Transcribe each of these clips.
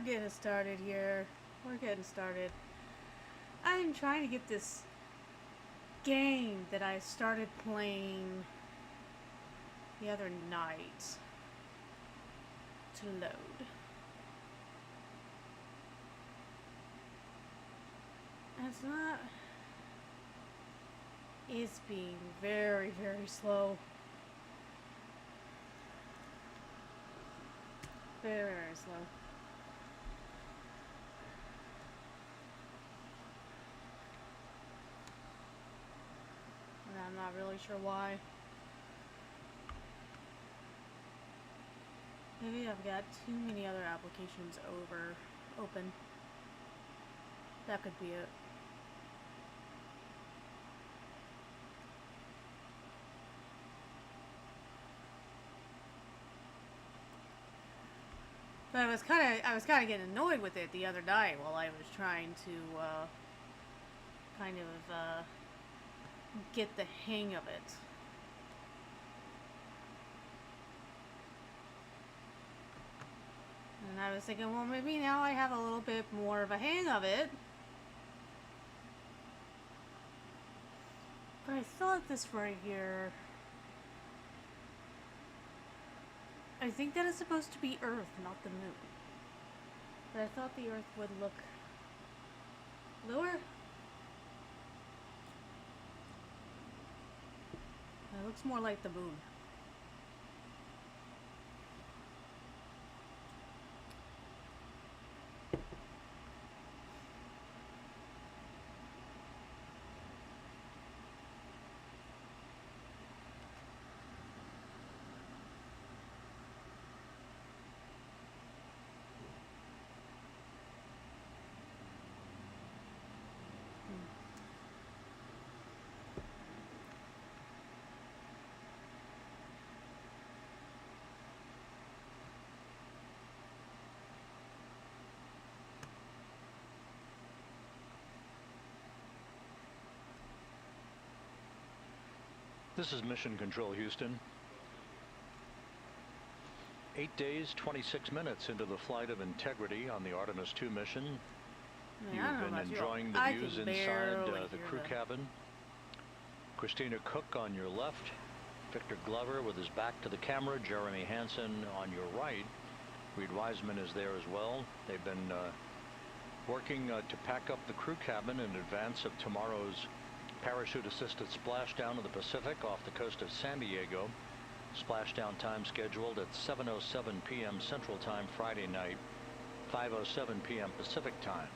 getting started here. We're getting started. I'm trying to get this game that I started playing the other night to load. And it's not... It's being very, very slow. Very, very slow. And I'm not really sure why. Maybe I've got too many other applications open. That could be it. But I was kind of getting annoyed with it the other night while I was trying to get the hang of it. And I was thinking, well, maybe now I have a little bit more of a hang of it. But I thought this right here... I think that is supposed to be Earth, not the moon. But I thought the Earth would look lower. It looks more like the moon. This is Mission Control, Houston. 8 days, 26 minutes into the flight of Integrity on the Artemis II mission. Man, You've been enjoying the views inside the crew cabin. Christina Cook on your left. Victor Glover with his back to the camera. Jeremy Hansen on your right. Reed Wiseman is there as well. They've been working to pack up the crew cabin in advance of tomorrow's parachute-assisted splashdown of the Pacific off the coast of San Diego. Splashdown time scheduled at 7:07 p.m. Central Time Friday night, 5:07 p.m. Pacific Time.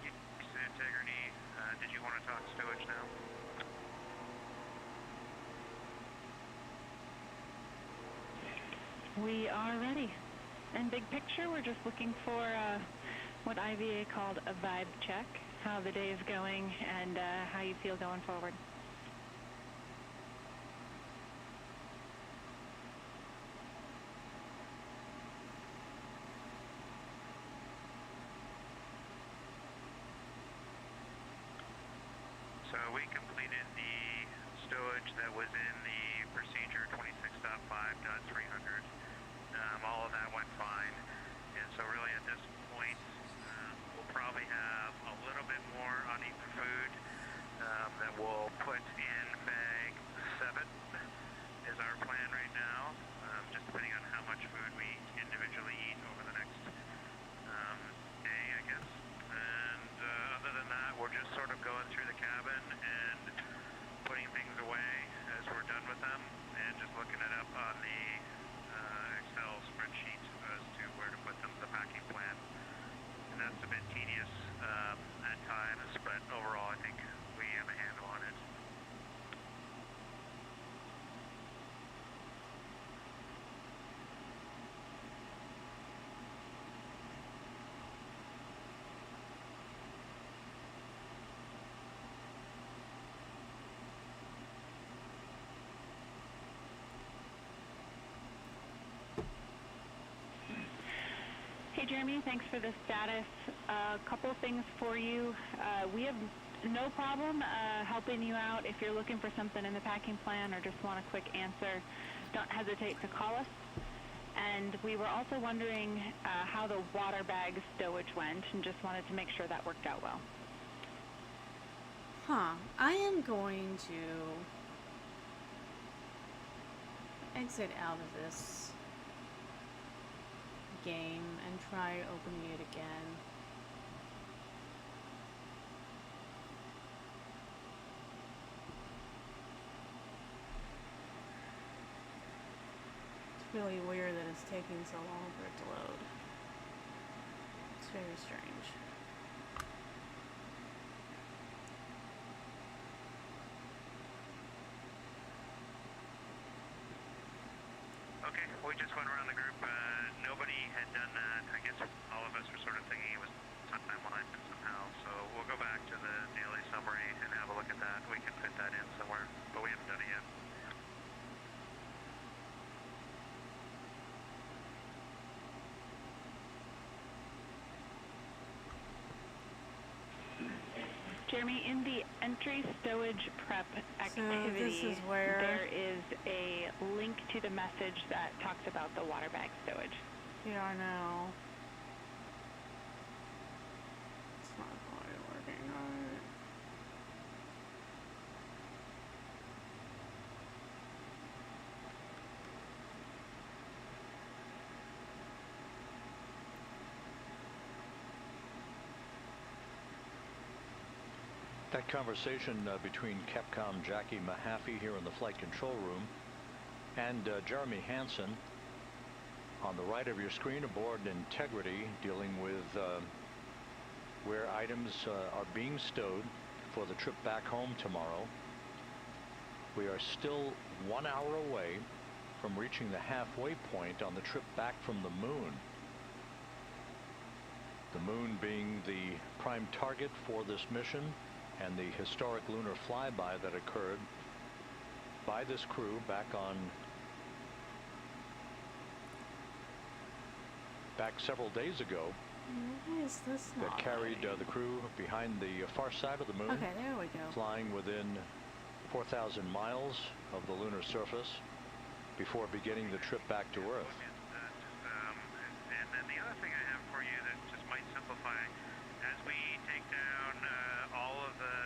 Integrity, did you want to talk stowage now? We are ready. And big picture, we're just looking for what IVA called a vibe check. How the day is going and how you feel going forward. So we completed the stowage that was in the procedure 26.5.300. All of that went fine. And so really at this point, we'll probably have a little bit more uneaten food that we'll put in bag 7 is our plan right now, just depending on how much food we individually eat over the next day, I guess. And other than that, we're just sort of going through the cabin and putting things away as we're done with them and just looking it up on the Excel spreadsheet as to where to put them, the packing plan. And that's a bit tedious at times, but overall I think we have a handle on it. Hey Jeremy, thanks for the status. A couple things for you. We have no problem helping you out if you're looking for something in the packing plan or just want a quick answer. Don't hesitate to call us. And we were also wondering how the water bag stowage went, and just wanted to make sure that worked out well. Huh. I am going to exit out of this game and try opening it again. It's really weird that it's taking so long for it to load. It's very strange. Okay, we just went around the group. Nobody had done that. I guess all of us were sort of thinking it was timeline somehow. So we'll go back to the daily summary and have a look at that. We can fit that in somewhere, but we haven't done it yet. Jeremy, in the entry stowage prep activity, this is where there is a link to the message that talks about the water bag stowage. here are now. It's not quite working right. That conversation between Capcom Jackie Mahaffey here in the flight control room and Jeremy Hansen on the right of your screen aboard Integrity, dealing with where items are being stowed for the trip back home tomorrow. We are still 1 hour away from reaching the halfway point on the trip back from the moon. The moon being the prime target for this mission, and the historic lunar flyby that occurred by this crew back several days ago. Why is this That not carried loading? the crew behind the far side of the moon, Okay, there we go. flying within 4,000 miles of the lunar surface before beginning the trip back to Earth. And then the other thing I have for you that just might simplify, as we take down all of the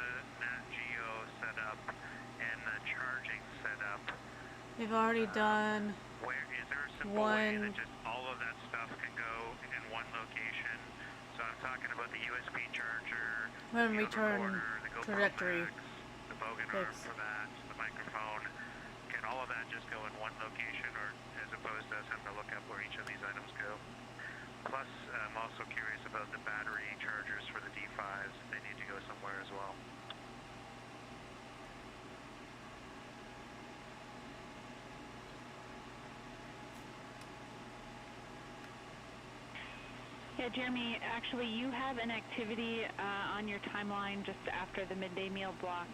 Nat Geo setup and the charging setup, They've already done where is there a simple way one. that just all of that stuff can go in one location? So I'm talking about the USB charger, When the return recorder, the GoPro trajectory Max, the Bogan arm fix. for that, the microphone. Can all of that just go in one location, or as opposed to us having to look up where each of these items go? Plus, I'm also curious about the battery chargers for the D5s. They need to go somewhere as well. Yeah, Jeremy, actually you have an activity on your timeline just after the midday meal block.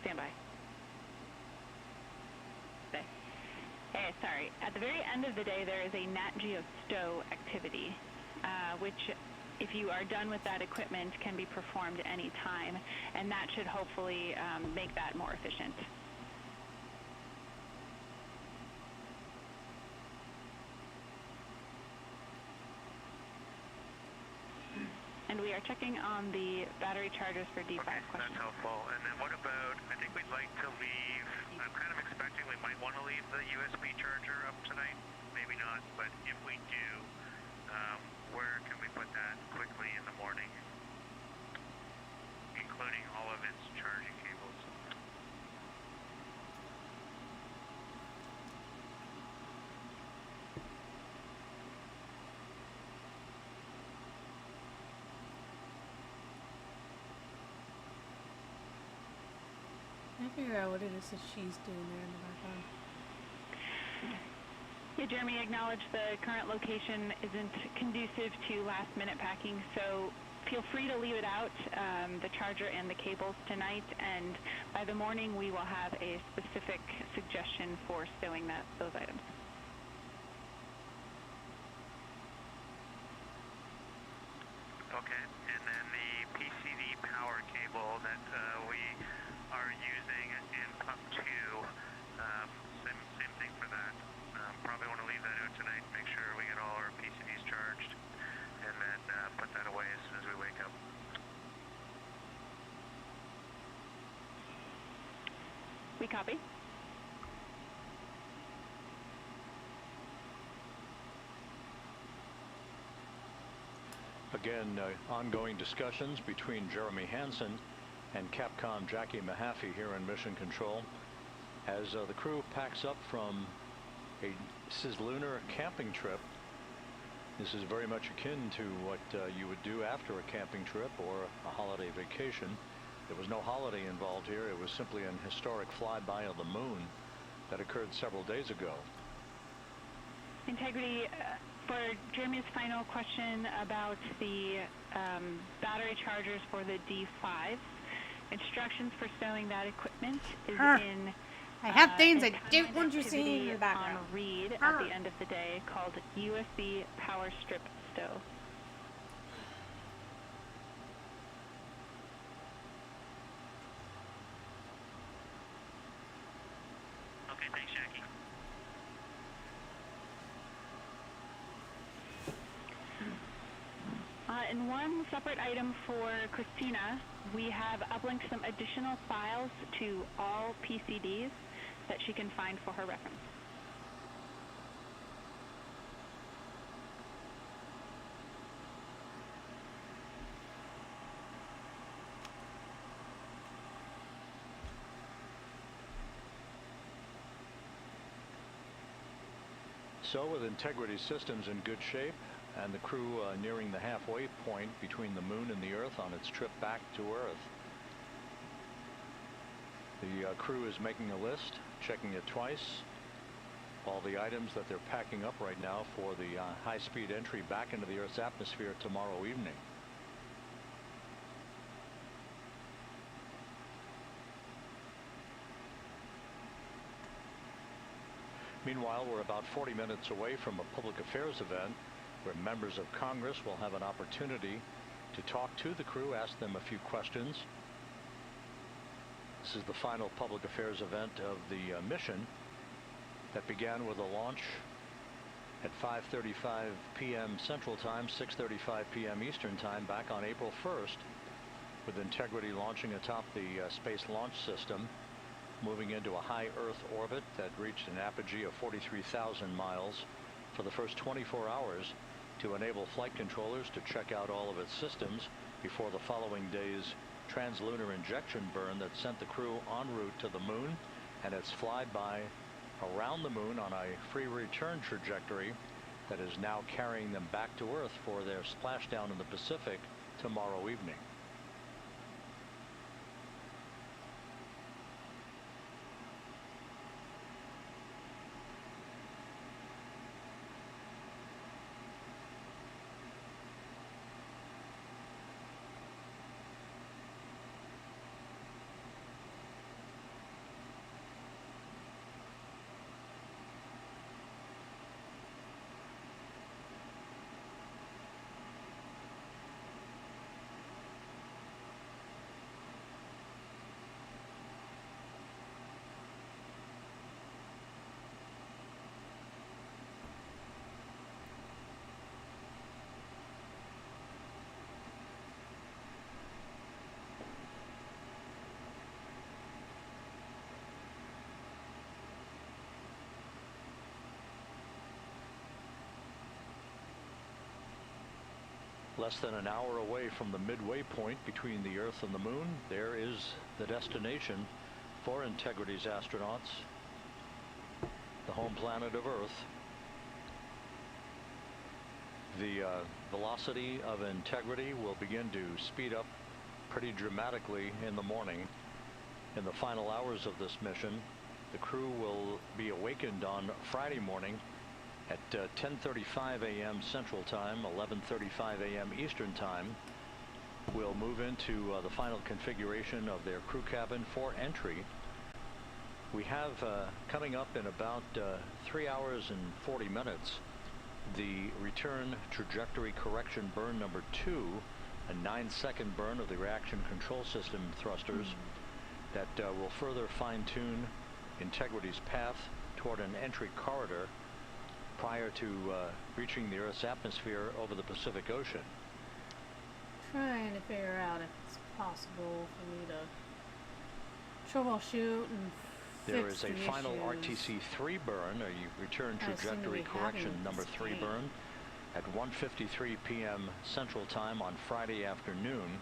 Stand by. Stay. Hey, sorry. At the very end of the day, there is a Nat Geo stow activity, which, if you are done with that equipment, can be performed any time, and that should hopefully make that more efficient. And we are checking on the battery chargers for D5 Okay, questions. that's helpful. And then what about, I think we'd like to leave, I'm kind of expecting we might want to leave the USB charger up tonight. Maybe not, but if we do, where can we put that quickly in the morning? Including all of its charging cables. I figure out what it is that she's doing there in the background. Yeah, Jeremy, acknowledge the current location isn't conducive to last-minute packing, so feel free to leave it out, the charger and the cables tonight, and by the morning we will have a specific suggestion for stowing those items. Okay, and then the PCD power cable that we are using in pump 2, same thing for that. Probably We copy. Again, ongoing discussions between Jeremy Hansen and Capcom Jackie Mahaffey here in Mission Control as the crew packs up from a cislunar camping trip. This is very much akin to what you would do after a camping trip or a holiday vacation. There was no holiday involved here. It was simply an historic flyby of the moon that occurred several days ago. Integrity, for Jeremy's final question about the battery chargers for the D5, instructions for stowing that equipment is in I have things a I don't want you timed seeing in activity the background. on read at the end of the day called USB Power Strip Stow. Okay, thanks, Jackie. And one separate item for Christina, we have uplinked some additional files to all PCDs that she can find for her reference. So with Integrity Systems in good shape and the crew nearing the halfway point between the moon and the Earth on its trip back to Earth, the crew is making a list, checking it twice. All the items that they're packing up right now for the high-speed entry back into the Earth's atmosphere tomorrow evening. Meanwhile, we're about 40 minutes away from a public affairs event where members of Congress will have an opportunity to talk to the crew, ask them a few questions. This is the final public affairs event of the mission that began with a launch at 5:35 p.m. Central Time, 6:35 p.m. Eastern Time back on April 1st, with Integrity launching atop the Space Launch System, moving into a high Earth orbit that reached an apogee of 43,000 miles for the first 24 hours to enable flight controllers to check out all of its systems before the following day's translunar injection burn that sent the crew en route to the moon and its flyby around the moon on a free return trajectory that is now carrying them back to Earth for their splashdown in the Pacific tomorrow evening. Less than an hour away from the midway point between the Earth and the moon, there is the destination for Integrity's astronauts, the home planet of Earth. The velocity of Integrity will begin to speed up pretty dramatically in the morning. In the final hours of this mission, the crew will be awakened on Friday morning at 10:35 a.m. Central Time, 11:35 a.m. Eastern Time. We'll move into the final configuration of their crew cabin for entry. We have coming up in about 3 hours and 40 minutes the return trajectory correction burn number 2, a 9-second burn of the reaction control system thrusters that will further fine-tune Integrity's path toward an entry corridor prior to reaching the Earth's atmosphere over the Pacific Ocean. Trying to figure out if it's possible for me to troubleshoot and There fix is a the final issues. RTC-3 burn, or you return I seem to trajectory be correction having number this 3 game. burn at 1:53 p.m. Central Time on Friday afternoon.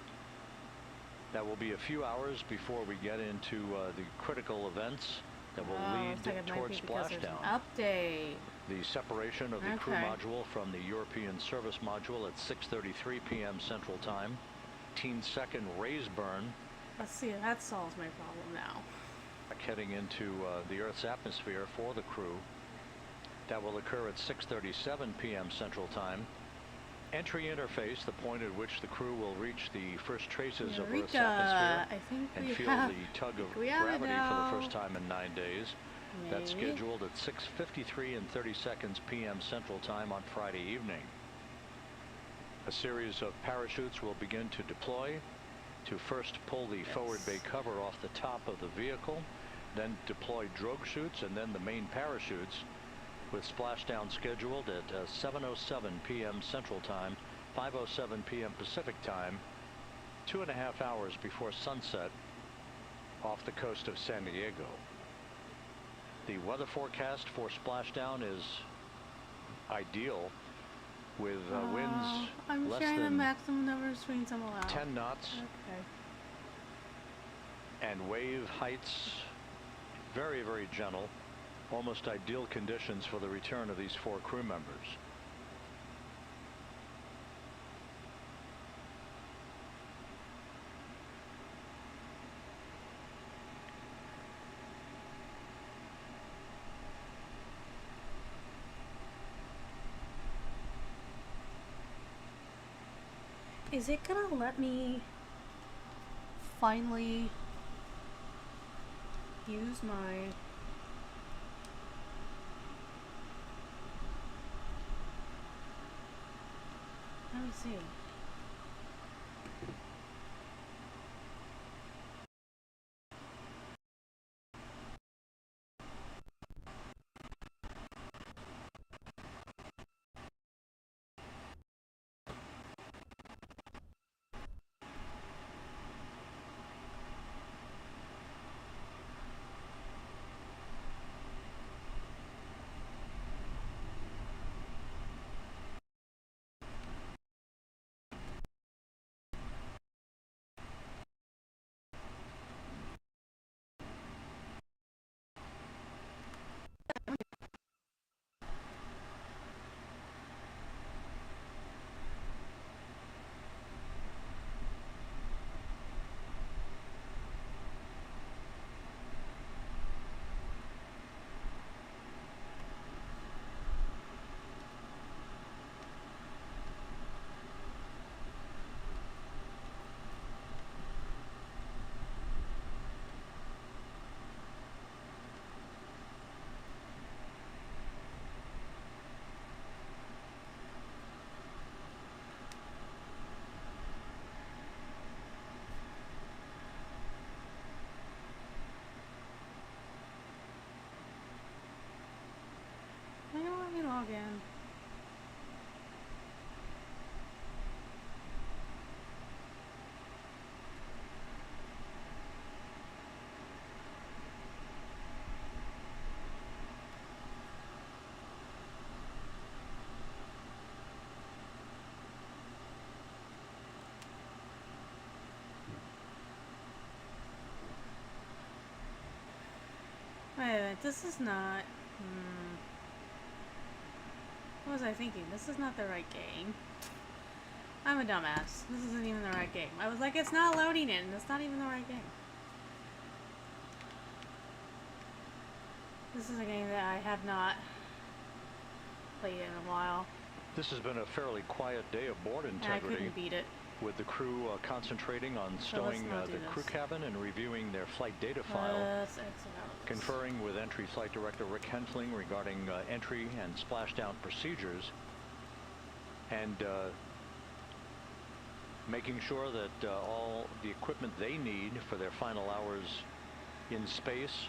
That will be a few hours before we get into the critical events that will lead looks like it might towards be because there's an splashdown. update. The separation of the crew module from the European service module at 6:33 p.m. Central Time. 15-second raise burn. Let's see if that solves my problem now. Heading into the Earth's atmosphere for the crew. That will occur at 6:37 p.m. Central Time. Entry interface, the point at which the crew will reach the first traces of Earth's atmosphere I think and we feel have, the tug of we have gravity it for now. the first time in 9 days. Maybe. That's scheduled at 6:53 and 30 seconds p.m. Central Time on Friday evening. A series of parachutes will begin to deploy to first pull the forward bay cover off the top of the vehicle, then deploy drogue chutes and then the main parachutes, with splashdown scheduled at 7:07 p.m. Central Time, 5:07 p.m. Pacific Time, 2.5 hours before sunset off the coast of San Diego. The weather forecast for splashdown is ideal, with winds I'm less sharing the than maximum number of swings I'm allowed. 10 knots Okay. and wave heights very, very gentle. Almost ideal conditions for the return of these 4 crew members. Is it gonna let me finally use my let me see. Let me log in. Wait a minute, this is not... What was I thinking? This is not the right game. I'm a dumbass. This isn't even the right game. I was like, it's not loading in. It's not even the right game. This is a game that I have not played in a while. This has been a fairly quiet day of board And I integrity, couldn't beat it. with the crew concentrating on stowing not do the this. crew cabin and reviewing their flight data file, Let's exit out of this. conferring with Entry Flight Director Rick Hentling regarding entry and splashdown procedures, and making sure that all the equipment they need for their final hours in space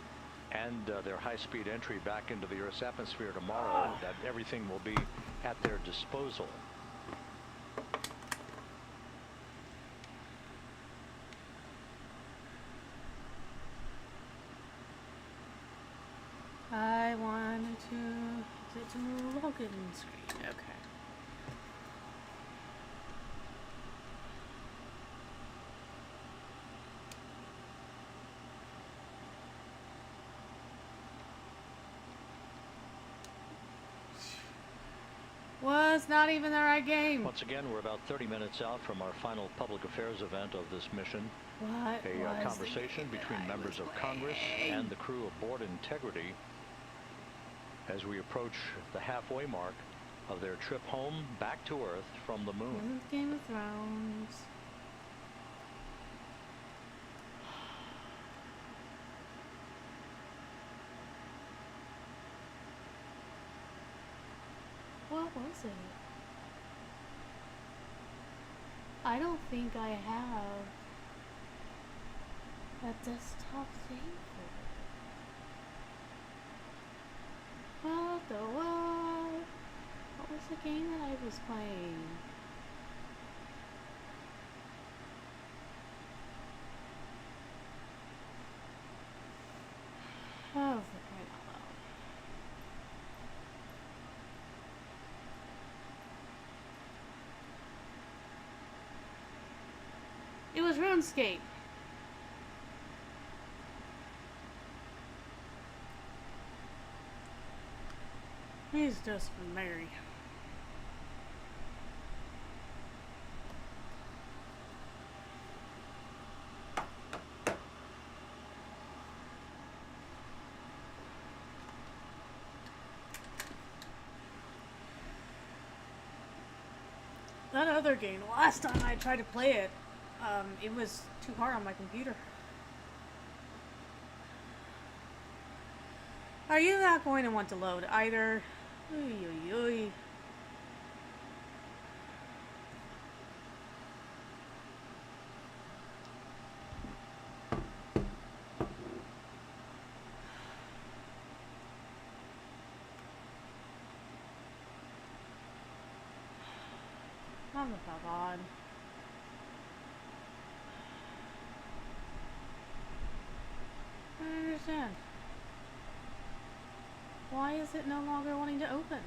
and their high-speed entry back into the Earth's atmosphere tomorrow, that everything will be at their disposal. Hidden screen, okay. Was not even the right game. Once again, we're about 30 minutes out from our final public affairs event of this mission. What A conversation between members of Congress and the crew of Board Integrity as we approach the halfway mark of their trip home back to Earth from the moon. Game of Thrones. What was it? I don't think I have a desktop thing for it. What the what? What was the game that I was playing? Oh, for crying out loud. It was RuneScape. He's just Mary. That other game, last time I tried to play it, it was too hard on my computer. Are you not going to want to load either? Oy, oy, oy. Oh my God. I don't understand. Why is it no longer wanting to open?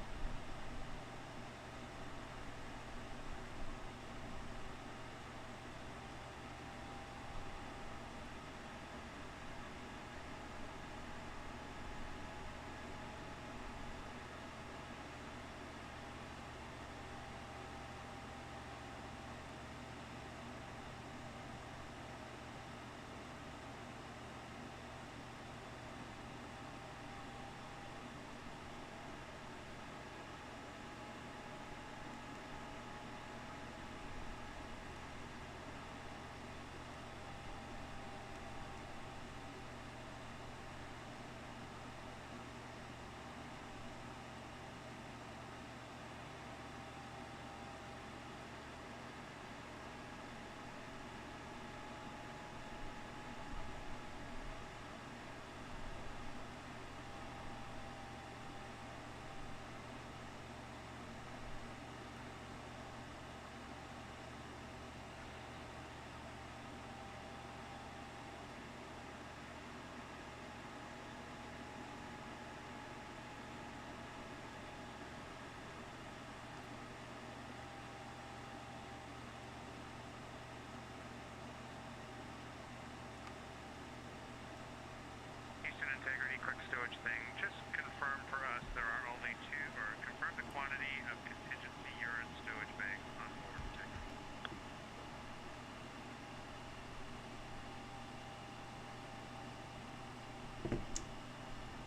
Houston Integrity, quick stowage thing. Just confirm for us there are only two, or confirm the quantity of contingency urine stowage bags on board Integrity.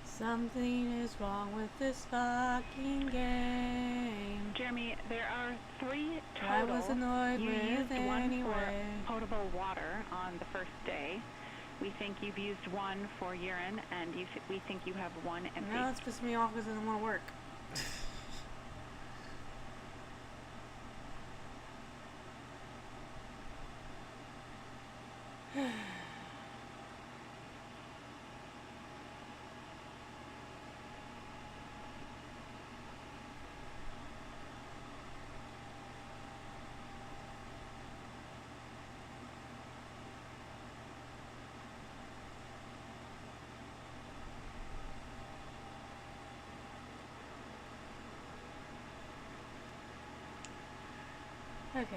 Something is wrong with this fucking game. Jeremy, there are 3 total. I was annoyed you with used one anyway. for potable water on the first day. We think you've used 1 for urine, and we think you have 1 empty. Now it's pissing me off because I don't want to work. Okay.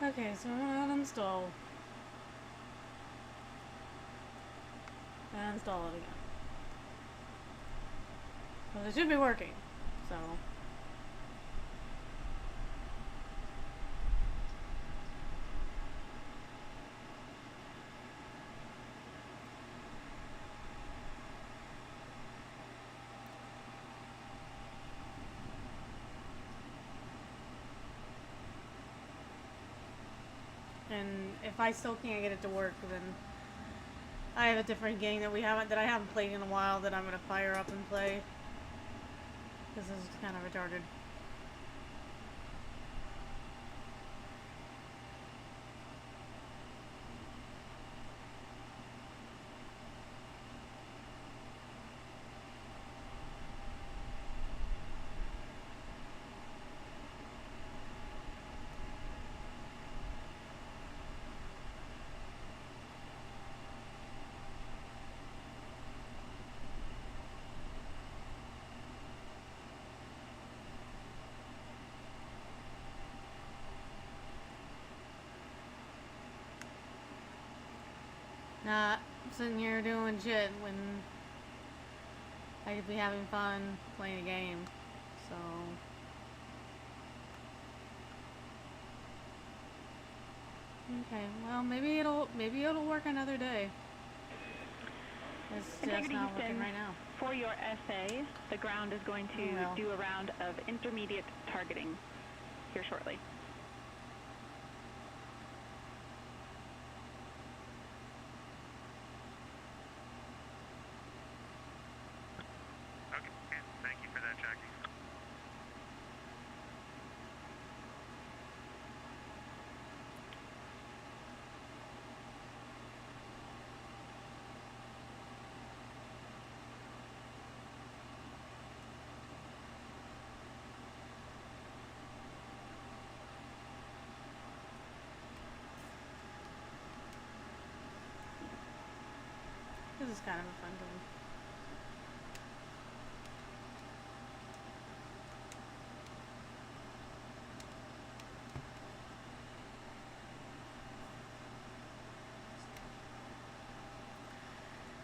Okay, so uninstall. And install it again. Well, it should be working, so. And if I still can't get it to work, then I have a different game that I haven't played in a while that I'm gonna fire up and play. This is kind of retarded. Not sitting here doing shit when I could be having fun playing a game. So okay, well maybe it'll work another day. It's just Integrity not Houston, working right now. for your SA, the ground is going to do a round of intermediate targeting here shortly. Okay, thank you for that, Jackie. This is kind of a fun game.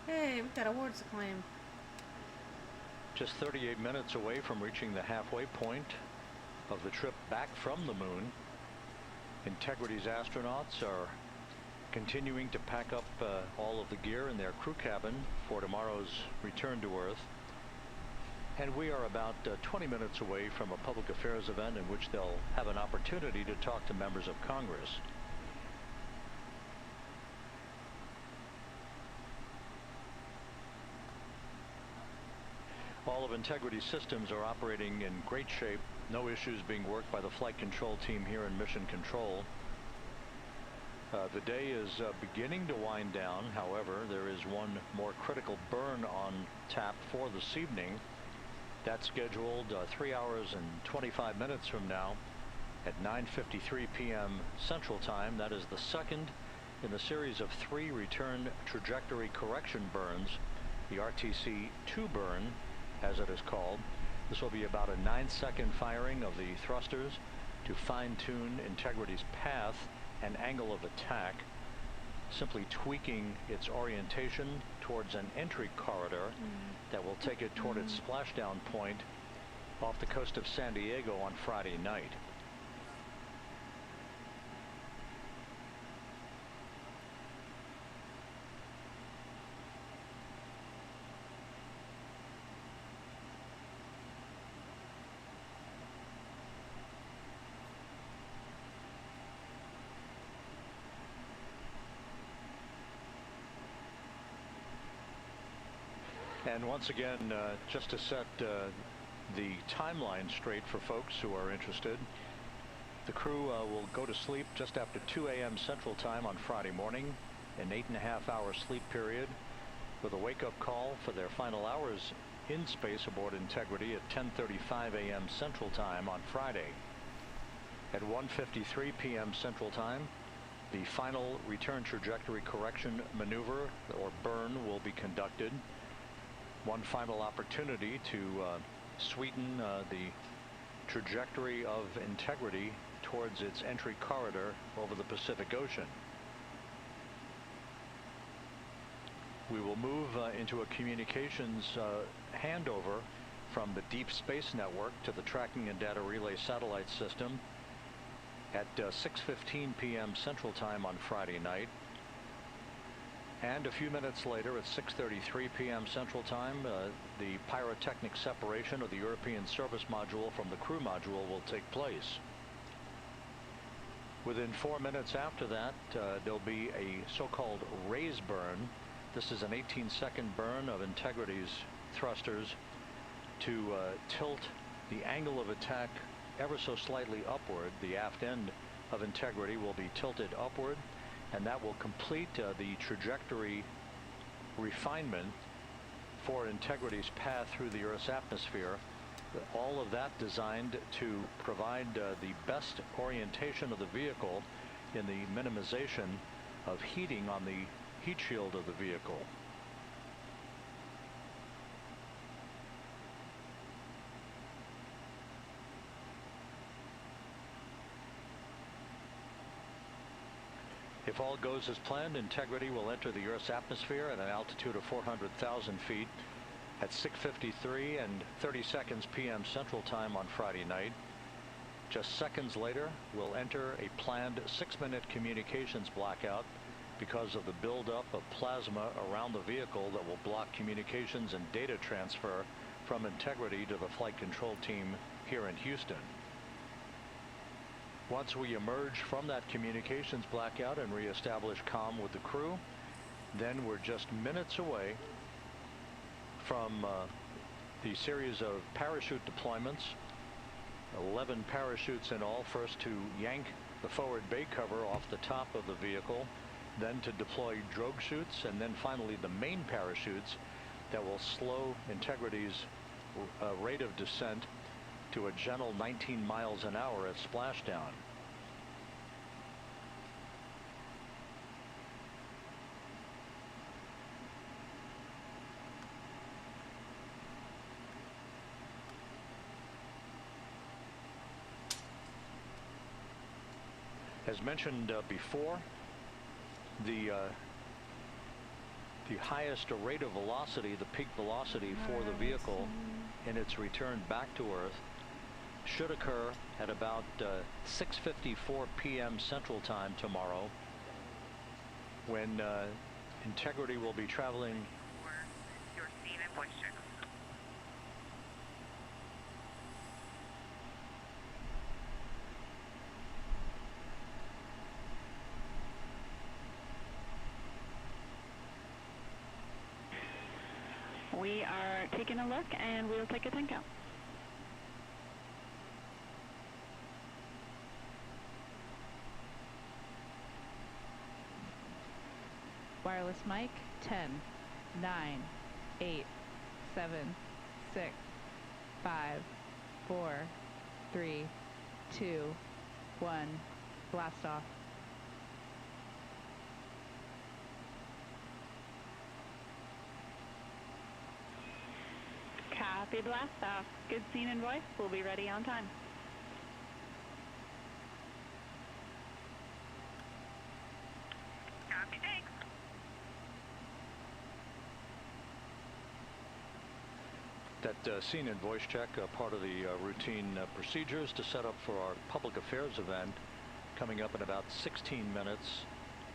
Hey, we've got awards to claim. Just 38 minutes away from reaching the halfway point of the trip back from the moon. Integrity's astronauts are continuing to pack up all of the gear in their crew cabin for tomorrow's return to Earth. And we are about 20 minutes away from a public affairs event in which they'll have an opportunity to talk to members of Congress. All of Integrity's systems are operating in great shape. No issues being worked by the flight control team here in Mission Control. The day is beginning to wind down. However, there is one more critical burn on tap for this evening. That's scheduled 3 hours and 25 minutes from now at 9:53 p.m. Central Time. That is the second in the series of 3 return trajectory correction burns, the RTC-2 burn, as it is called. This will be about a 9-second firing of the thrusters to fine-tune Integrity's path and angle of attack, simply tweaking its orientation towards an entry corridor that will take it toward its splashdown point off the coast of San Diego on Friday night. And once again, just to set the timeline straight for folks who are interested, the crew will go to sleep just after 2 a.m. Central Time on Friday morning, an 8.5-hour sleep period, with a wake-up call for their final hours in space aboard Integrity at 10:35 a.m. Central Time on Friday. At 1:53 p.m. Central Time, the final return trajectory correction maneuver, or burn, will be conducted. One final opportunity to sweeten the trajectory of Integrity towards its entry corridor over the Pacific Ocean. We will move into a communications handover from the Deep Space Network to the Tracking and Data Relay Satellite System at 6:15 p.m. Central Time on Friday night. And a few minutes later at 6:33 p.m. Central Time, the pyrotechnic separation of the European Service Module from the crew module will take place. Within 4 minutes after that, there'll be a so-called raise burn. This is an 18-second burn of Integrity's thrusters to tilt the angle of attack ever so slightly upward. The aft end of Integrity will be tilted upward, and that will complete the trajectory refinement for Integrity's path through the Earth's atmosphere. All of that designed to provide the best orientation of the vehicle in the minimization of heating on the heat shield of the vehicle. If all goes as planned, Integrity will enter the Earth's atmosphere at an altitude of 400,000 feet at 6:53 and 30 seconds p.m. Central Time on Friday night. Just seconds later, we'll enter a planned 6-minute communications blackout because of the buildup of plasma around the vehicle that will block communications and data transfer from Integrity to the flight control team here in Houston. Once we emerge from that communications blackout and reestablish comm with the crew, then we're just minutes away from the series of parachute deployments, 11 parachutes in all, first to yank the forward bay cover off the top of the vehicle, then to deploy drogue chutes, and then finally the main parachutes that will slow Integrity's rate of descent to a gentle 19 miles an hour at splashdown. As mentioned before, the highest rate of velocity, the peak velocity for the vehicle in its return back to Earth, should occur at about 6:54 p.m. Central Time tomorrow, when Integrity will be traveling. Your scene and voice check. We are taking a look, and we'll take a 10 count. Wireless mic, 10, 9, 8, 7, 6, 5, 4, 3, 2, 1, blast off. Copy blast off. Good scene and voice. We'll be ready on time. Copy, thanks. That scene and voice check, part of the routine procedures to set up for our public affairs event coming up in about 16 minutes,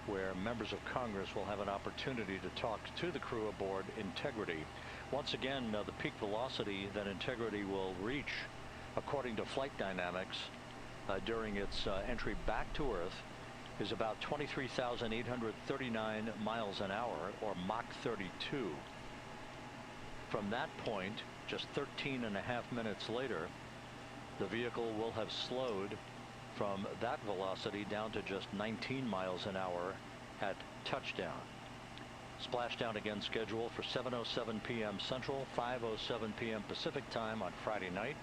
where members of Congress will have an opportunity to talk to the crew aboard Integrity. Once again, the peak velocity that Integrity will reach, according to flight dynamics, during its entry back to Earth is about 23,839 miles an hour, or Mach 32. From that point, just 13.5 minutes later, the vehicle will have slowed from that velocity down to just 19 miles an hour at touchdown. Splashdown again scheduled for 7:07 p.m. Central, 5:07 p.m. Pacific time on Friday night.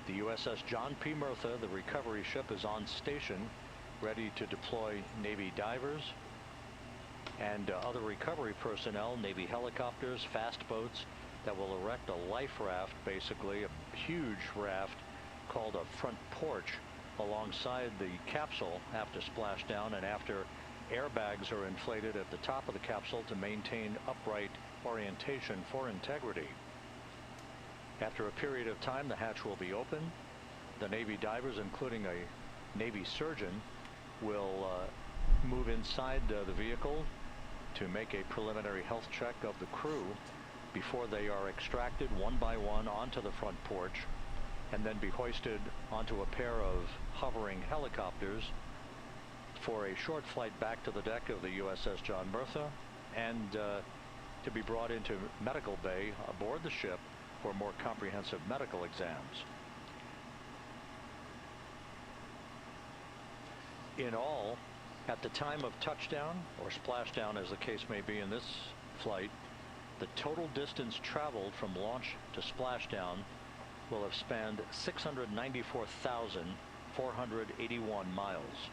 The USS John P. Murtha, the recovery ship, is on station, ready to deploy Navy divers and other recovery personnel, Navy helicopters, fast boats that will erect a life raft, basically a huge raft called a front porch, alongside the capsule after splashdown and after airbags are inflated at the top of the capsule to maintain upright orientation for integrity. After a period of time, the hatch will be open. The Navy divers, including a Navy surgeon, will move inside the vehicle to make a preliminary health check of the crew before they are extracted one by one onto the front porch and then be hoisted onto a pair of hovering helicopters for a short flight back to the deck of the USS John Murtha and to be brought into medical bay aboard the ship for more comprehensive medical exams. In all, at the time of touchdown, or splashdown as the case may be in this flight, the total distance traveled from launch to splashdown will have spanned 694,481 miles.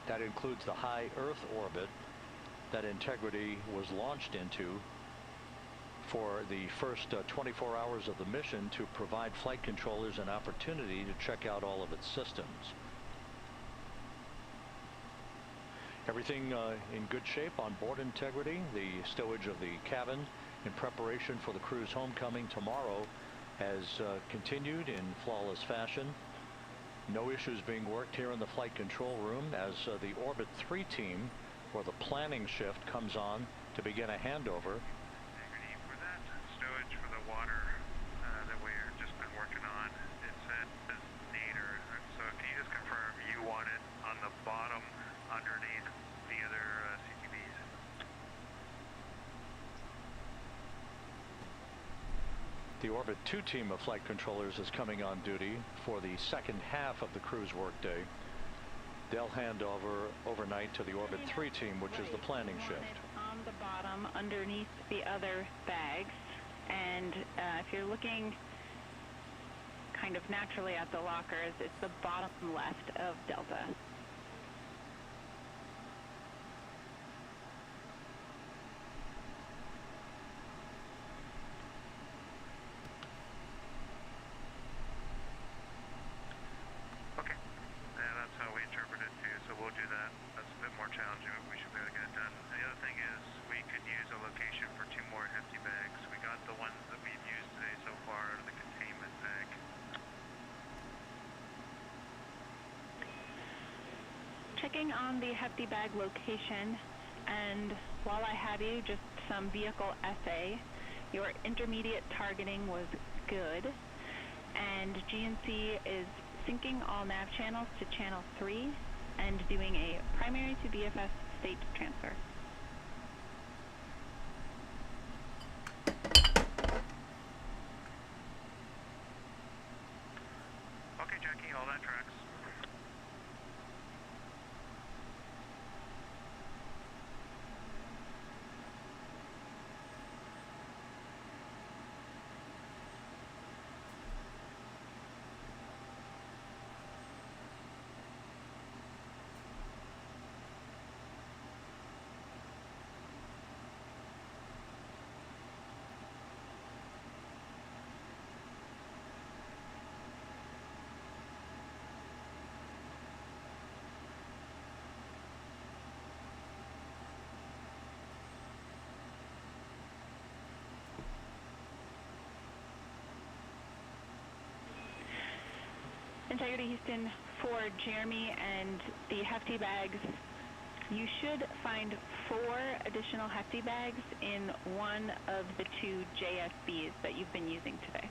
That includes the high Earth orbit that Integrity was launched into for the first 24 hours of the mission to provide flight controllers an opportunity to check out all of its systems. Everything in good shape on board Integrity. The stowage of the cabin in preparation for the crew's homecoming tomorrow has continued in flawless fashion. No issues being worked here in the flight control room as the Orbit 3 team, or the planning shift, comes on to begin a handover. Integrity, for that stowage for the water that we're just been working on, it said as nadir. So can you just confirm you want it on the bottom underneath the other CTBs? The Orbit 2 team of flight controllers is coming on duty for the second half of the crew's workday. They'll hand over overnight to the Orbit 3 team, which is the planning shift. On the bottom underneath the other bags, and if you're looking kind of naturally at the lockers, it's the bottom left of Delta. Okay. Yeah, that's how we interpret it too, so we'll do that. That's a bit more challenging, but we should be able to get it done. The other thing is we could use a location for 2 more hefty bags. We got the ones that we've used today so far out of the containment bag. Checking on the hefty bag location, and while I have you, just some vehicle SA. Your intermediate targeting was good, and GNC is syncing all nav channels to channel 3 and doing a primary to BFS state transfer. Okay, Jackie, all that tracks. Integrity Houston, for Jeremy and the hefty bags, you should find 4 additional hefty bags in one of the 2 JSBs that you've been using today.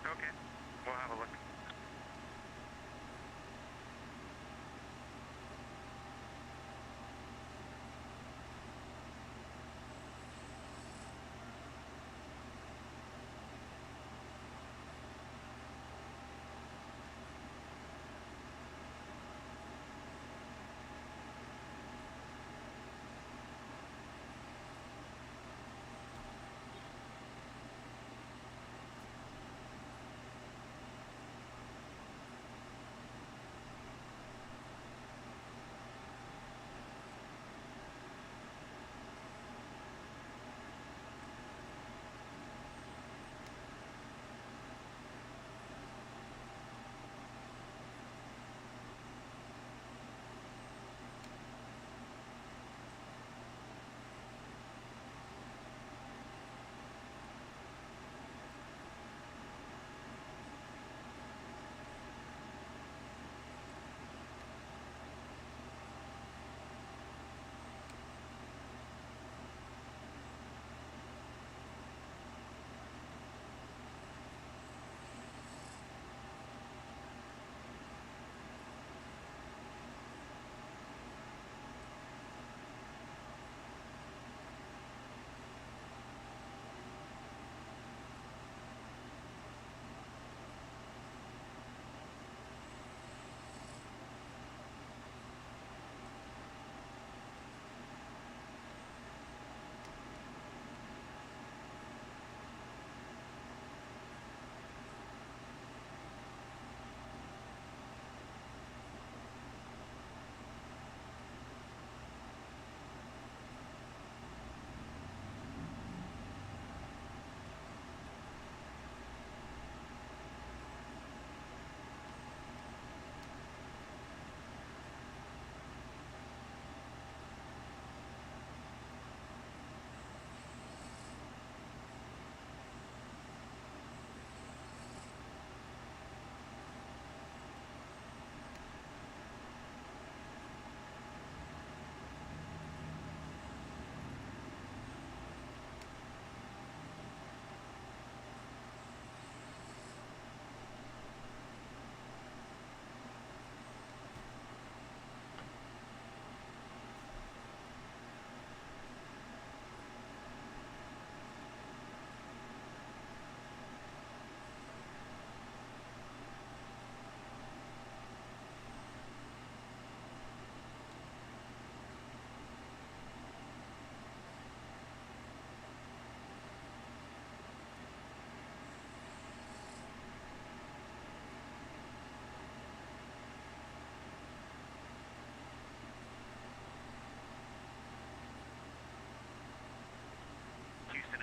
Okay. we'll have a look.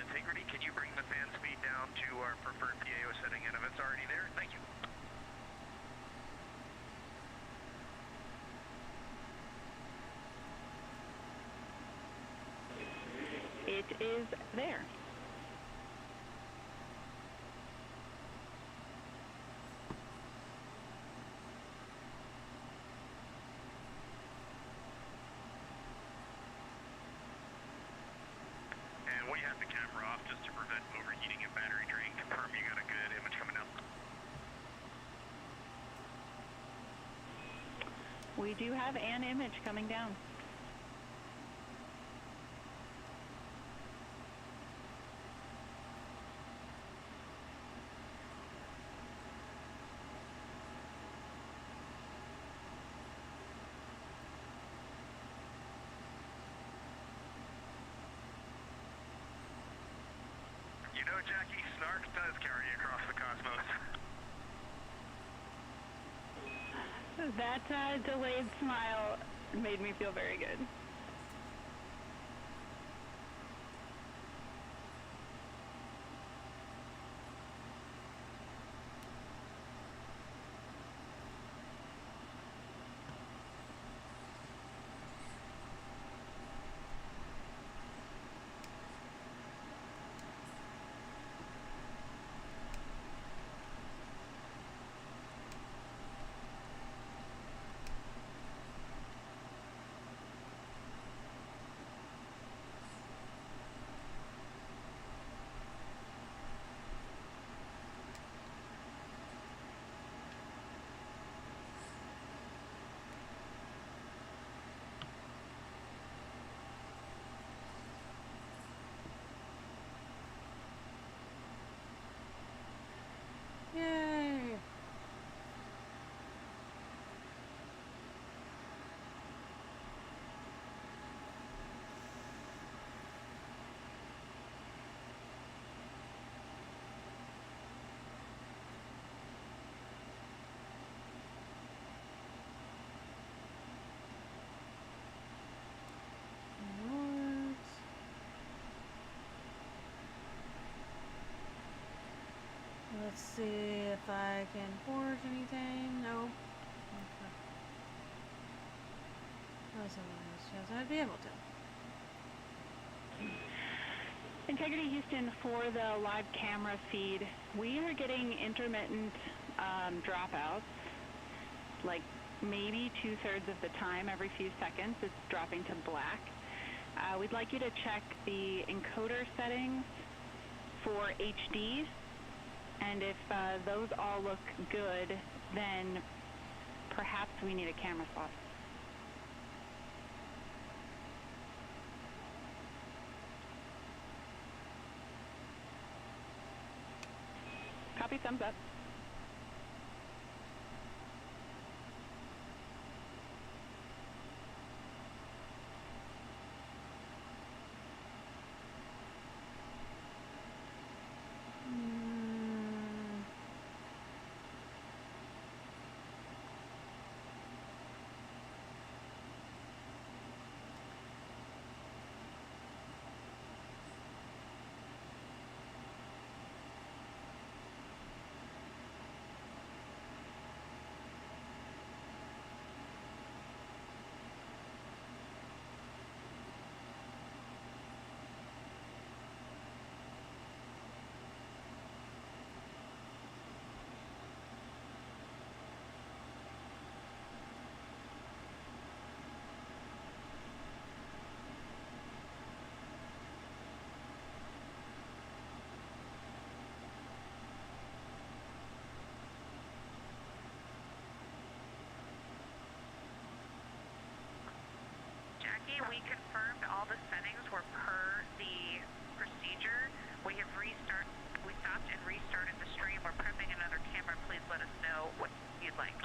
Integrity, can you bring the fan speed down to our preferred PAO setting, and if it's already there, thank you. It is there. And we have the camera off just to prevent overheating and battery drain. Confirm you got a good image coming out. We do have an image coming down. You know, Jackie, Snark does carry across the cosmos. That delayed smile made me feel very good. let's see if I can forge anything. No. Okay. That was something else. Yes, I'd be able to. Integrity Houston, for the live camera feed, we are getting intermittent dropouts, like maybe 2/3 of the time. Every few seconds it's dropping to black. We'd like you to check the encoder settings for HD, and if those all look good, then perhaps we need a camera swap. Copy, thumbs up. We confirmed all the settings were per the procedure. We stopped and restarted the stream. We're prepping another camera. Please let us know what you'd like.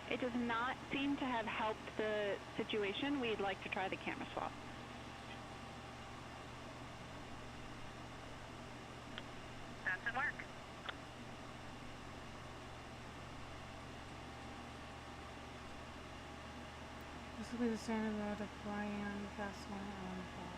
It does not seem to have helped the situation. We'd like to try the camera swap. Doesn't work. This will be the standard route of Brian Fastline on Hall.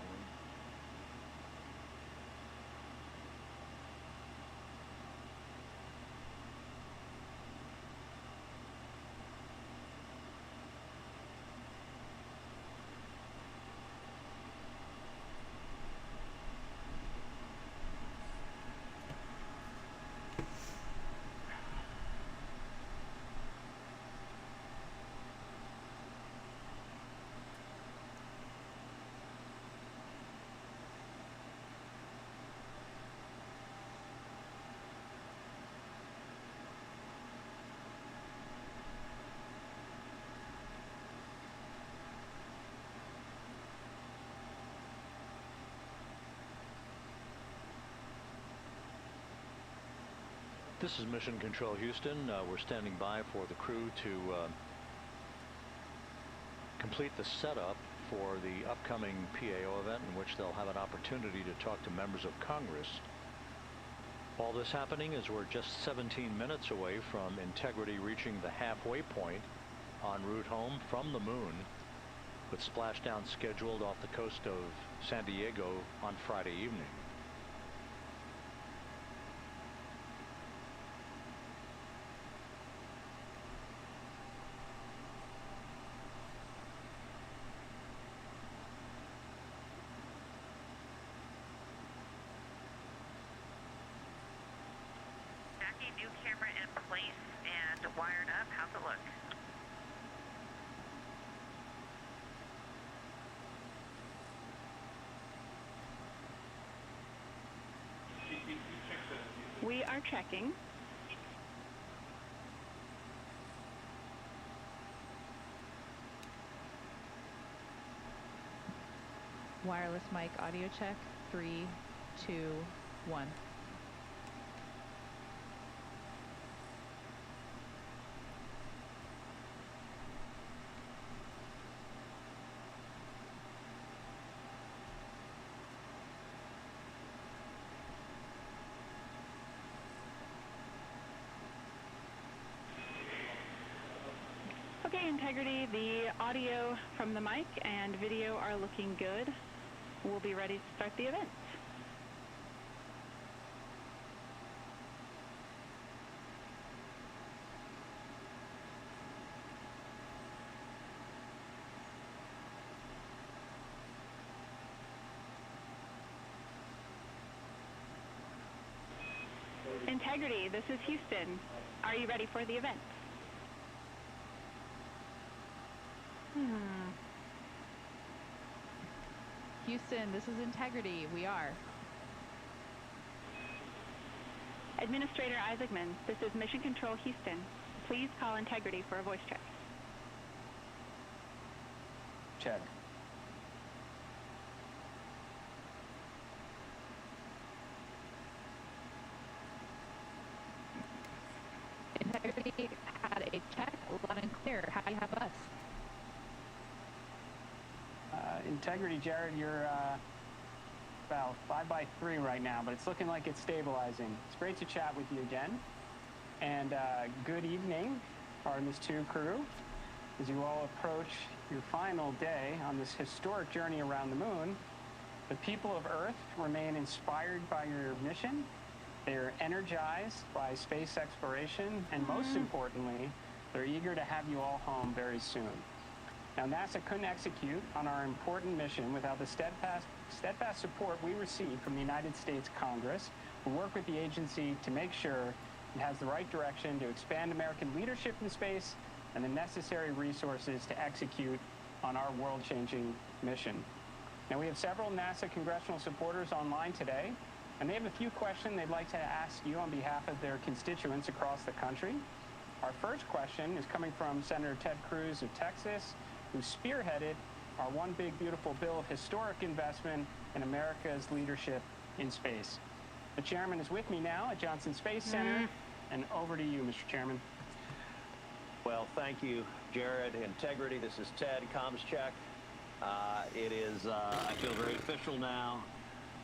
This is Mission Control Houston. We're standing by for the crew to complete the setup for the upcoming PAO event, in which they'll have an opportunity to talk to members of Congress. All this happening as we're just 17 minutes away from Integrity reaching the halfway point en route home from the moon, with splashdown scheduled off the coast of San Diego on Friday evening. New camera in place and wired up. How's it look? We are checking. Wireless mic audio check. 3, 2, 1. Okay, Integrity, the audio from the mic and video are looking good. We'll be ready to start the event. Integrity, this is Houston. Are you ready for the event? Houston, this is Integrity. We are. Administrator Isaacman, this is Mission Control Houston. Please call Integrity for a voice check. Check. Integrity had a check, loud and clear. How do you have us? Integrity, Jared, you're about 5x3 right now, but it's looking like it's stabilizing. It's great to chat with you again. And good evening, Artemis 2 crew, as you all approach your final day on this historic journey around the moon. The people of Earth remain inspired by your mission. They're energized by space exploration, and most importantly, they're eager to have you all home very soon. Now, NASA couldn't execute on our important mission without the steadfast support we receive from the United States Congress, who work with the agency to make sure it has the right direction to expand American leadership in space and the necessary resources to execute on our world-changing mission. Now, we have several NASA congressional supporters online today, and they have a few questions they'd like to ask you on behalf of their constituents across the country. Our first question is coming from Senator Ted Cruz of Texas, who spearheaded our One Big Beautiful Bill of historic investment in America's leadership in space. The chairman is with me now at Johnson Space Center, and over to you, Mr. Chairman. Well, thank you, Jared. Integrity, this is Ted, comms check. It is, I feel very official now.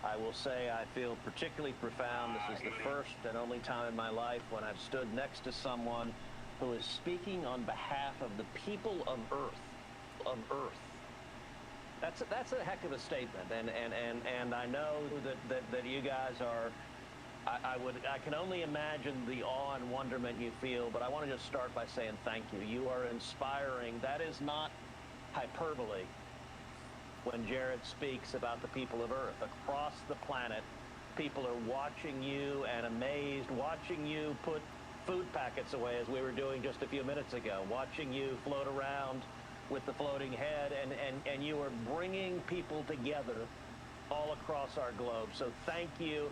I will say I feel particularly profound. This is the first and only time in my life when I've stood next to someone who is speaking on behalf of the people of Earth. That's a heck of a statement, and I know that you guys are. I can only imagine the awe and wonderment you feel, but I want to just start by saying thank you. You are inspiring. That is not hyperbole when Jared speaks about the people of Earth. Across the planet, people are watching you and amazed, watching you put food packets away, as we were doing just a few minutes ago, watching you float around with the floating head, and you are bringing people together all across our globe. So thank you.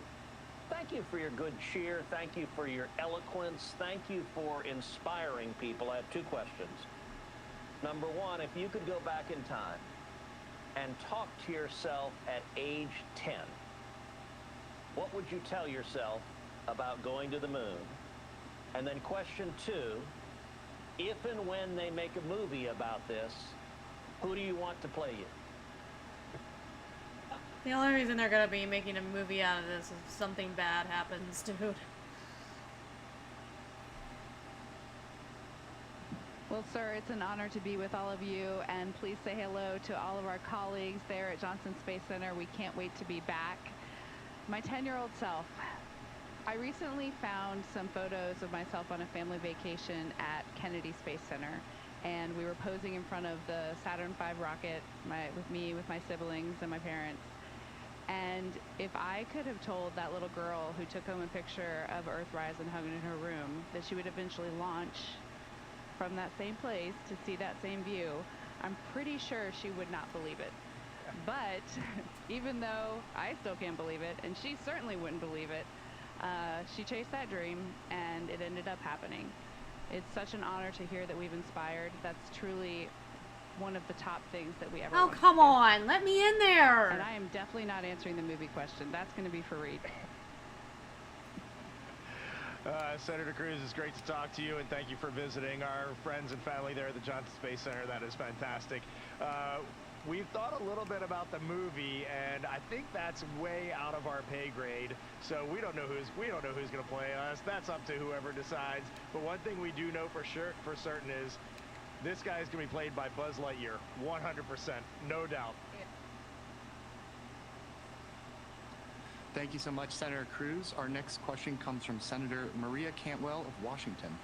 Thank you for your good cheer. Thank you for your eloquence. Thank you for inspiring people. I have two questions. Number one, if you could go back in time and talk to yourself at age 10, what would you tell yourself about going to the moon? And then question two, if and when they make a movie about this, who do you want to play you? The only reason they're gonna be making a movie out of this is if something bad happens, dude. Well, sir, it's an honor to be with all of you, and please say hello to all of our colleagues there at Johnson Space Center. We can't wait to be back. My 10-year-old self. I recently found some photos of myself on a family vacation at Kennedy Space Center, and we were posing in front of the Saturn V rocket with my siblings and my parents. And if I could have told that little girl who took home a picture of Earthrise and hung it in her room that she would eventually launch from that same place to see that same view, I'm pretty sure she would not believe it. But even though I still can't believe it, and she certainly wouldn't believe it, she chased that dream, and it ended up happening. It's such an honor to hear that we've inspired. That's truly one of the top things that we ever Oh, wanted come to do. on. Let me in there. And I am definitely not answering the movie question. That's going to be for Reed. Senator Cruz, it's great to talk to you, and thank you for visiting our friends and family there at the Johnson Space Center. That is fantastic. We've thought a little bit about the movie, and I think that's way out of our pay grade. So we don't know who's going to play us. That's up to whoever decides. But one thing we do know for certain is this guy is going to be played by Buzz Lightyear, 100%, no doubt. Thank you so much, Senator Cruz. Our next question comes from Senator Maria Cantwell of Washington.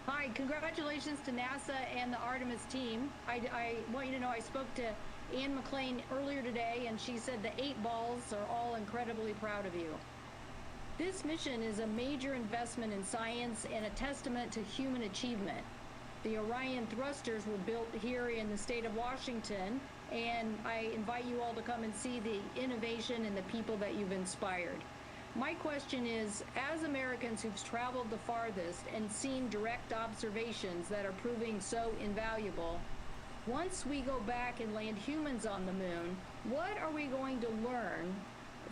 Hi, congratulations to NASA and the Artemis team. I want you to know I spoke to Ann McClain earlier today, and she said the 8 balls are all incredibly proud of you. This mission is a major investment in science and a testament to human achievement. The Orion thrusters were built here in the state of Washington, and I invite you all to come and see the innovation and the people that you've inspired. My question is, as Americans who've traveled the farthest and seen direct observations that are proving so invaluable, once we go back and land humans on the moon, what are we going to learn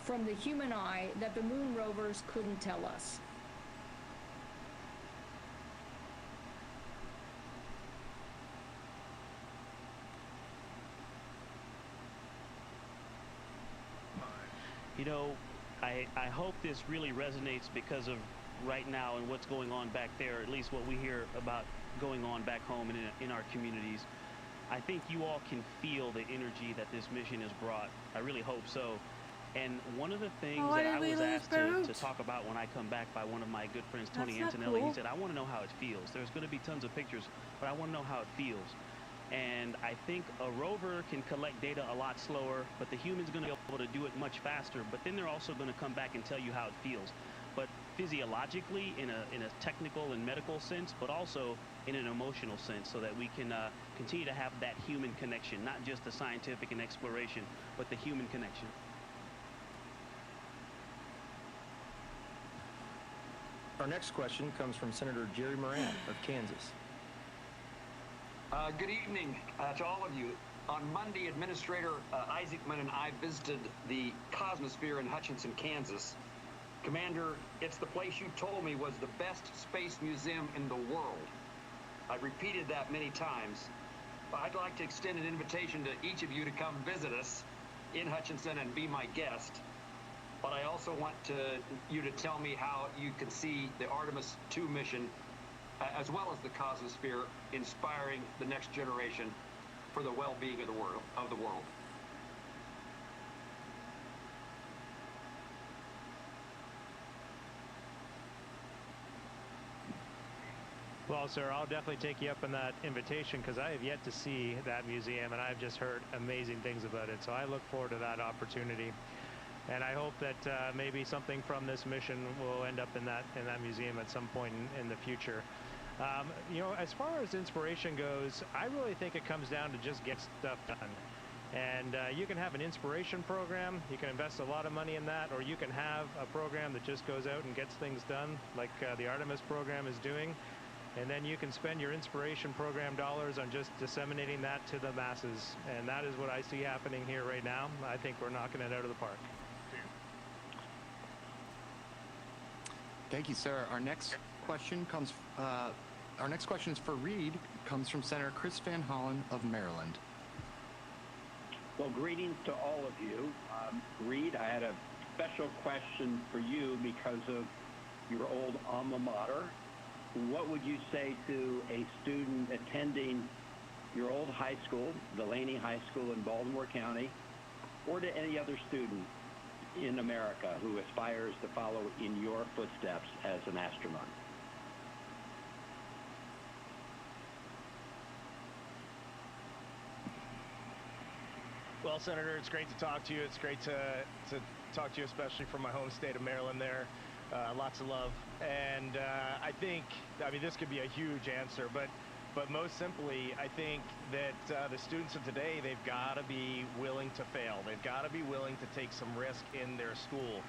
from the human eye that the moon rovers couldn't tell us? You know, I hope this really resonates because of right now and what's going on back there, at least what we hear about going on back home and in our communities. I think you all can feel the energy that this mission has brought. I really hope so. And one of the things that I was asked to talk about when I come back by one of my good friends, Tony Antonelli, he said, I want to know how it feels. There's going to be tons of pictures, but I want to know how it feels. And I think a rover can collect data a lot slower, but the human's going to be able to do it much faster. But then they're also going to come back and tell you how it feels. But physiologically, in a technical and medical sense, but also in an emotional sense, so that we can continue to have that human connection, not just the scientific and exploration, but the human connection. Our next question comes from Senator Jerry Moran of Kansas. Good evening to all of you. On Monday, Administrator Isaacman and I visited the Cosmosphere in Hutchinson, Kansas. Commander, it's the place you told me was the best space museum in the world. I've repeated that many times. But I'd like to extend an invitation to each of you to come visit us in Hutchinson and be my guest. But I also want you to tell me how you can see the Artemis II mission, as well as the Cosmosphere, inspiring the next generation for the well-being of the world. Well, sir, I'll definitely take you up on that invitation because I have yet to see that museum, and I've just heard amazing things about it. So I look forward to that opportunity. And I hope that maybe something from this mission will end up in that museum at some point in the future. You know, as far as inspiration goes, I really think it comes down to just get stuff done. And you can have an inspiration program, you can invest a lot of money in that, or you can have a program that just goes out and gets things done, like the Artemis program is doing. And then you can spend your inspiration program dollars on just disseminating that to the masses. And that is what I see happening here right now. I think we're knocking it out of the park. Thank you, sir. Our next question is for Reed. Comes from Senator Chris Van Hollen of Maryland. Well, greetings to all of you. Reed, I had a special question for you because of your old alma mater. What would you say to a student attending your old high school, Delaney High School in Baltimore County, or to any other student in America who aspires to follow in your footsteps as an astronaut? Well, Senator, it's great to talk to you. It's great to talk to you, especially from my home state of Maryland there. Lots of love. And I mean, this could be a huge answer, but most simply, I think that the students of today, they've got to be willing to fail. They've got to be willing to take some risk in their school.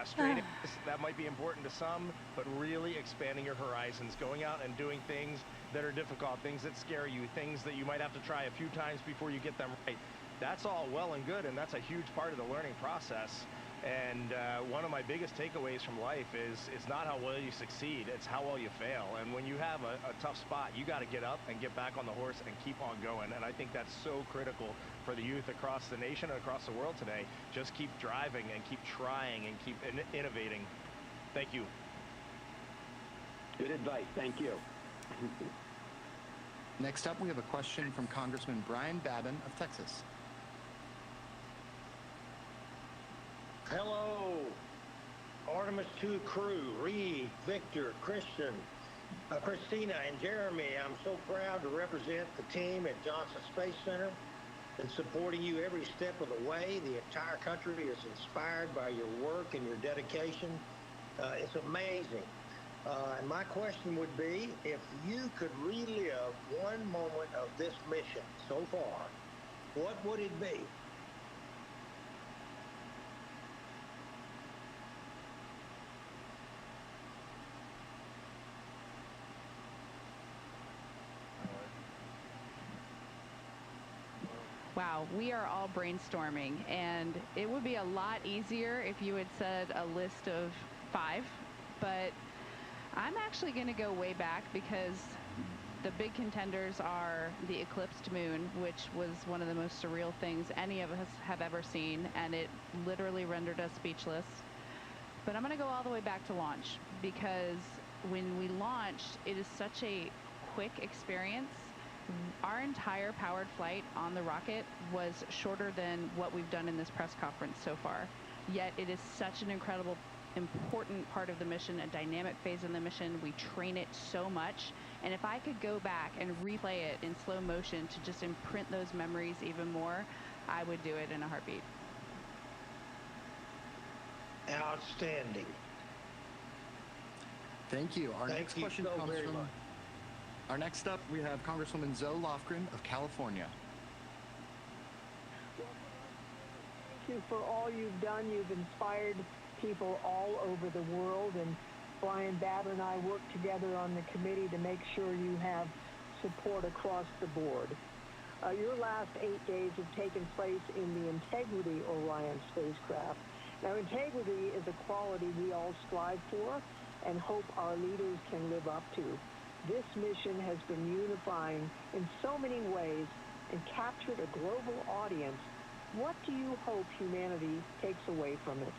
Straight A's, that might be important to some, but really expanding your horizons, going out and doing things that are difficult, things that scare you, things that you might have to try a few times before you get them right. That's all well and good, and that's a huge part of the learning process. And one of my biggest takeaways from life is it's not how well you succeed, it's how well you fail. And when you have a tough spot, you got to get up and get back on the horse and keep on going. And I think that's so critical for the youth across the nation and across the world today. Just keep driving and keep trying and keep innovating. Thank you. Good advice. Thank you. Next up, we have a question from Congressman Brian Babin of Texas. Hello, Artemis II crew, Reed, Victor, Christian, Christina, and Jeremy. I'm so proud to represent the team at Johnson Space Center and supporting you every step of the way. The entire country is inspired by your work and your dedication. It's amazing. And my question would be, if you could relive one moment of this mission so far, what would it be? Wow, we are all brainstorming, and it would be a lot easier if you had said a list of 5, but I'm actually going to go way back because the big contenders are the eclipsed moon, which was one of the most surreal things any of us have ever seen, and it literally rendered us speechless. But I'm going to go all the way back to launch, because when we launched, it is such a quick experience. Our entire powered flight on the rocket was shorter than what we've done in this press conference so far. Yet it is such an incredible, important part of the mission, a dynamic phase in the mission. We train it so much. And if I could go back and replay it in slow motion to just imprint those memories even more, I would do it in a heartbeat. Outstanding. Thank you. Our Thank next you question so comes very from... much. Our next up, we have Congresswoman Zoe Lofgren of California. Thank you for all you've done. You've inspired people all over the world, and Brian Babin and I work together on the committee to make sure you have support across the board. Your last 8 days have taken place in the Integrity Orion spacecraft. Now, integrity is a quality we all strive for and hope our leaders can live up to. This mission has been unifying in so many ways and captured a global audience. What do you hope humanity takes away from it?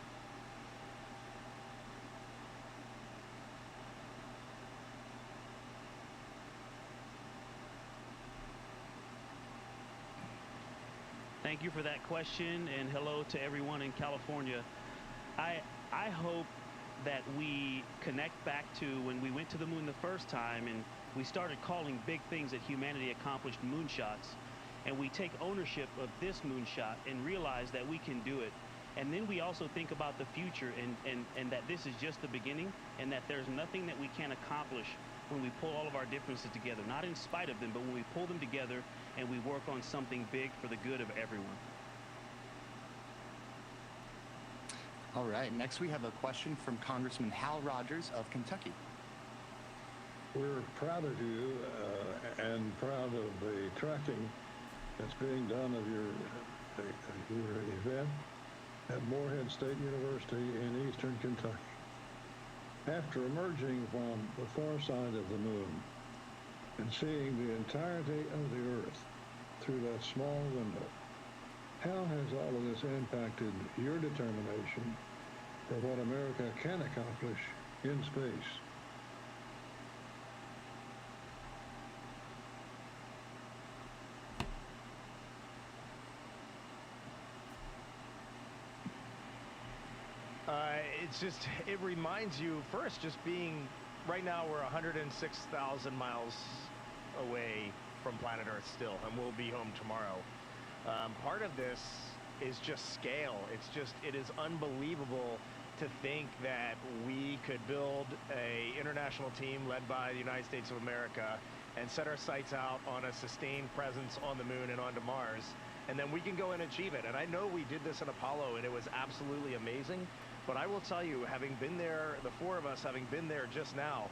Thank you for that question, and hello to everyone in California. I hope that we connect back to when we went to the moon the first time and we started calling big things that humanity accomplished moonshots, and we take ownership of this moonshot and realize that we can do it. And then we also think about the future and that this is just the beginning, and that there's nothing that we can't accomplish when we pull all of our differences together, not in spite of them, but when we pull them together and we work on something big for the good of everyone. All right, next we have a question from Congressman Hal Rogers of Kentucky. We're proud of you and proud of the tracking that's being done of your event at Morehead State University in eastern Kentucky. After emerging from the far side of the moon and seeing the entirety of the Earth through that small window, how has all of this impacted your determination for what America can accomplish in space? It reminds you, first, just being, right now we're 106,000 miles away from planet Earth still, and we'll be home tomorrow. Part of this is just scale. It is unbelievable to think that we could build a international team led by the United States of America and set our sights out on a sustained presence on the moon and onto Mars, and then we can go and achieve it. And I know we did this in Apollo, and it was absolutely amazing. But I will tell you, having been there, the 4 of us having been there just now,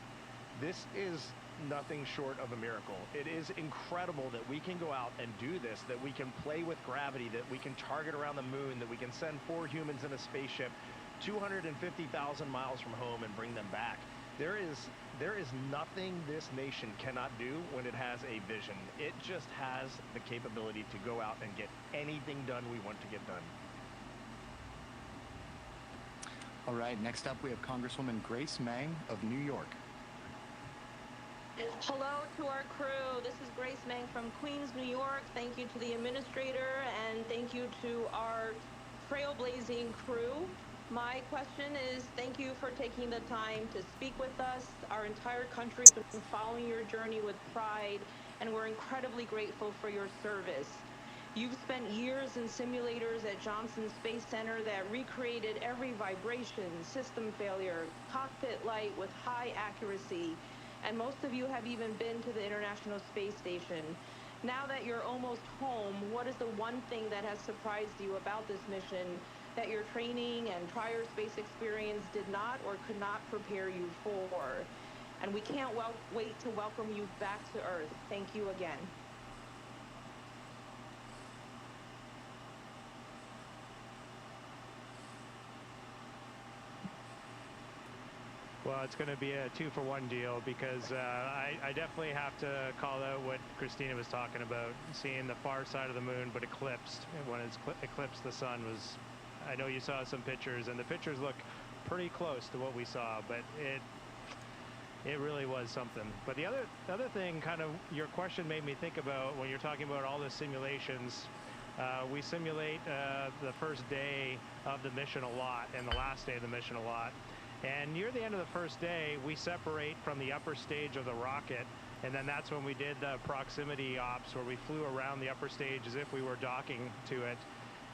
this is nothing short of a miracle. It is incredible that we can go out and do this, that we can play with gravity, that we can target around the moon, that we can send 4 humans in a spaceship 250,000 miles from home and bring them back. There is nothing this nation cannot do when it has a vision. It just has the capability to go out and get anything done we want to get done. All right, next up we have Congresswoman Grace Meng of New York. Hello to our crew. This is Grace Mang from Queens, New York. Thank you to the administrator and thank you to our trailblazing crew. My question is, thank you for taking the time to speak with us. Our entire country has been following your journey with pride, and we're incredibly grateful for your service. You've spent years in simulators at Johnson Space Center that recreated every vibration, system failure, cockpit light with high accuracy, and most of you have even been to the International Space Station. Now that you're almost home, what is the one thing that has surprised you about this mission that your training and prior space experience did not or could not prepare you for? And we can't wait to welcome you back to Earth. Thank you again. Well, it's going to be a 2-for-1 deal because I definitely have to call out what Christina was talking about, seeing the far side of the moon, but eclipsed. When it's eclipsed the sun was, I know you saw some pictures, and the pictures look pretty close to what we saw, but it really was something. But the other thing, kind of, your question made me think about when you're talking about all the simulations. We simulate the first day of the mission a lot and the last day of the mission a lot. And near the end of the first day, we separate from the upper stage of the rocket, and then that's when we did the proximity ops where we flew around the upper stage as if we were docking to it.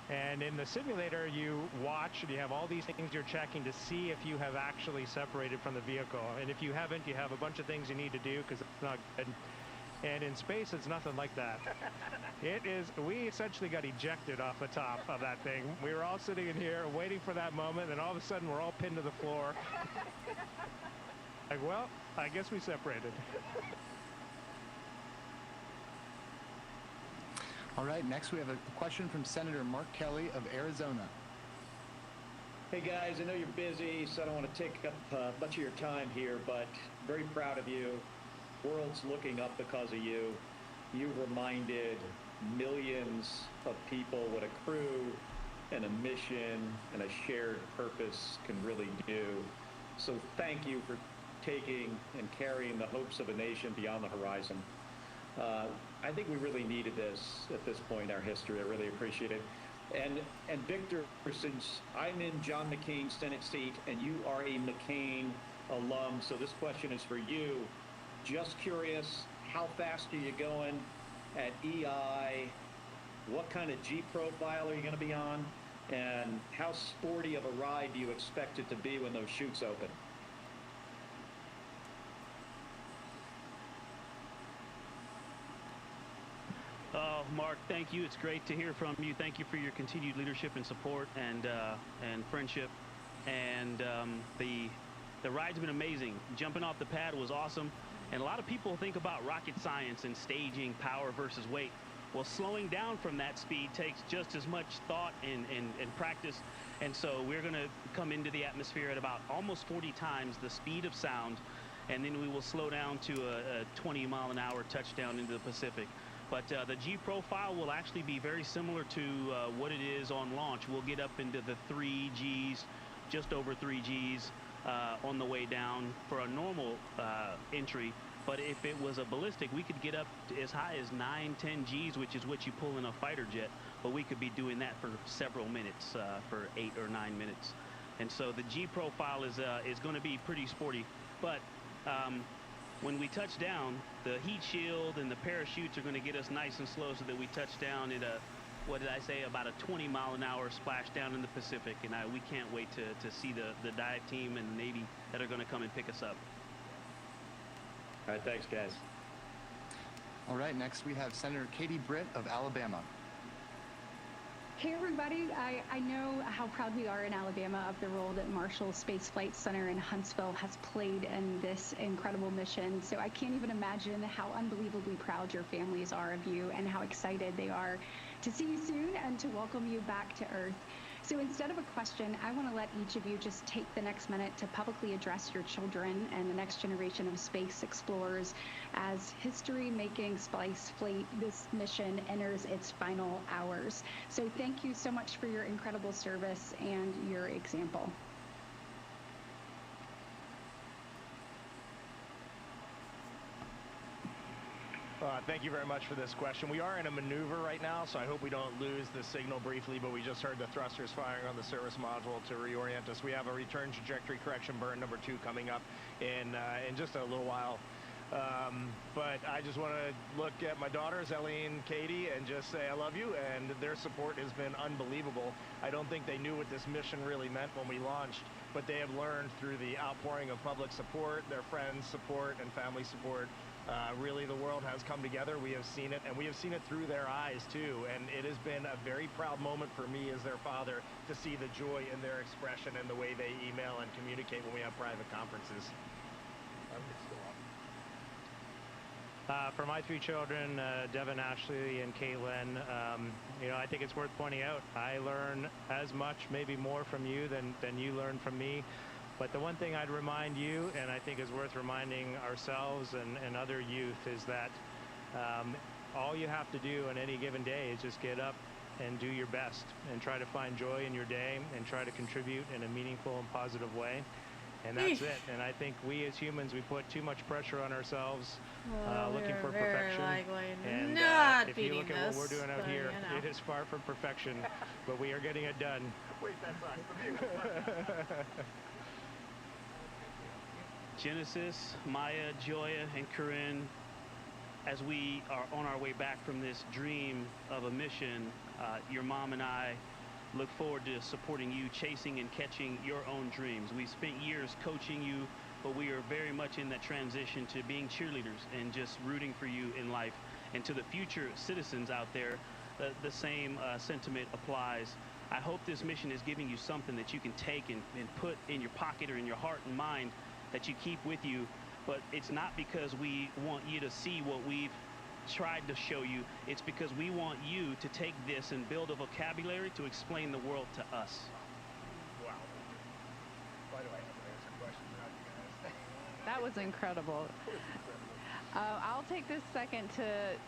And in the simulator, you watch and you have all these things you're checking to see if you have actually separated from the vehicle. And if you haven't, you have a bunch of things you need to do because it's not good. And in space, it's nothing like that. We essentially got ejected off the top of that thing. We were all sitting in here waiting for that moment, and all of a sudden we're all pinned to the floor. Like, well, I guess we separated. All right, next we have a question from Senator Mark Kelly of Arizona. Hey guys, I know you're busy, so I don't want to take up much of your time here, but very proud of you. World's looking up because of you. You've reminded millions of people what a crew and a mission and a shared purpose can really do. So thank you for taking and carrying the hopes of a nation beyond the horizon. I think we really needed this at this point in our history. I really appreciate it. And Victor, since I'm in John McCain's Senate seat and you are a McCain alum, so this question is for you. Just curious, how fast are you going at EI? What kind of G profile are you going to be on? And how sporty of a ride do you expect it to be when those chutes open? Oh, Mark, thank you. It's great to hear from you. Thank you for your continued leadership and support and friendship. And the ride's been amazing. Jumping off the pad was awesome. And a lot of people think about rocket science and staging, power versus weight. Well, slowing down from that speed takes just as much thought and practice. And so we're going to come into the atmosphere at about almost 40 times the speed of sound. And then we will slow down to a 20-mile-an-hour touchdown into the Pacific. But the G profile will actually be very similar to what it is on launch. We'll get up into the 3 Gs, just over 3 Gs. On the way down for a normal entry, but if it was a ballistic, we could get up to as high as 9-10 Gs, which is what you pull in a fighter jet, but we could be doing that for several minutes, for 8 or 9 minutes. And so the G profile is going to be pretty sporty, but when we touch down, the heat shield and the parachutes are going to get us nice and slow so that we touch down at what did I say, about a 20-mile-an-hour splashdown in the Pacific, and we can't wait to see the dive team and the Navy that are going to come and pick us up. All right, thanks, guys. All right, next we have Senator Katie Britt of Alabama. Hey everybody, I know how proud we are in Alabama of the role that Marshall Space Flight Center in Huntsville has played in this incredible mission. So I can't even imagine how unbelievably proud your families are of you and how excited they are to see you soon and to welcome you back to Earth. So instead of a question, I want to let each of you just take the next minute to publicly address your children and the next generation of space explorers as history-making Space Fleet, this mission enters its final hours. So thank you so much for your incredible service and your example. Thank you very much for this question. We are in a maneuver right now, so I hope we don't lose the signal briefly, but we just heard the thrusters firing on the service module to reorient us. We have a return trajectory correction burn number 2 coming up in just a little while. But I just want to look at my daughters, Ellie and Katie, and just say I love you, and their support has been unbelievable. I don't think they knew what this mission really meant when we launched, but they have learned through the outpouring of public support, their friends' support, and family support. Really, the world has come together. We have seen it, and we have seen it through their eyes, too. And it has been a very proud moment for me as their father to see the joy in their expression and the way they email and communicate when we have private conferences. For my 3 children, Devin, Ashley, and Caitlin, I think it's worth pointing out, I learn as much, maybe more from you than you learn from me. But the one thing I'd remind you, and I think is worth reminding ourselves and other youth, is that all you have to do on any given day is just get up and do your best and try to find joy in your day and try to contribute in a meaningful and positive way. And that's it. And I think we as humans, we put too much pressure on ourselves, looking for perfection. And if you look at what we're doing out here, it is far from perfection, but we are getting it done. Wait, that's us. Genesis, Maya, Joya, and Corinne, as we are on our way back from this dream of a mission, your mom and I look forward to supporting you, chasing and catching your own dreams. We've spent years coaching you, but we are very much in that transition to being cheerleaders and just rooting for you in life. And to the future citizens out there, the same sentiment applies. I hope this mission is giving you something that you can take and put in your pocket or in your heart and mind that you keep with you, but it's not because we want you to see what we've tried to show you. It's because we want you to take this and build a vocabulary to explain the world to us. Wow. Why do I have to answer questions about you guys? That was incredible. I'll take this second to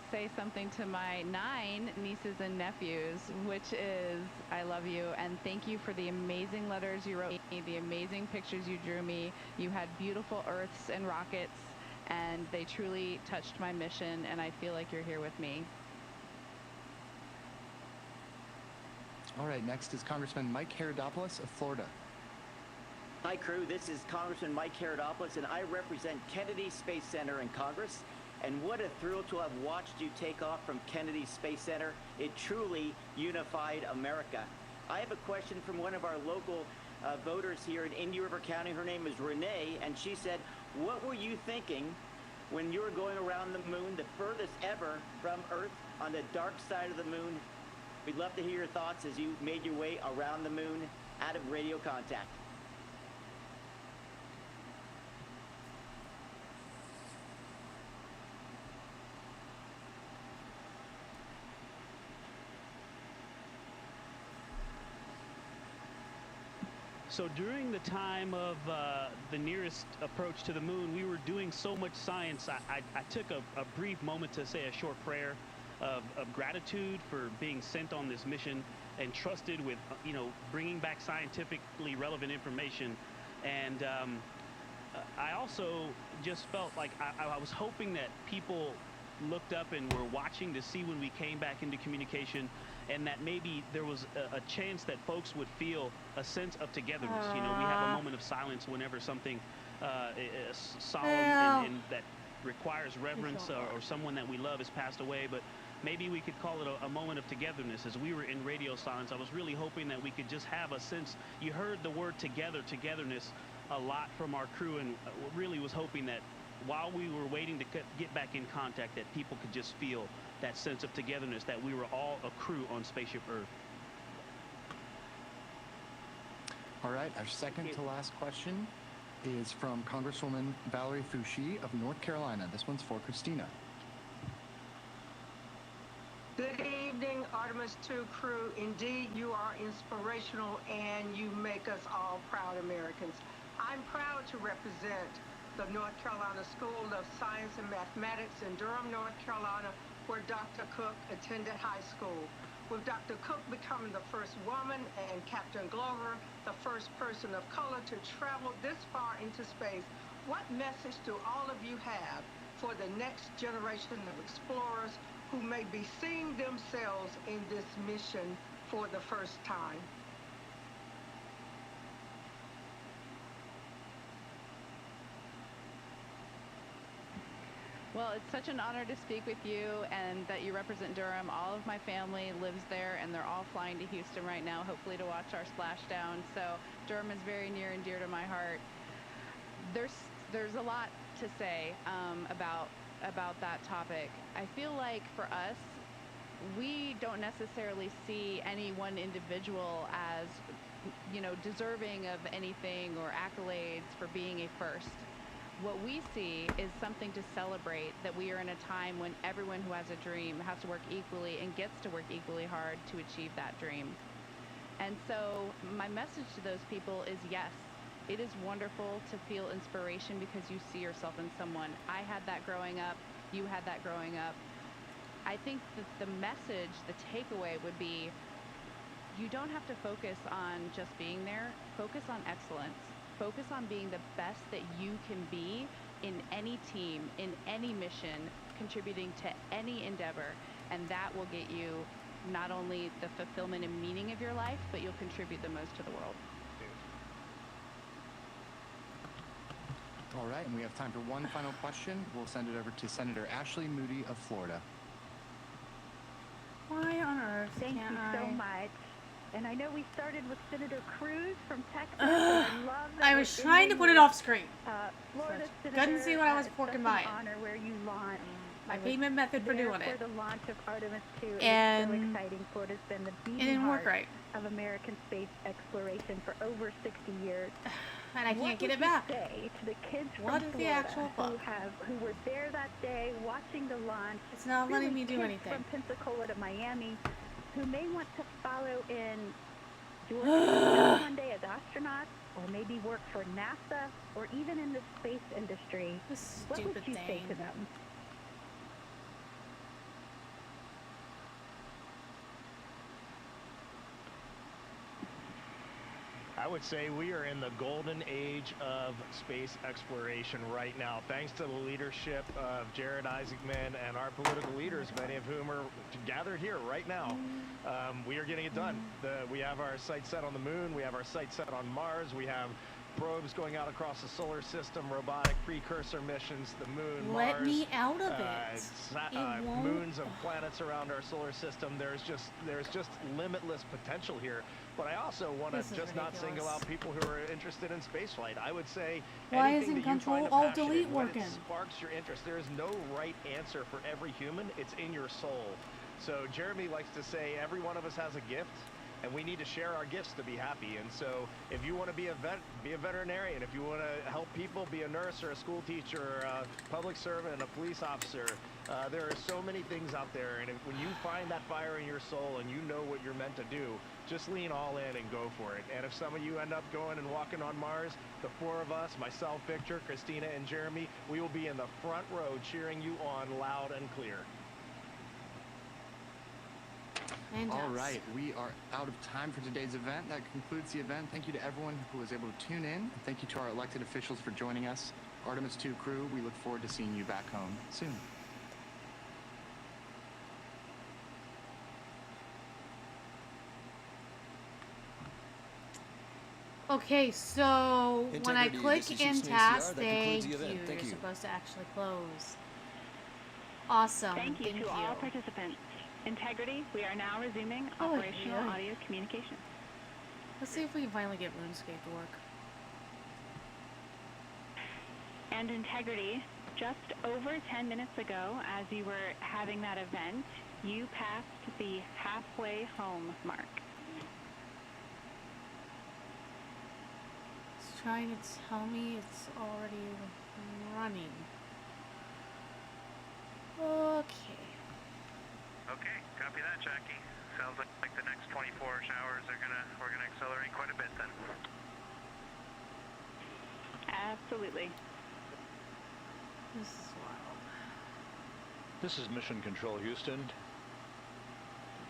say something to my 9 nieces and nephews, which is, I love you, and thank you for the amazing letters you wrote me, the amazing pictures you drew me. You had beautiful Earths and rockets, and they truly touched my mission, and I feel like you're here with me. All right, next is Congressman Mike Herodopoulos of Florida. Hi, crew. This is Congressman Mike Herodopoulos, and I represent Kennedy Space Center in Congress. And what a thrill to have watched you take off from Kennedy Space Center. It truly unified America. I have a question from one of our local voters here in Indian River County. Her name is Renee, and she said, what were you thinking when you were going around the moon, the furthest ever from Earth, on the dark side of the moon? We'd love to hear your thoughts as you made your way around the moon out of radio contact. So during the time of the nearest approach to the moon, we were doing so much science. I took a brief moment to say a short prayer of gratitude for being sent on this mission and trusted with, bringing back scientifically relevant information. And I also just felt like I was hoping that people looked up and were watching to see when we came back into communication, and that maybe there was a chance that folks would feel a sense of togetherness. We have a moment of silence whenever something solemn and that requires reverence or someone that we love has passed away, but maybe we could call it a moment of togetherness. As we were in radio silence, I was really hoping that we could just have a sense. You heard the word togetherness a lot from our crew, and really was hoping that while we were waiting to get back in contact, that people could just feel that sense of togetherness, that we were all a crew on Spaceship Earth. All right, our second to last question is from Congresswoman Valerie Foushee of North Carolina. This one's for Christina. Good evening, Artemis II crew. Indeed, you are inspirational and you make us all proud Americans. I'm proud to represent the North Carolina School of Science and Mathematics in Durham, North Carolina, where Dr. Cook attended high school. With Dr. Cook becoming the first woman and Captain Glover the first person of color to travel this far into space, what message do all of you have for the next generation of explorers who may be seeing themselves in this mission for the first time. Well, it's such an honor to speak with you and that you represent Durham. All of my family lives there, and they're all flying to Houston right now, hopefully to watch our splashdown. So Durham is very near and dear to my heart. There's a lot to say about that topic. I feel like for us, we don't necessarily see any one individual as, you know, deserving of anything or accolades for being a first. What we see is something to celebrate, that we are in a time when everyone who has a dream has to work equally and gets to work equally hard to achieve that dream. And so my message to those people is yes, it is wonderful to feel inspiration because you see yourself in someone. I had that growing up. You had that growing up. I think that the message, the takeaway would be, you don't have to focus on just being there. Focus on excellence. Focus on being the best that you can be in any team, in any mission, contributing to any endeavor. And that will get you not only the fulfillment and meaning of your life, but you'll contribute the most to the world. All right, and we have time for one final question. We'll send it over to Senator Ashley Moody of Florida. Why on earth Thank can't you I? so much. And I know we started with Senator Cruz from Texas. And I love that I we're was trying to ending put it with, off screen. Florida Couldn't Senator, see what I was it's working such by. an honor where you launched. My I was payment method for there doing it. for the launch of Artemis II. It And was so exciting. Florida's been the It beating didn't heart work right. of American space exploration for over 60 years. And I What can't get would it back. you say to the kids What from is the Florida actual fuck? who were there that day watching the launch? It's not letting me do kids anything. From Pensacola to Miami, who may want to follow in your footsteps one day as astronauts, or maybe work for NASA, or even in the space industry. This What would stupid you say thing. to them? I would say we are in the golden age of space exploration right now, thanks to the leadership of Jared Isaacman and our political leaders, many of whom are gathered here right now. We are getting it done. We have our sights set on the moon. We have our sights set on Mars. We have probes going out across the solar system, robotic precursor missions, the moon, Let Mars, me out of it. Won't. moons of planets around our solar system. There's just limitless potential here. But I also want This to is just not single ridiculous. out people who are interested in spaceflight. I would say Why anything isn't that you find Control a Alt passion Delete in, when working? it sparks your interest. There is no right answer for every human. It's in your soul. So Jeremy likes to say every one of us has a gift, and we need to share our gifts to be happy. And so if you want to be a vet, be a veterinarian. If you want to help people, be a nurse or a school teacher or a public servant, a police officer. There are so many things out there, and when you find that fire in your soul and you know what you're meant to do, just lean all in and go for it. And if some of you end up going and walking on Mars, the four of us, myself, Victor, Christina, and Jeremy, we will be in the front row cheering you on loud and clear. All right, we are out of time for today's event. That concludes the event. Thank you to everyone who was able to tune in. And thank you to our elected officials for joining us. Artemis II crew, we look forward to seeing you back home soon. Okay, so when I Integrity, click this is in Houston task, ACR. That concludes thank the event. you. Thank You're you. supposed to actually close. Awesome. Thank you to all participants. Integrity, we are now resuming Oh, operational yeah. audio communication. Let's see if we can finally get RuneScape to work. And Integrity, just over 10 minutes ago, as you were having that event, you passed the halfway home mark. It's trying to tell me it's already running. Okay. Okay, copy that, Jackie. Sounds like the next 24 hours we're gonna accelerate quite a bit then. Absolutely. This is wild. This is Mission Control Houston.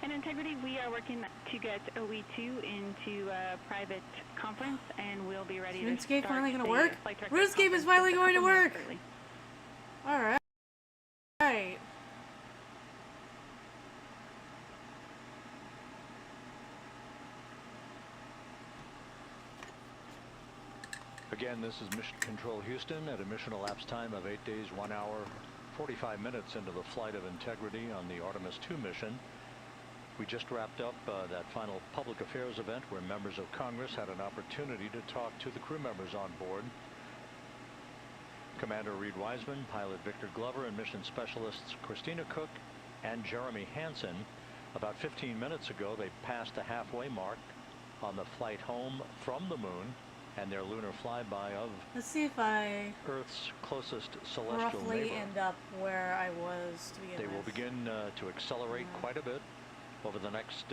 And Integrity, we are working to get OE2 into a private conference, and we'll be ready to RuneScape start finally gonna the work? flight director RuneScape is conference finally just a going to couple minutes work! early. Alright. right. Again, this is Mission Control Houston at a mission elapsed time of 8 days, 1 hour, 45 minutes into the flight of integrity on the Artemis II mission. We just wrapped up that final public affairs event where members of Congress had an opportunity to talk to the crew members on board. Commander Reed Wiseman, pilot Victor Glover, and mission specialists Christina Cook and Jeremy Hansen. About 15 minutes ago, they passed the halfway mark on the flight home from the moon and their lunar flyby of Let's see if I Earth's closest celestial roughly neighbor. end up where I was to begin They with. will begin to accelerate quite a bit over the next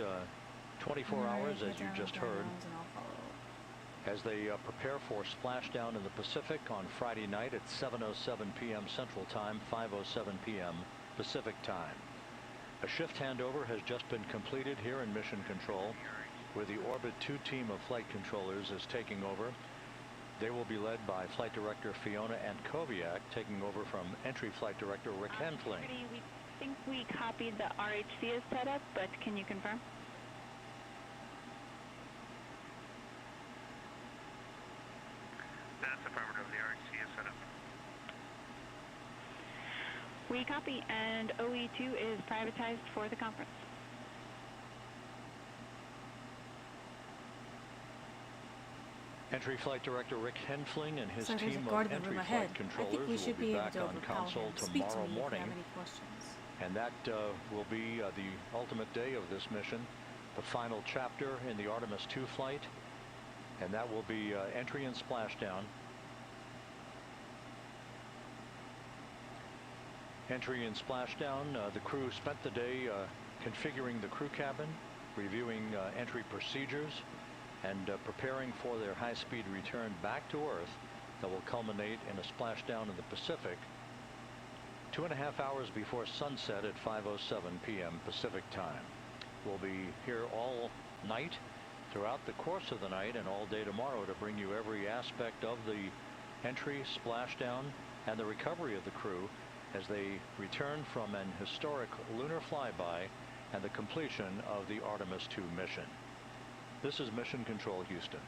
24 Alright, hours, get as you down just to heard, Jones and I'll follow. as they prepare for splashdown in the Pacific on Friday night at 7:07 p.m. Central Time, 5:07 p.m. Pacific Time. A shift handover has just been completed here in Mission Control, where the Orbit 2 team of flight controllers is taking over. They will be led by Flight Director Fiona Antkowiak, taking over from Entry Flight Director Rick Henfling. We think we copied the RHC as set up, but can you confirm? That's affirmative. The RHC is set up. We copy, and OE2 is privatized for the conference. Entry Flight Director Rick Henfling and his So there's a team guard of in the room Entry ahead. Flight I think controllers we will should be be able back to on overpower console him. Speak to tomorrow me if you morning. have any questions. And that will be the ultimate day of this mission, the final chapter in the Artemis II flight. And that will be entry and splashdown. Entry and splashdown. The crew spent the day configuring the crew cabin, reviewing entry procedures, and preparing for their high-speed return back to Earth that will culminate in a splashdown in the Pacific 2.5 hours before sunset at 5:07 p.m. Pacific time. We'll be here all night, throughout the course of the night, and all day tomorrow to bring you every aspect of the entry, splashdown, and the recovery of the crew as they return from an historic lunar flyby and the completion of the Artemis II mission. This is Mission Control Houston.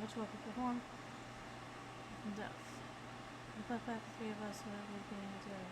Which will perform in depth. We put back the three of us so that we can do it.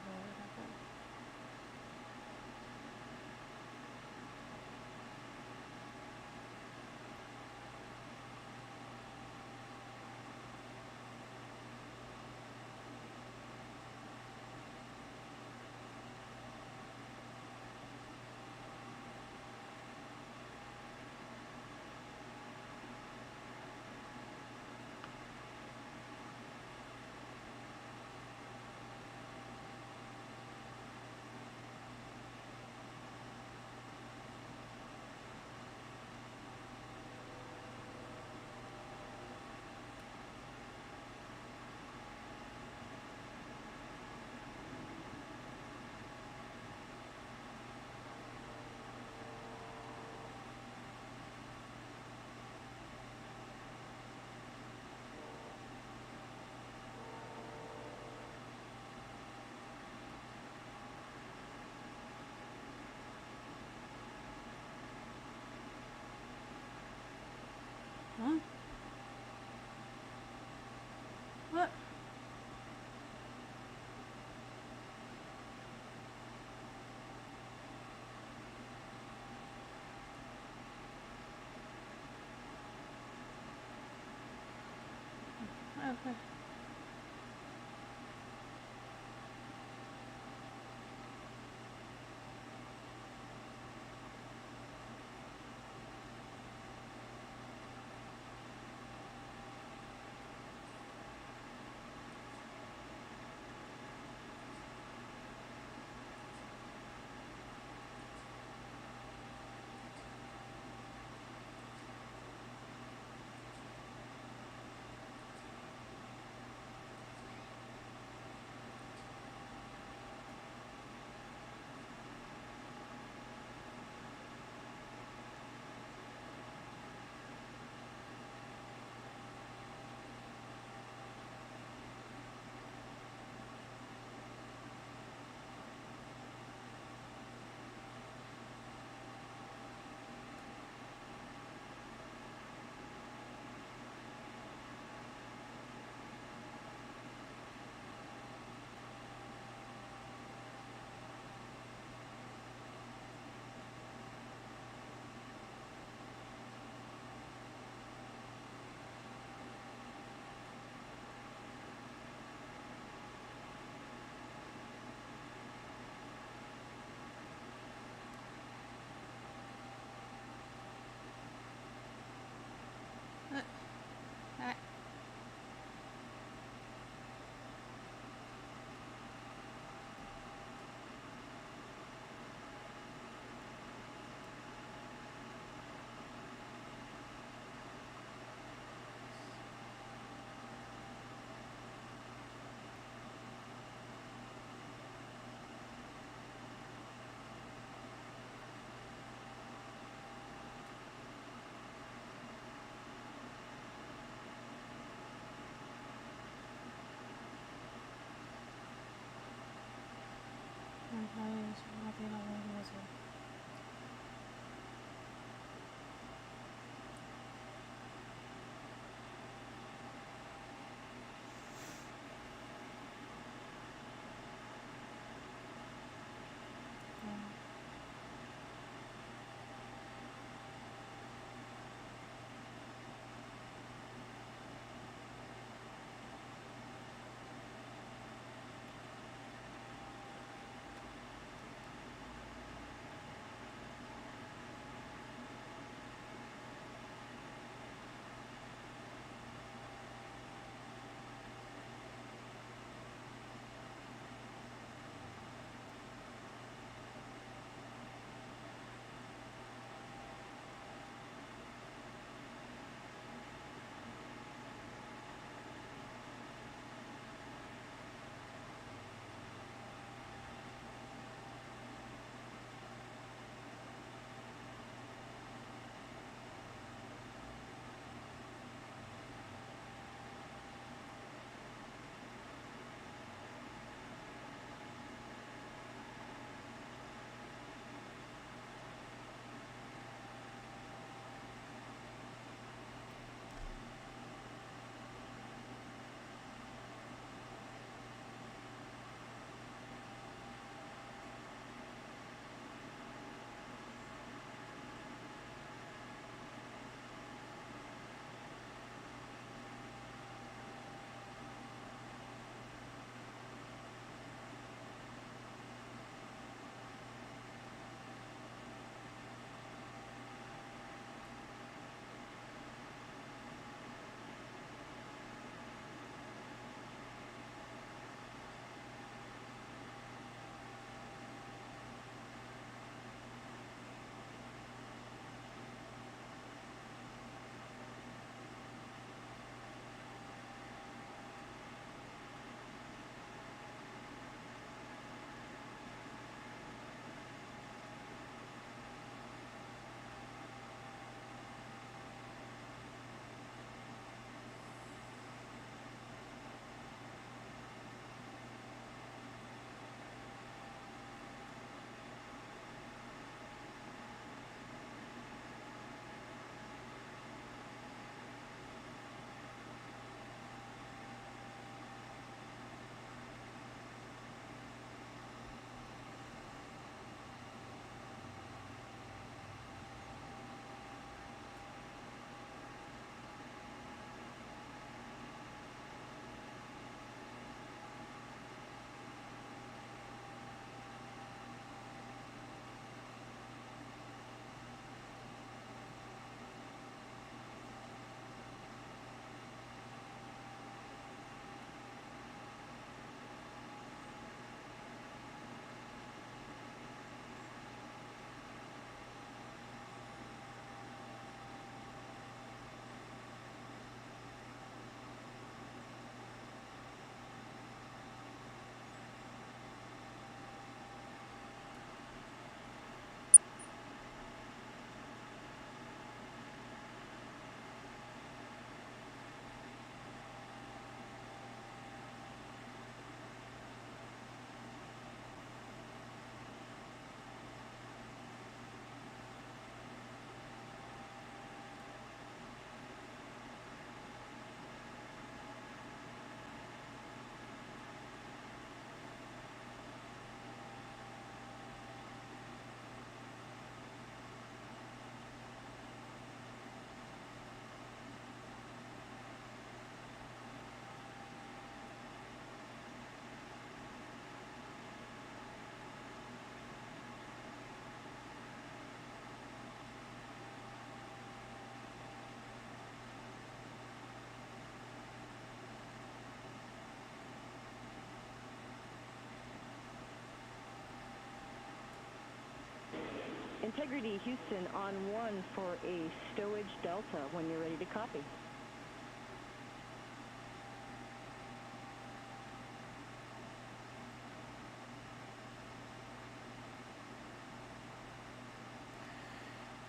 Integrity Houston on 1 for a stowage delta when you're ready to copy.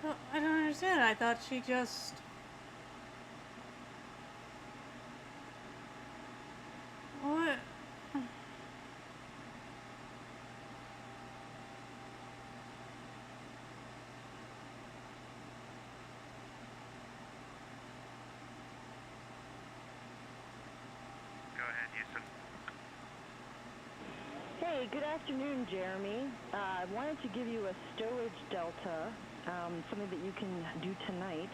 Well, I don't understand. I thought she just... What? Go ahead, Houston. Hey, good afternoon, Jeremy. I wanted to give you a stowage delta, something that you can do tonight.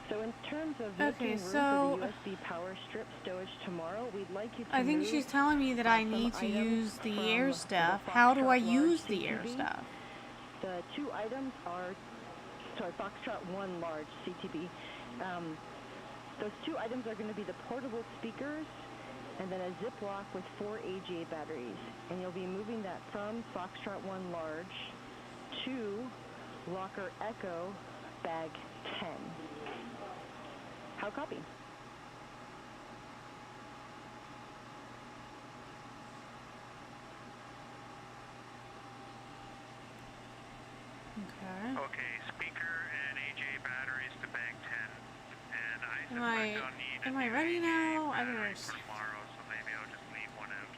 So in terms of making room for the USB power strip stowage tomorrow, we'd like you to I think move she's telling me that I need to use the air stuff. How do I use the air stuff? The 2 items are, sorry, Foxtrot 1 large CTB. Those 2 items are going to be the portable speakers and then a Ziploc with 4 AGA batteries. And you'll be moving that from Foxtrot 1 large to Locker Echo bag 10. How copy? Okay. Okay, speaker and AJ batteries to bag 10. And I don't need Am I ready now? I don't understand. tomorrow, so maybe I'll just leave one out.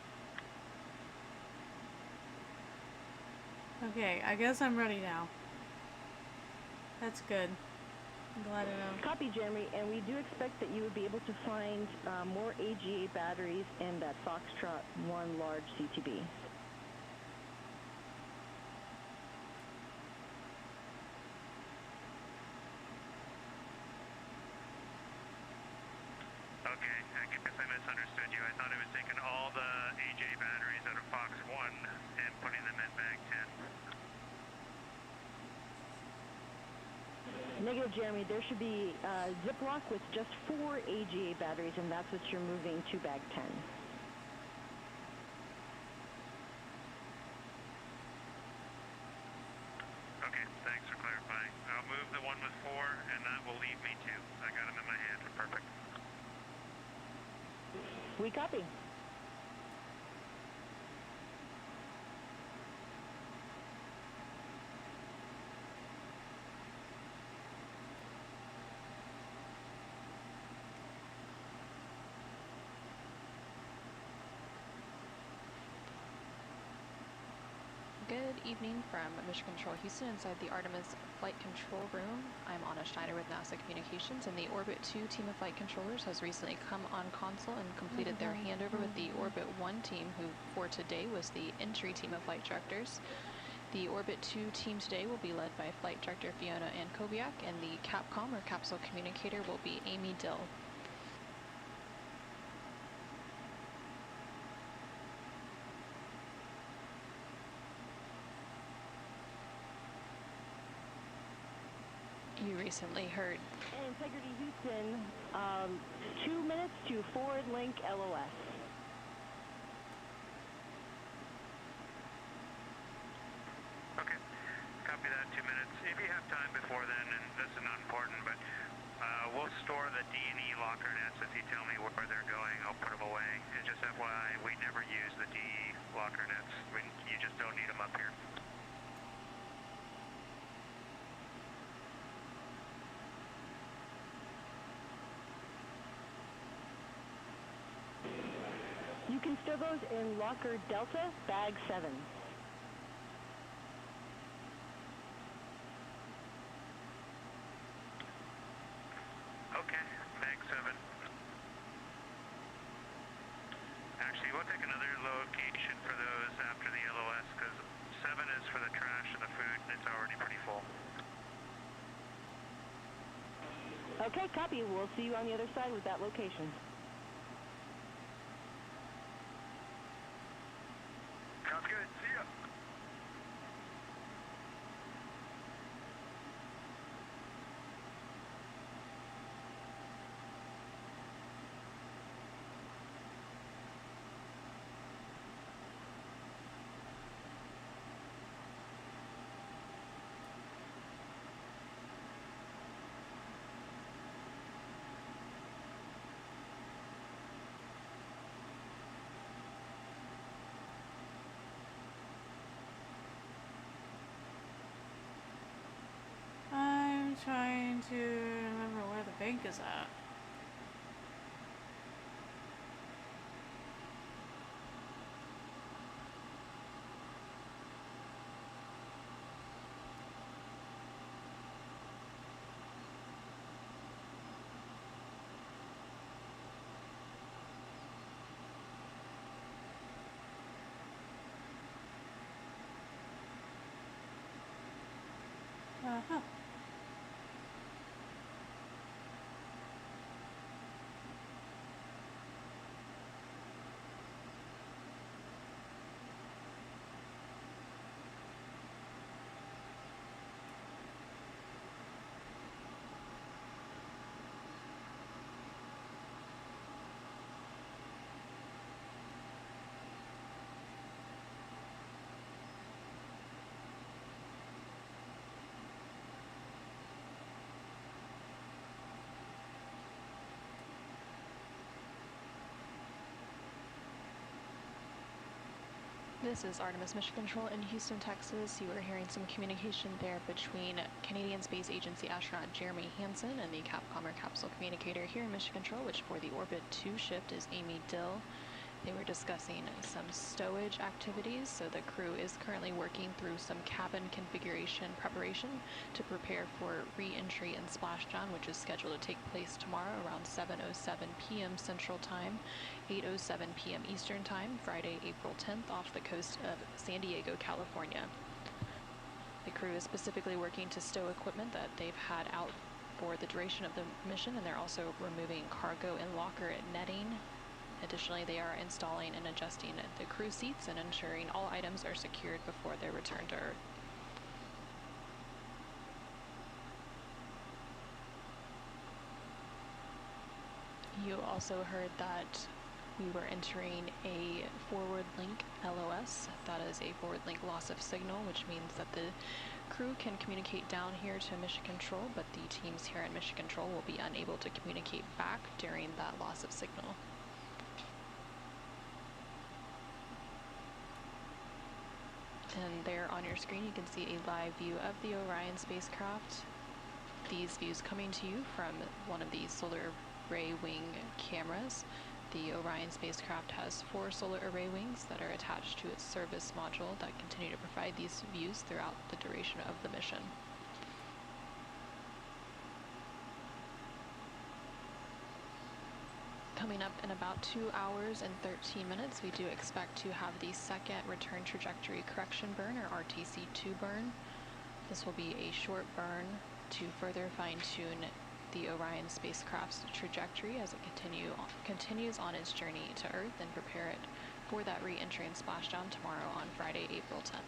Okay, I guess I'm ready now. That's good. I'm glad to know. Copy, Jeremy, and we do expect that you would be able to find more AGA batteries in that Foxtrot 1 large CTB. Okay, I guess I misunderstood you. I thought it was taking all the AJ batteries out of Fox 1 and putting them in bag 10. Negative, Jeremy. There should be Ziploc with just 4 AGA batteries, and that's what you're moving to bag 10. Okay, thanks for clarifying. I'll move the one with 4, and that will leave me 2. I got them in my hand. Perfect. We copy. Good evening from Mission Control Houston inside the Artemis Flight Control Room. I'm Anna Schneider with NASA Communications, and the Orbit 2 team of flight controllers has recently come on console and completed their handover with the Orbit 1 team, who for today was the entry team of flight directors. The Orbit 2 team today will be led by Flight Director Fiona Ankobiak, and the Capcom or capsule communicator will be Amy Dill. You recently heard. And Integrity Houston, 2 minutes to forward link LOS. Okay, copy that. 2 minutes. If you have time before then, and this is not important, but we'll store the D&E locker nets. If you tell me where they're going, I'll put them away. And just FYI, we never use the DE locker nets. You just don't need them up here. You can store those in Locker Delta, bag 7. Okay, bag 7. Actually, we'll take another location for those after the LOS, because 7 is for the trash and the food, and it's already pretty full. Okay, copy. We'll see you on the other side with that location. Sounds good. See ya. trying to remember where the bank is at. Uh-huh. This is Artemis Mission Control in Houston, Texas. You are hearing some communication there between Canadian Space Agency astronaut Jeremy Hansen and the Capcomer capsule communicator here in Mission Control, which for the Orbit 2 shift is Amy Dill. They were discussing some stowage activities, so the crew is currently working through some cabin configuration preparation to prepare for re-entry and splashdown, which is scheduled to take place tomorrow around 7:07 p.m. Central Time, 8:07 p.m. Eastern Time, Friday, April 10th, off the coast of San Diego, California. The crew is specifically working to stow equipment that they've had out for the duration of the mission, and they're also removing cargo and locker netting. Additionally, they are installing and adjusting the crew seats and ensuring all items are secured before their return to Earth. You also heard that we were entering a forward link LOS. That is a forward link loss of signal, which means that the crew can communicate down here to Mission Control, but the teams here in Mission Control will be unable to communicate back during that loss of signal. And there on your screen you can see a live view of the Orion spacecraft. These views coming to you from one of the solar array wing cameras. The Orion spacecraft has 4 solar array wings that are attached to its service module that continue to provide these views throughout the duration of the mission. Coming up in about 2 hours and 13 minutes, we do expect to have the second return trajectory correction burn, or RTC-2 burn. This will be a short burn to further fine-tune the Orion spacecraft's trajectory as it continues on its journey to Earth and prepare it for that re-entry and splashdown tomorrow on Friday, April 10th.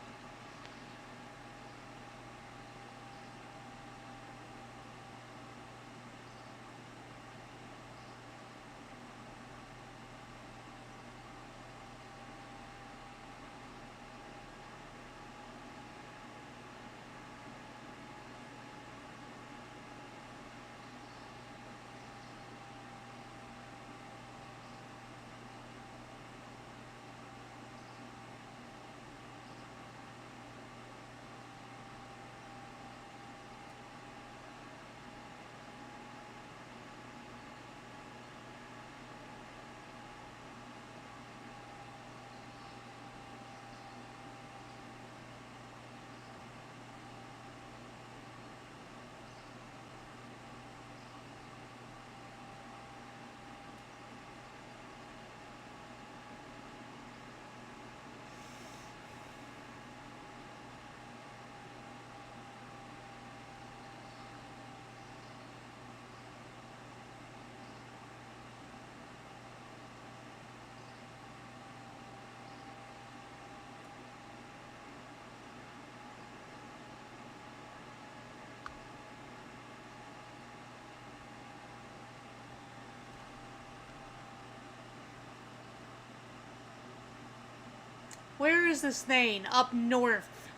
Where is this thing? Up north.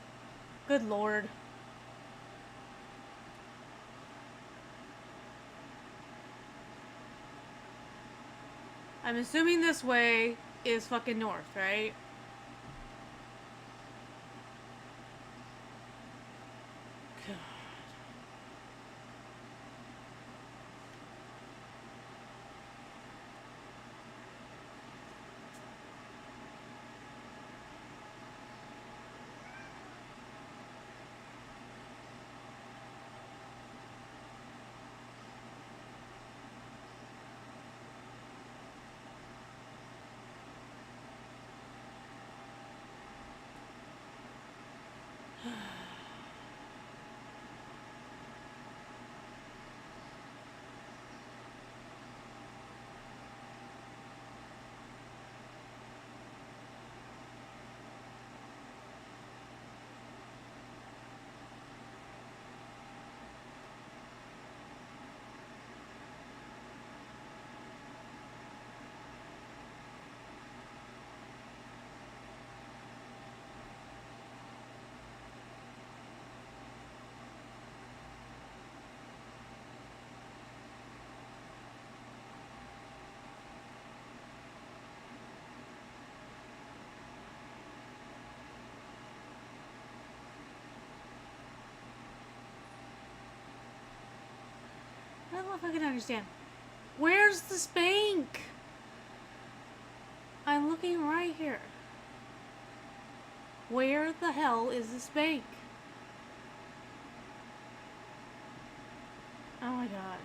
Good lord. I'm assuming this way is fucking north, right? God. don't know if I can understand. Where's the spank? I'm looking right here. Where the hell is the spank? Oh my god.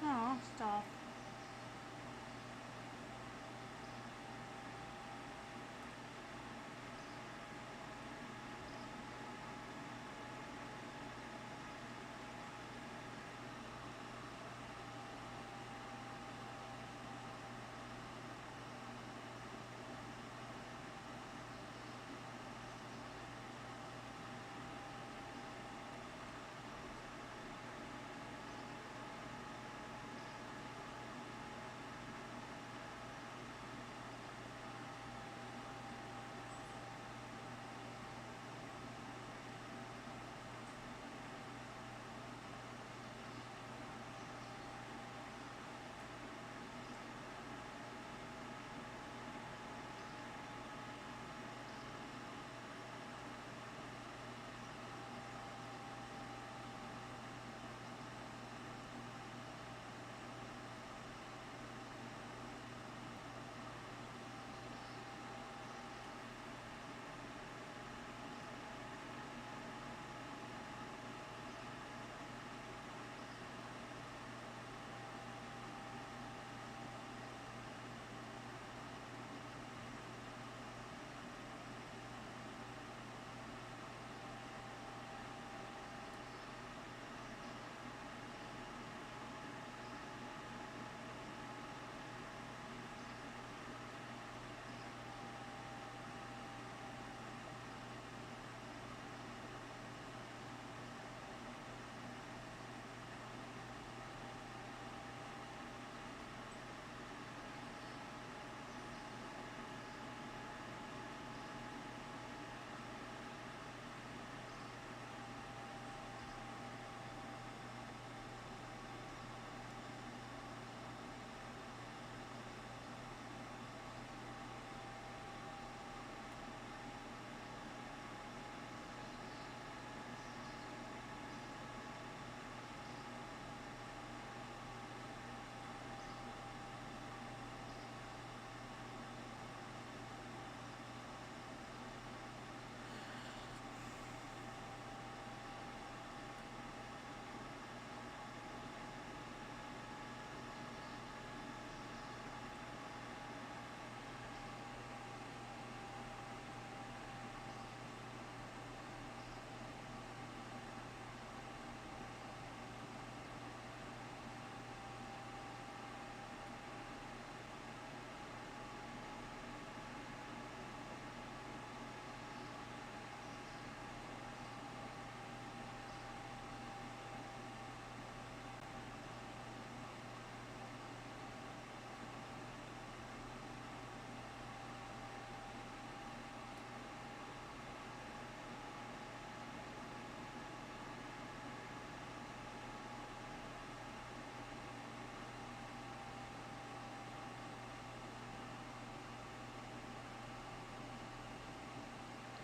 Oh, stop.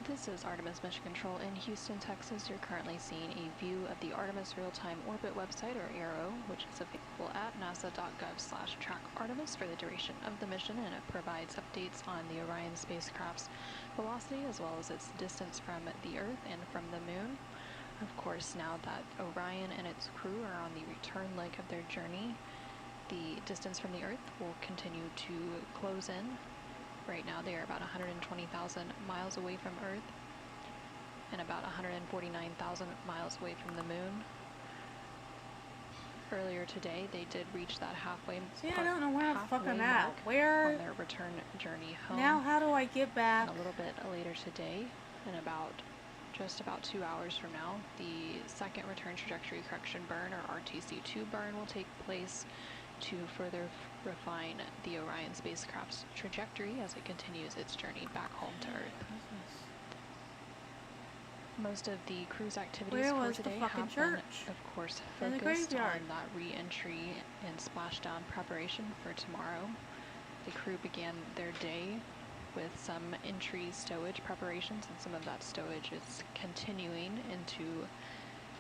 This is Artemis Mission Control in Houston, Texas. You're currently seeing a view of the Artemis Real-Time Orbit website, or ARO, which is available at nasa.gov/trackartemis for the duration of the mission, and it provides updates on the Orion spacecraft's velocity as well as its distance from the Earth and from the Moon. Of course, now that Orion and its crew are on the return leg of their journey, the distance from the Earth will continue to close in. Right now they are about 120,000 miles away from Earth and about 149,000 miles away from the Moon. Earlier today they did reach that halfway See, I don't know where the fuck I'm mark at. Where? on their return journey home. Now how do I get back? And a little bit later today, in just about 2 hours from now, the second return trajectory correction burn, or RTC-2 burn, will take place to further refine the Orion spacecraft's trajectory as it continues its journey back home to Earth. Most of the crew's activities for today have been, of course, focused on that re-entry and splashdown preparation for tomorrow. The crew began their day with some entry stowage preparations, and some of that stowage is continuing into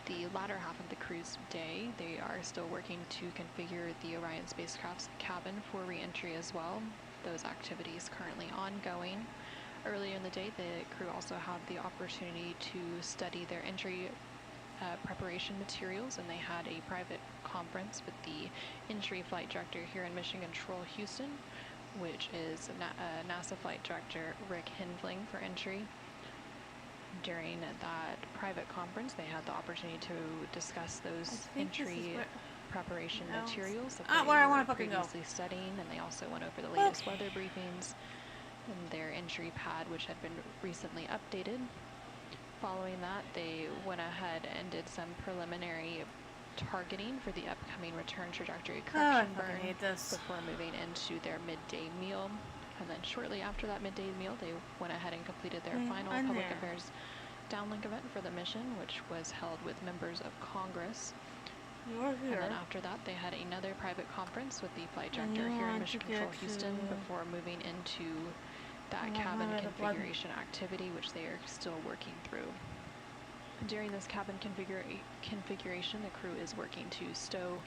the latter half of the crew's day. They are still working to configure the Orion spacecraft's cabin for re-entry as well. Those activities currently ongoing. Earlier in the day, the crew also had the opportunity to study their entry preparation materials, and they had a private conference with the entry flight director here in Mission Control Houston, which is NASA Flight Director Rick Hindling for entry. During that private conference, they had the opportunity to discuss those entry preparation materials that they were previously studying, and they also went over the latest weather briefings and their entry pad, which had been recently updated. Following that, they went ahead and did some preliminary targeting for the upcoming return trajectory correction burn before moving into their midday meal. And then shortly after that midday meal, they went ahead and completed their final public affairs downlink event for the mission, which was held with members of Congress. And then after that, they had another private conference with the flight director here in Mission Control Houston before moving into that cabin configuration activity, which they are still working through. During this cabin configuration, the crew is working to stow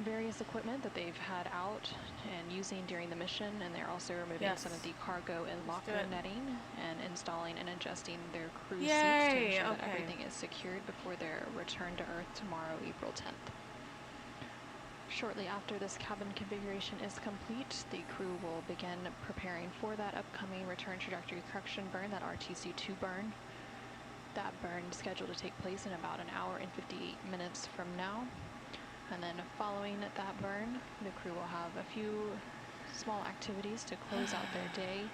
various equipment that they've had out and using during the mission, and they're also removing some of the cargo and locker netting and installing and adjusting their crew seats to ensure that everything is secured before their return to Earth tomorrow, April 10th. Shortly after this cabin configuration is complete, the crew will begin preparing for that upcoming return trajectory correction burn, that RTC-2 burn. That burn is scheduled to take place in about an hour and 58 minutes from now. And then following that burn, the crew will have a few small activities to close out their day,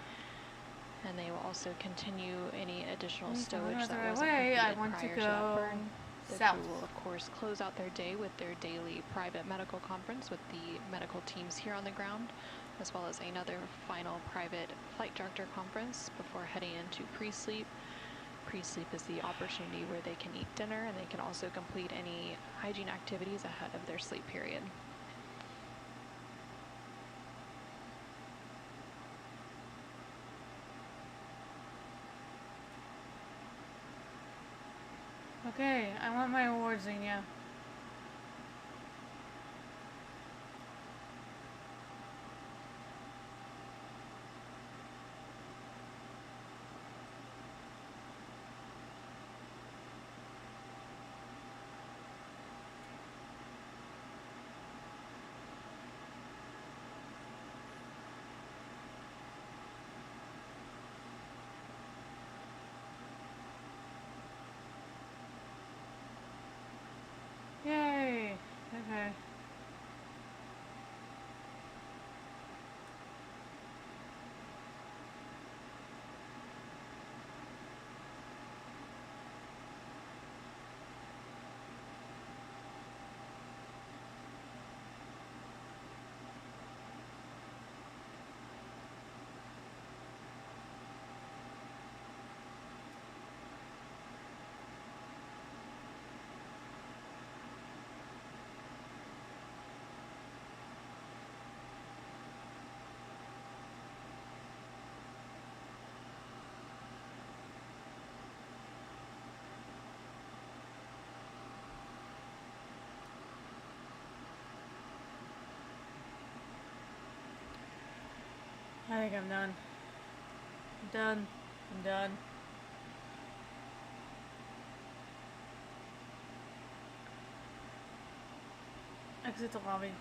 and they will also continue any additional stowage that wasn't completed prior to that burn. The crew will, of course, close out their day with their daily private medical conference with the medical teams here on the ground, as well as another final private flight director conference before heading into pre-sleep. Pre-sleep is the opportunity where they can eat dinner, and they can also complete any hygiene activities ahead of their sleep period. Okay, I want my awards in, yeah. Yay! Okay. think I'm done. I'm done. I'm done. Exit the lobby.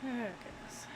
Oh, goodness.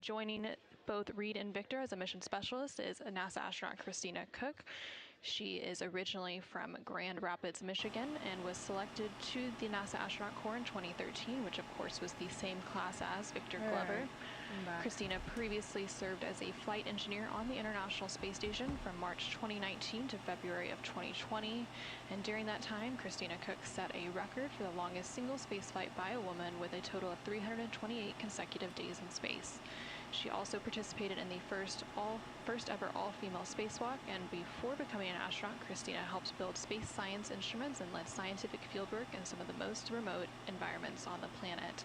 Joining both Reed and Victor as a mission specialist is NASA astronaut Christina Cook. She is originally from Grand Rapids, Michigan, and was selected to the NASA Astronaut Corps in 2013, which of course was the same class as Victor Glover. Christina previously served as a flight engineer on the International Space Station from March 2019 to February of 2020, and during that time, Christina Cook set a record for the longest single spaceflight by a woman with a total of 328 consecutive days in space. She also participated in the first ever all-female spacewalk, and before becoming an astronaut, Christina helped build space science instruments and led scientific fieldwork in some of the most remote environments on the planet.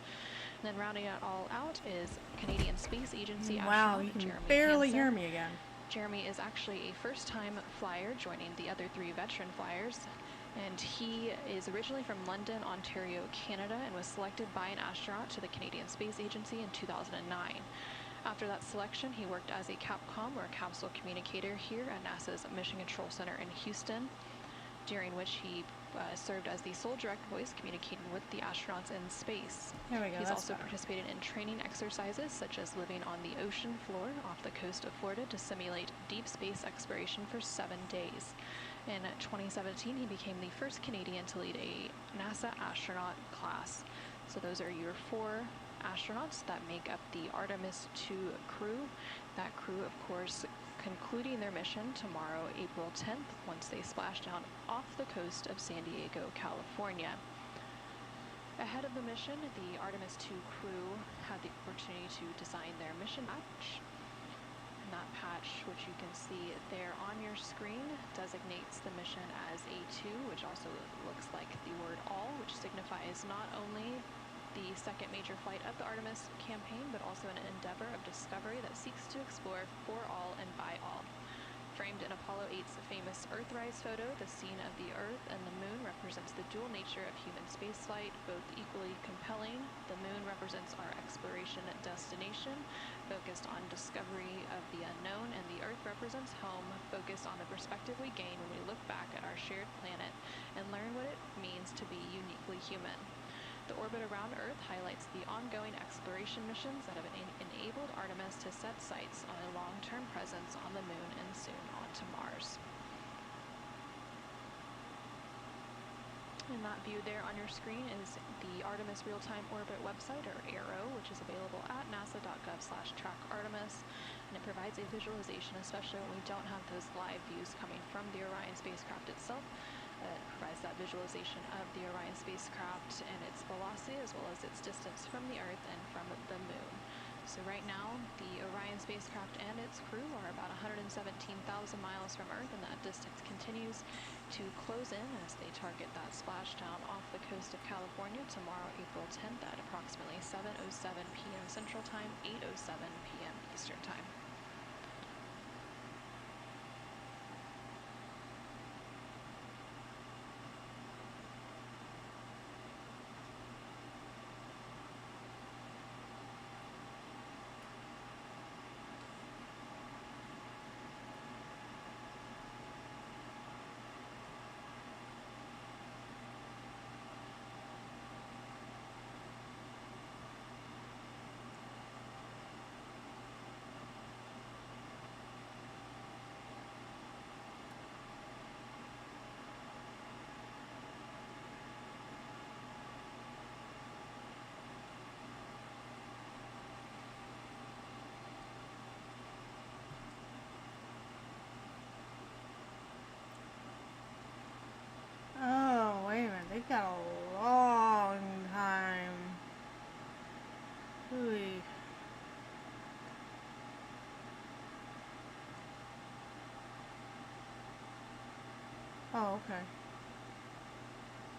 And then rounding it all out is Canadian Space Agency Wow, astronaut you can Jeremy barely Hansen. hear me again. Jeremy is actually a first-time flyer, joining the other 3 veteran flyers. And he is originally from London, Ontario, Canada, and was selected by an astronaut to the Canadian Space Agency in 2009. After that selection, he worked as a CAPCOM, or capsule communicator, here at NASA's Mission Control Center in Houston, during which he served as the sole direct voice communicating with the astronauts in space. There we go. He's that's also better. participated in training exercises, such as living on the ocean floor off the coast of Florida to simulate deep space exploration for 7 days. In 2017, he became the first Canadian to lead a NASA astronaut class. So those are your 4 astronauts that make up the Artemis II crew. That crew, of course, concluding their mission tomorrow, April 10th, once they splash down off the coast of San Diego, California. Ahead of the mission, the Artemis II crew had the opportunity to design their mission patch. And that patch, which you can see there on your screen, designates the mission as A2, which also looks like the word all, which signifies not only the second major flight of the Artemis campaign, but also an endeavor of discovery that seeks to explore for all and by all. Framed in Apollo 8's famous Earthrise photo, the scene of the Earth and the Moon represents the dual nature of human spaceflight, both equally compelling. The Moon represents our exploration destination, focused on discovery of the unknown, and the Earth represents home, focused on the perspective we gain when we look back at our shared planet and learn what it means to be uniquely human. The orbit around Earth highlights the ongoing exploration missions that have enabled Artemis to set sights on a long-term presence on the Moon and soon onto Mars. And that view there on your screen is the Artemis Real-Time Orbit website, or ARO, which is available at nasa.gov/trackartemis, and it provides a visualization, especially when we don't have those live views coming from the Orion spacecraft itself. It provides that visualization of the Orion spacecraft and its velocity, as well as its distance from the Earth and from the Moon. So right now, the Orion spacecraft and its crew are about 117,000 miles from Earth, and that distance continues to close in as they target that splashdown off the coast of California tomorrow, April 10th at approximately 7:07 p.m. Central Time, 8:07 p.m. Eastern Time. Oh, wait a minute. They've got a long time. Ooh. Oh, okay.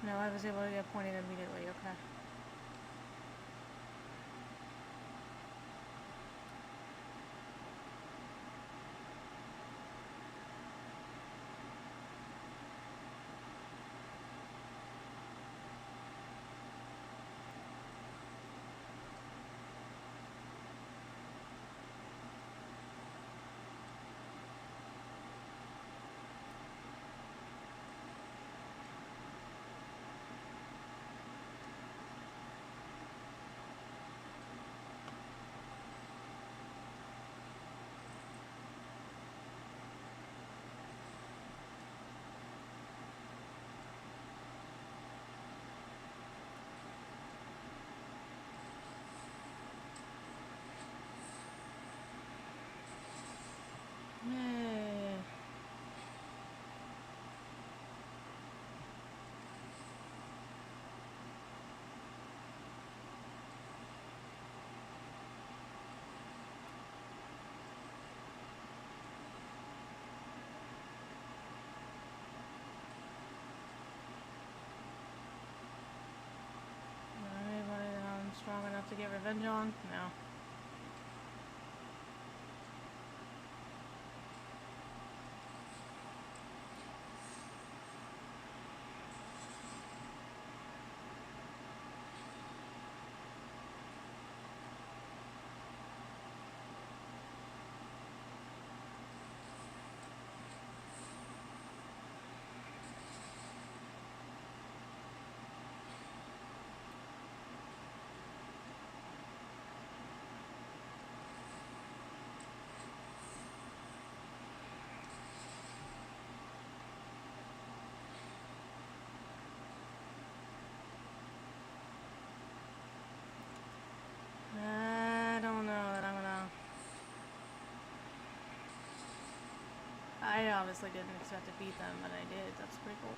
No, I was able to get pointed immediately. Okay. strong enough to get revenge on? No. I don't know that I'm gonna... I obviously didn't expect to beat them, but I did. That's pretty cool.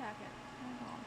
attack it. Hang on.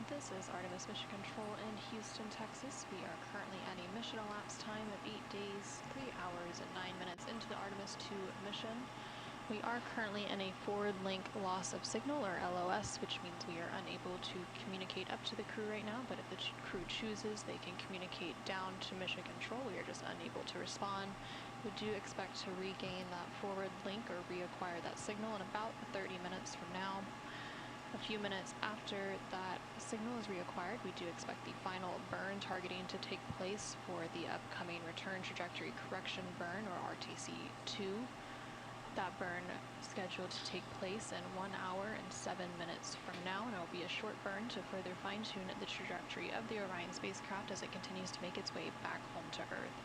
This is Artemis Mission Control in Houston, Texas. We are currently at a mission elapsed time of 8 days, 3 hours, and 9 minutes into the Artemis 2 mission. We are currently in a forward link loss of signal, or LOS, which means we are unable to communicate up to the crew right now, but if the crew chooses, they can communicate down to Mission Control. We are just unable to respond. We do expect to regain that forward link or reacquire that signal in about 30 minutes from now. A few minutes after that signal is reacquired, we do expect the final burn targeting to take place for the upcoming Return Trajectory Correction burn, or RTC-2. That burn scheduled to take place in 1 hour and 7 minutes from now, and it will be a short burn to further fine-tune the trajectory of the Orion spacecraft as it continues to make its way back home to Earth.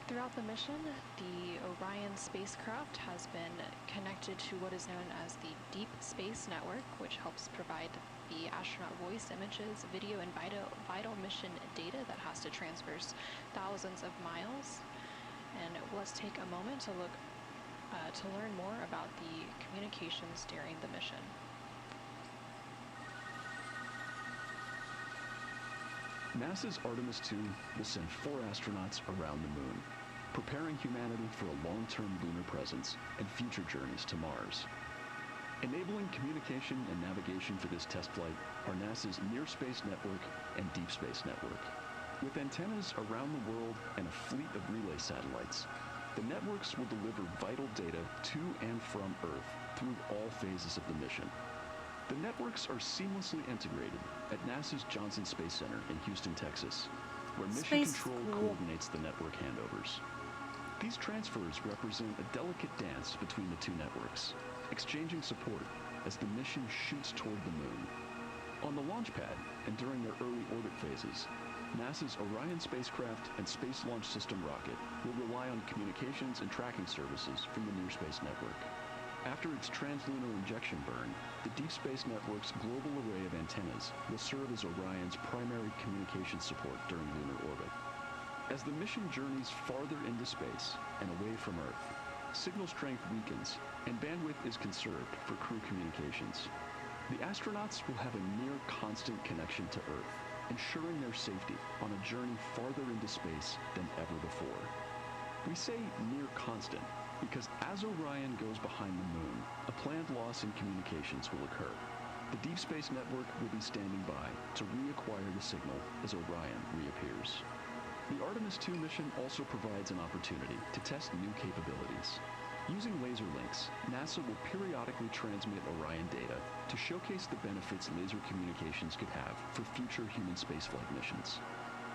Throughout the mission, the Orion spacecraft has been connected to what is known as the Deep Space Network, which helps provide the astronaut voice, images, video, and vital mission data that has to traverse thousands of miles. And let's take a moment to learn more about the communications during the mission. NASA's Artemis 2 will send 4 astronauts around the moon, preparing humanity for a long-term lunar presence and future journeys to Mars. Enabling communication and navigation for this test flight are NASA's Near Space Network and Deep Space Network. With antennas around the world and a fleet of relay satellites, the networks will deliver vital data to and from Earth through all phases of the mission. The networks are seamlessly integrated at NASA's Johnson Space Center in Houston, Texas, where Mission Control coordinates the network handovers. These transfers represent a delicate dance between the two networks, exchanging support as the mission shoots toward the moon. On the launch pad and during their early orbit phases, NASA's Orion spacecraft and Space Launch System rocket will rely on communications and tracking services from the Near Space Network. After its translunar injection burn, the Deep Space Network's global array of antennas will serve as Orion's primary communication support during lunar orbit. As the mission journeys farther into space and away from Earth, signal strength weakens and bandwidth is conserved for crew communications. The astronauts will have a near constant connection to Earth, ensuring their safety on a journey farther into space than ever before. We say near constant because as Orion goes behind the moon, a planned loss in communications will occur. The Deep Space Network will be standing by to reacquire the signal as Orion reappears. The Artemis 2 mission also provides an opportunity to test new capabilities. Using laser links, NASA will periodically transmit Orion data to showcase the benefits laser communications could have for future human spaceflight missions.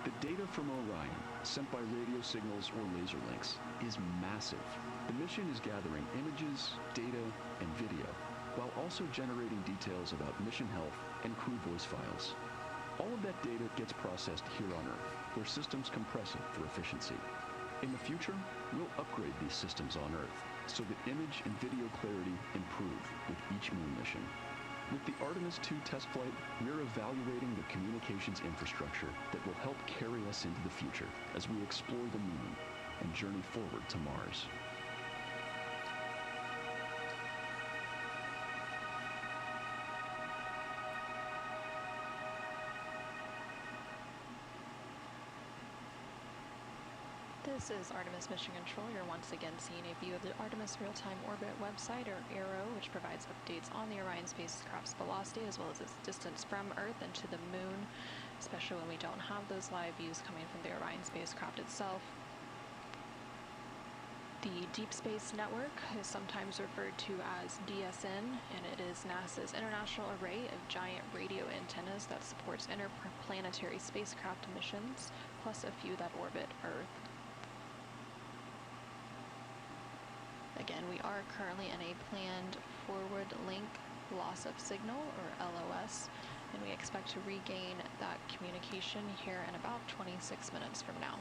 The data from Orion, sent by radio signals or laser links, is massive. The mission is gathering images, data, and video, while also generating details about mission health and crew voice files. All of that data gets processed here on Earth, where systems compress it for efficiency. In the future, we'll upgrade these systems on Earth so that image and video clarity improve with each moon mission. With the Artemis II test flight, we're evaluating the communications infrastructure that will help carry us into the future as we explore the moon and journey forward to Mars. This is Artemis Mission Control. You're once again seeing a view of the Artemis Real-Time Orbit website, or ARO, which provides updates on the Orion spacecraft's velocity as well as its distance from Earth and to the moon, especially when we don't have those live views coming from the Orion spacecraft itself. The Deep Space Network is sometimes referred to as DSN, and it is NASA's international array of giant radio antennas that supports interplanetary spacecraft missions, plus a few that orbit Earth. Again, we are currently in a planned forward link loss of signal, or LOS, and we expect to regain that communication here in about 26 minutes from now.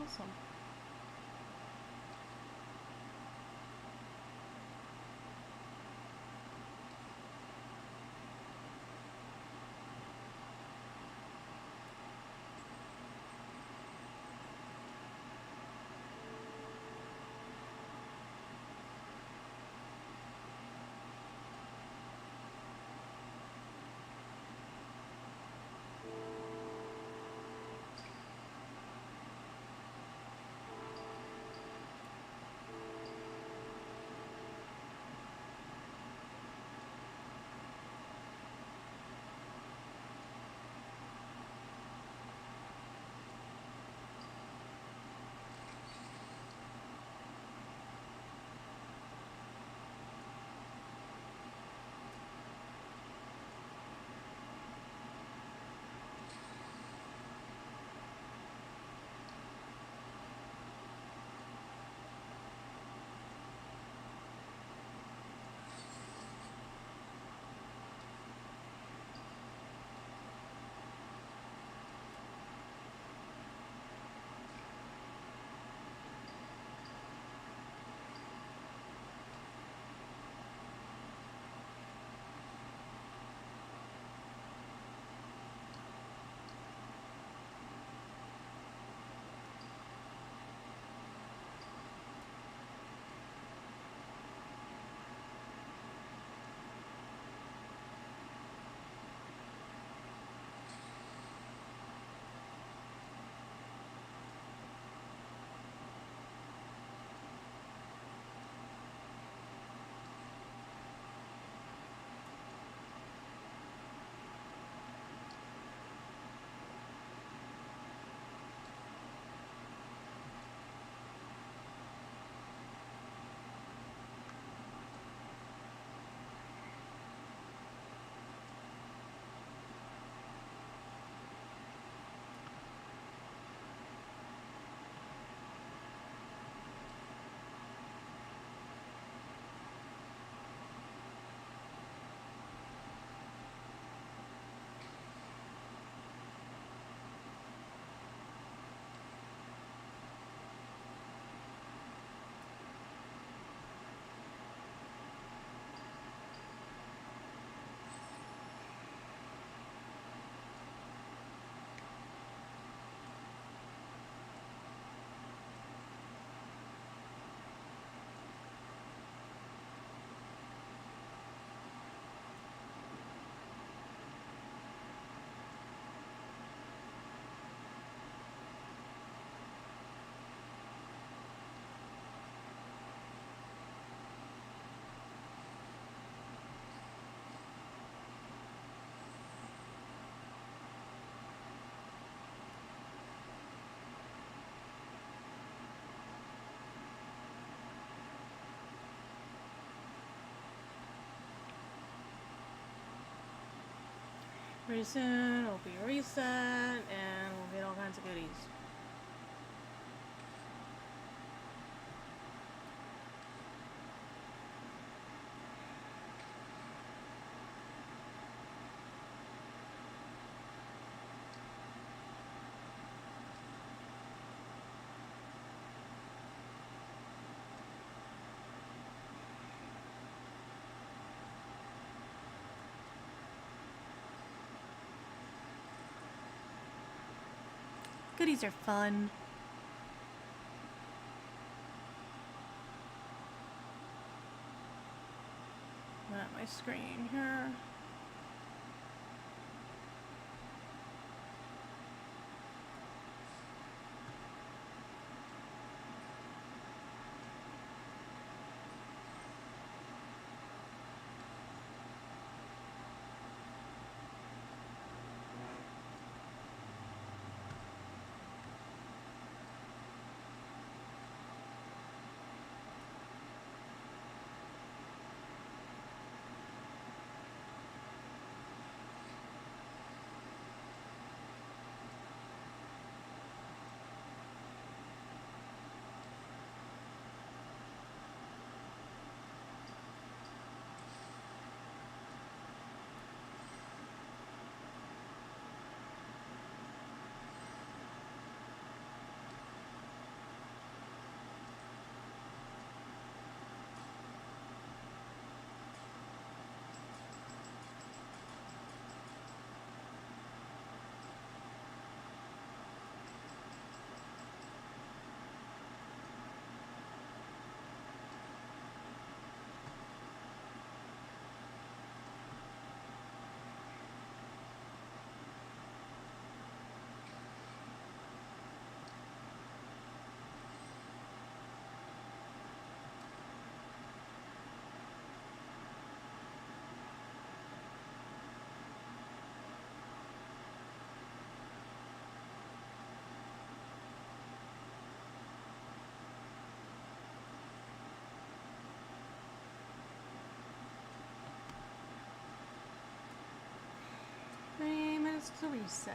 Awesome. Pretty soon it'll be reset and we'll get all kinds of goodies. Goodies are fun. Not my screen here. Minutes to reset.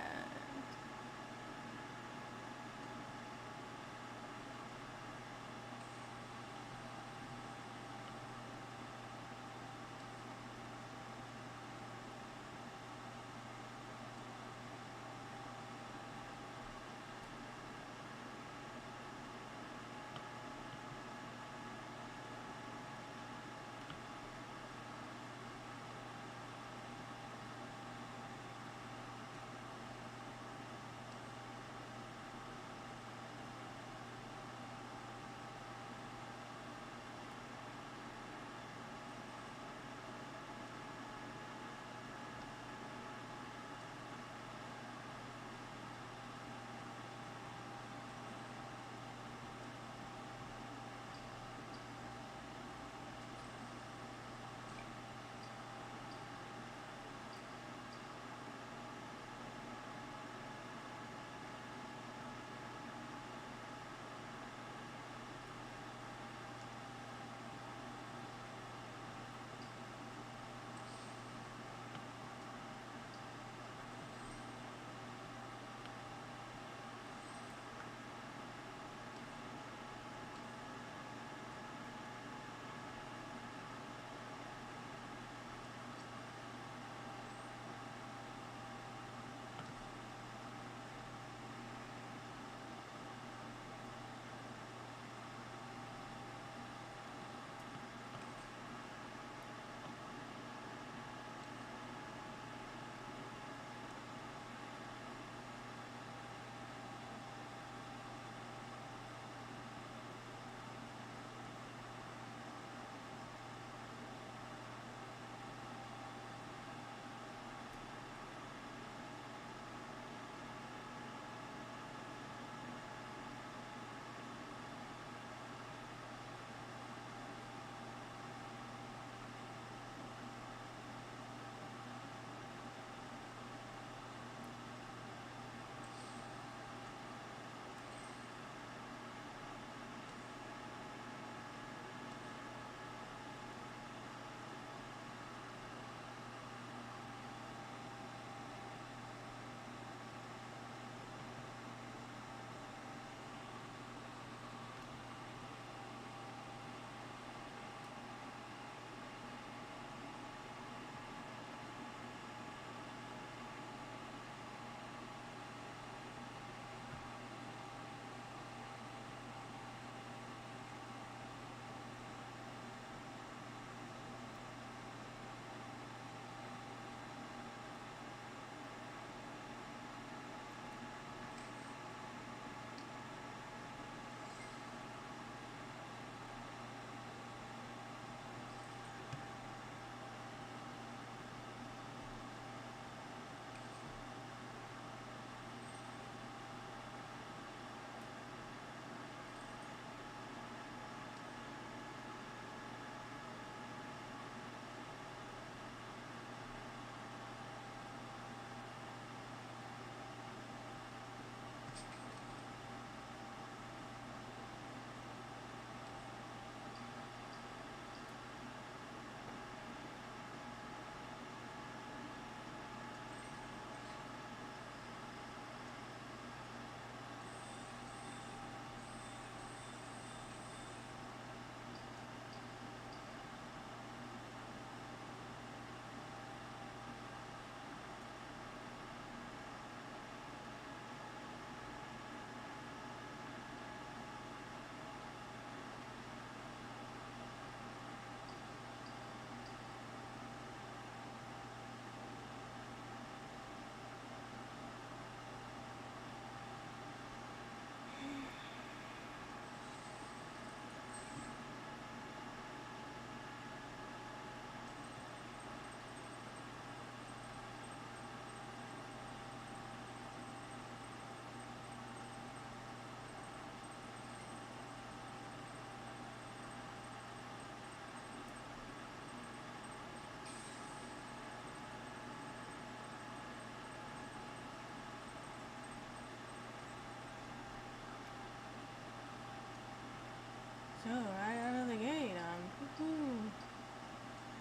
go, right out of the gate.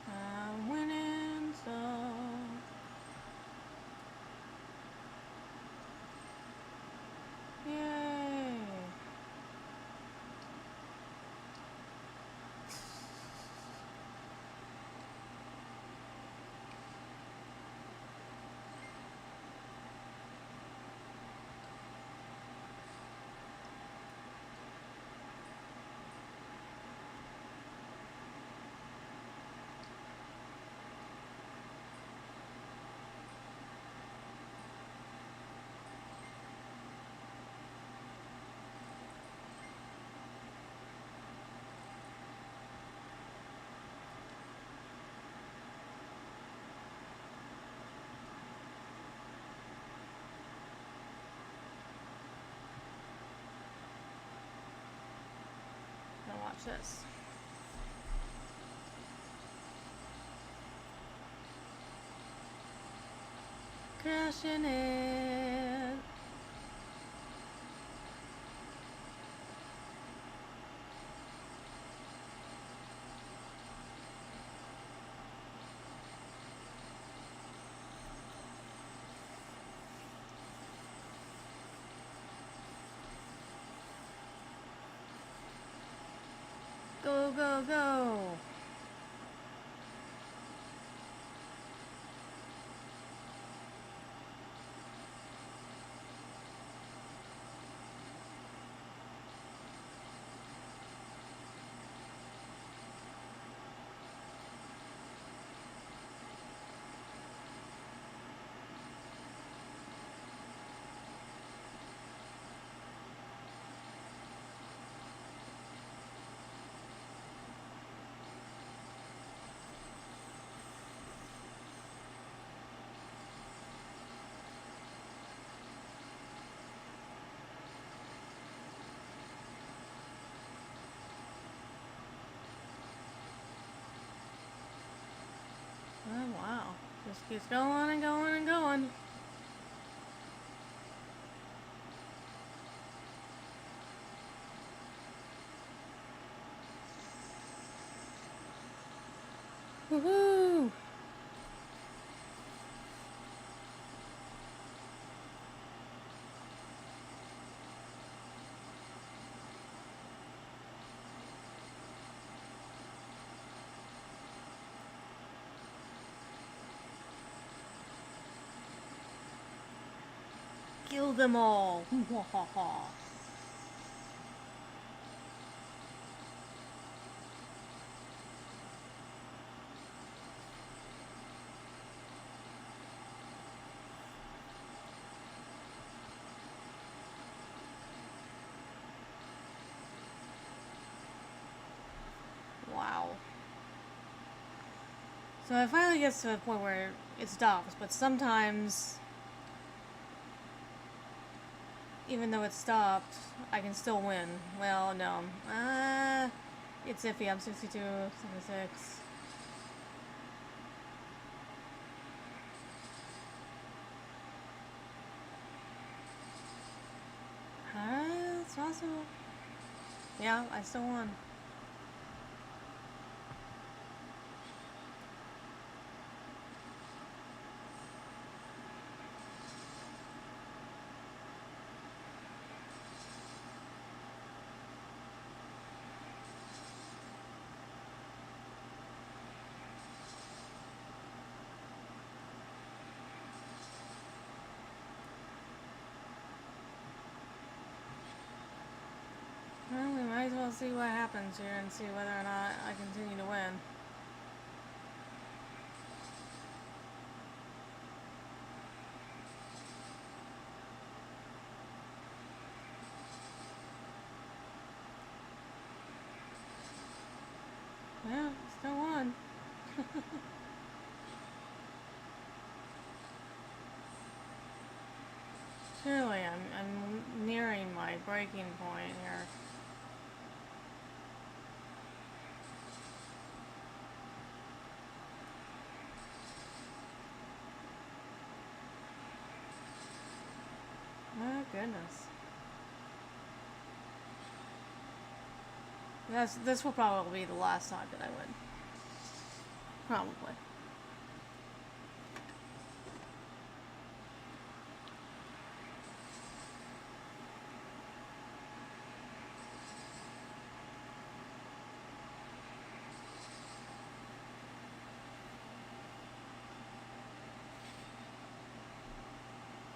I'm winning stuff. Yay! Now watch this. Crashing it. Go, go, go. Oh, wow. Just keeps going and going and going. Woohoo! Kill them all. Wow. So it finally gets to a point where it stops, but sometimes, even though it stopped, I can still win. Well, no. It's iffy. I'm 62, 76. It's possible. Yeah, I still won. Well, we might as well see what happens here and see whether or not I continue to win. Yeah, still won. Surely I'm nearing my breaking point here. Oh goodness. This will probably be the last time that I win. Probably.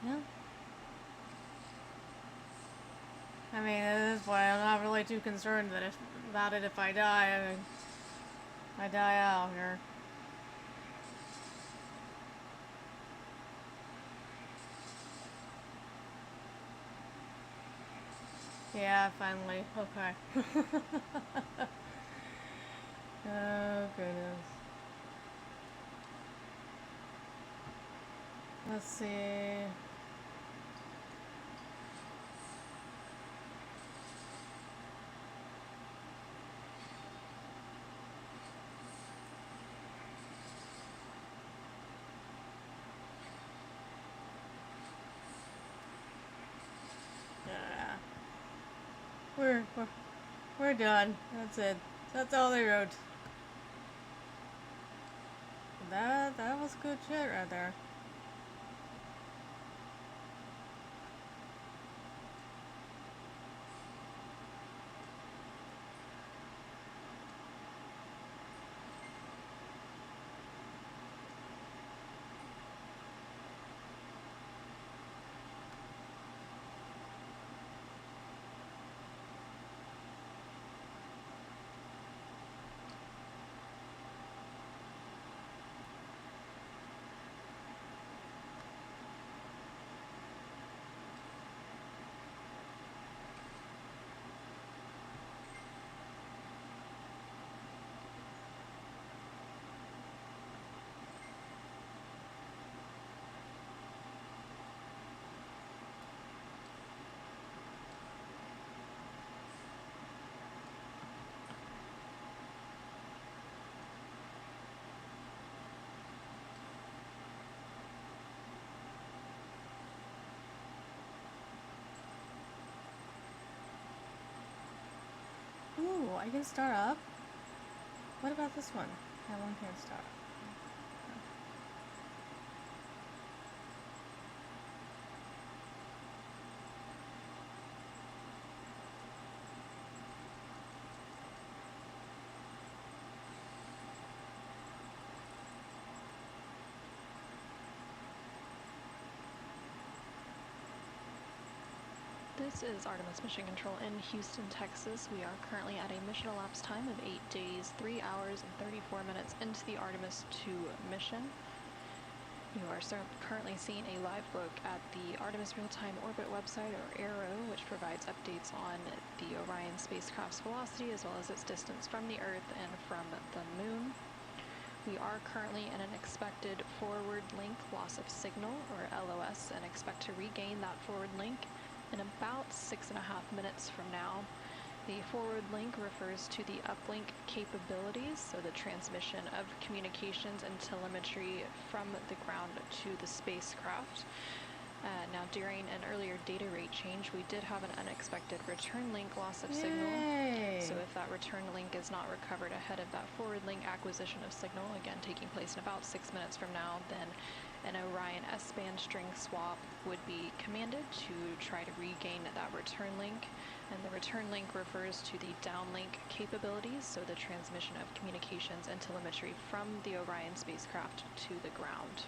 No. I mean, at this point, I'm not really too concerned that about it if I die. I mean, I die out here. Yeah, finally. Okay. Oh, goodness. Let's see. We're done. That's it. That's all they wrote. That was good shit right there. Ooh, I can start up? What about this one? That one can't start up. This is Artemis Mission Control in Houston, Texas. We are currently at a mission elapsed time of 8 days, 3 hours, and 34 minutes into the Artemis 2 mission. You are currently seeing a live look at the Artemis Real-Time Orbit website, or ARO, which provides updates on the Orion spacecraft's velocity as well as its distance from the Earth and from the Moon. We are currently in an expected forward link loss of signal, or LOS, and expect to regain that forward link in about 6.5 minutes from now. The forward link refers to the uplink capabilities, so the transmission of communications and telemetry from the ground to the spacecraft. Now, during an earlier data rate change, we did have an unexpected return link loss of signal. So if that return link is not recovered ahead of that forward link acquisition of signal, again taking place in about 6 minutes from now, then an Orion S-band string swap would be commanded to try to regain that return link. And the return link refers to the downlink capabilities, so the transmission of communications and telemetry from the Orion spacecraft to the ground.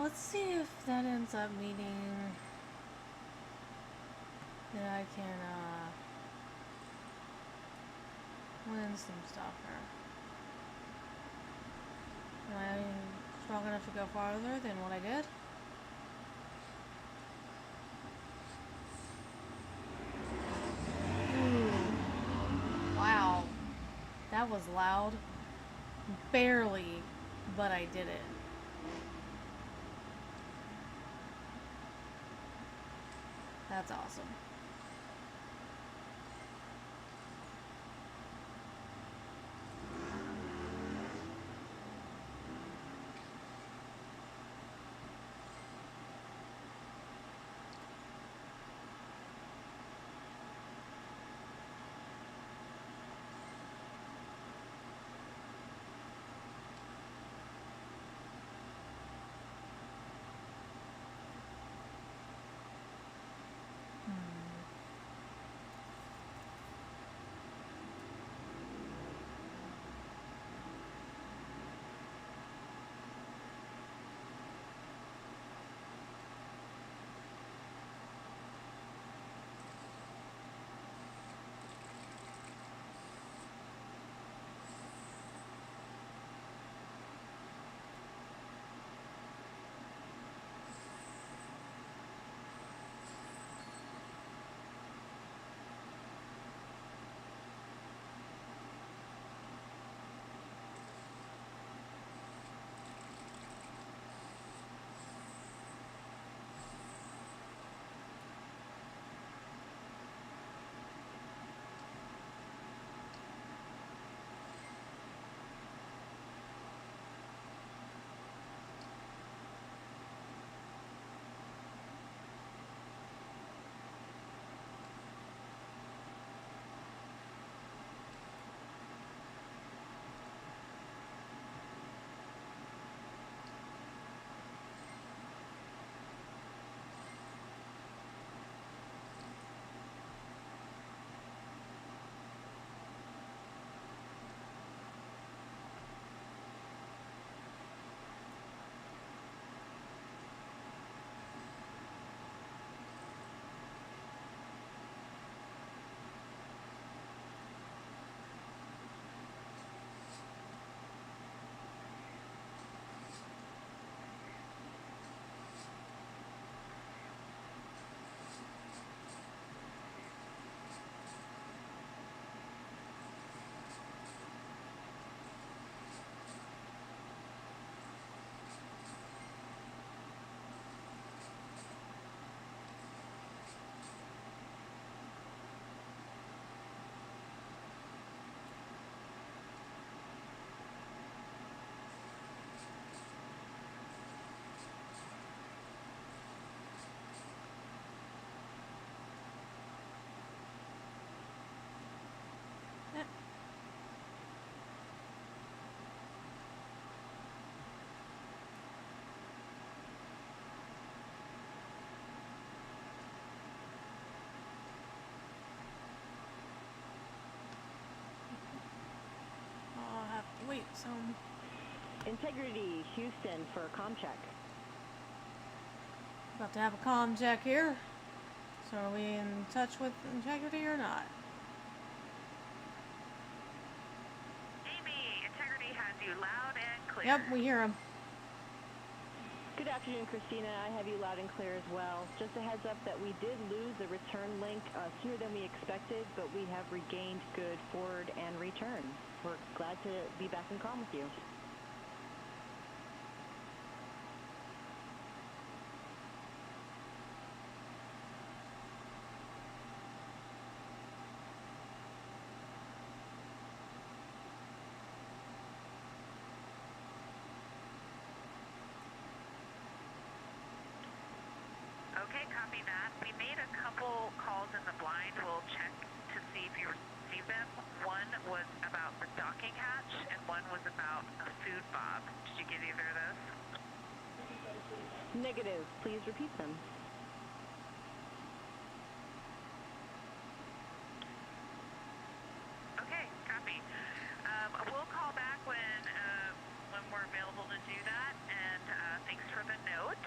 Let's see if that ends up meaning that I can win some stuff here. Am I strong enough to go farther than what I did? Ooh. Wow. That was loud. Barely, but I did it. That's awesome. Wait, so... Integrity, Houston for comm check. About to have a comm check here. So are we in touch with Integrity or not? Amy, Integrity has you loud and clear. Yep, we hear him. Good afternoon, Christina. I have you loud and clear as well. Just a heads up that we did lose the return link sooner than we expected, but we have regained good forward and return. We're glad to be back in comm with you. Okay, copy that. We made a couple calls in the blind. We'll check to see if you received them. One was about the docking hatch, and one was about a food bob. Did you get either of those? Negative. Please repeat them. Okay, copy. We'll call back when we're available to do that, and thanks for the note.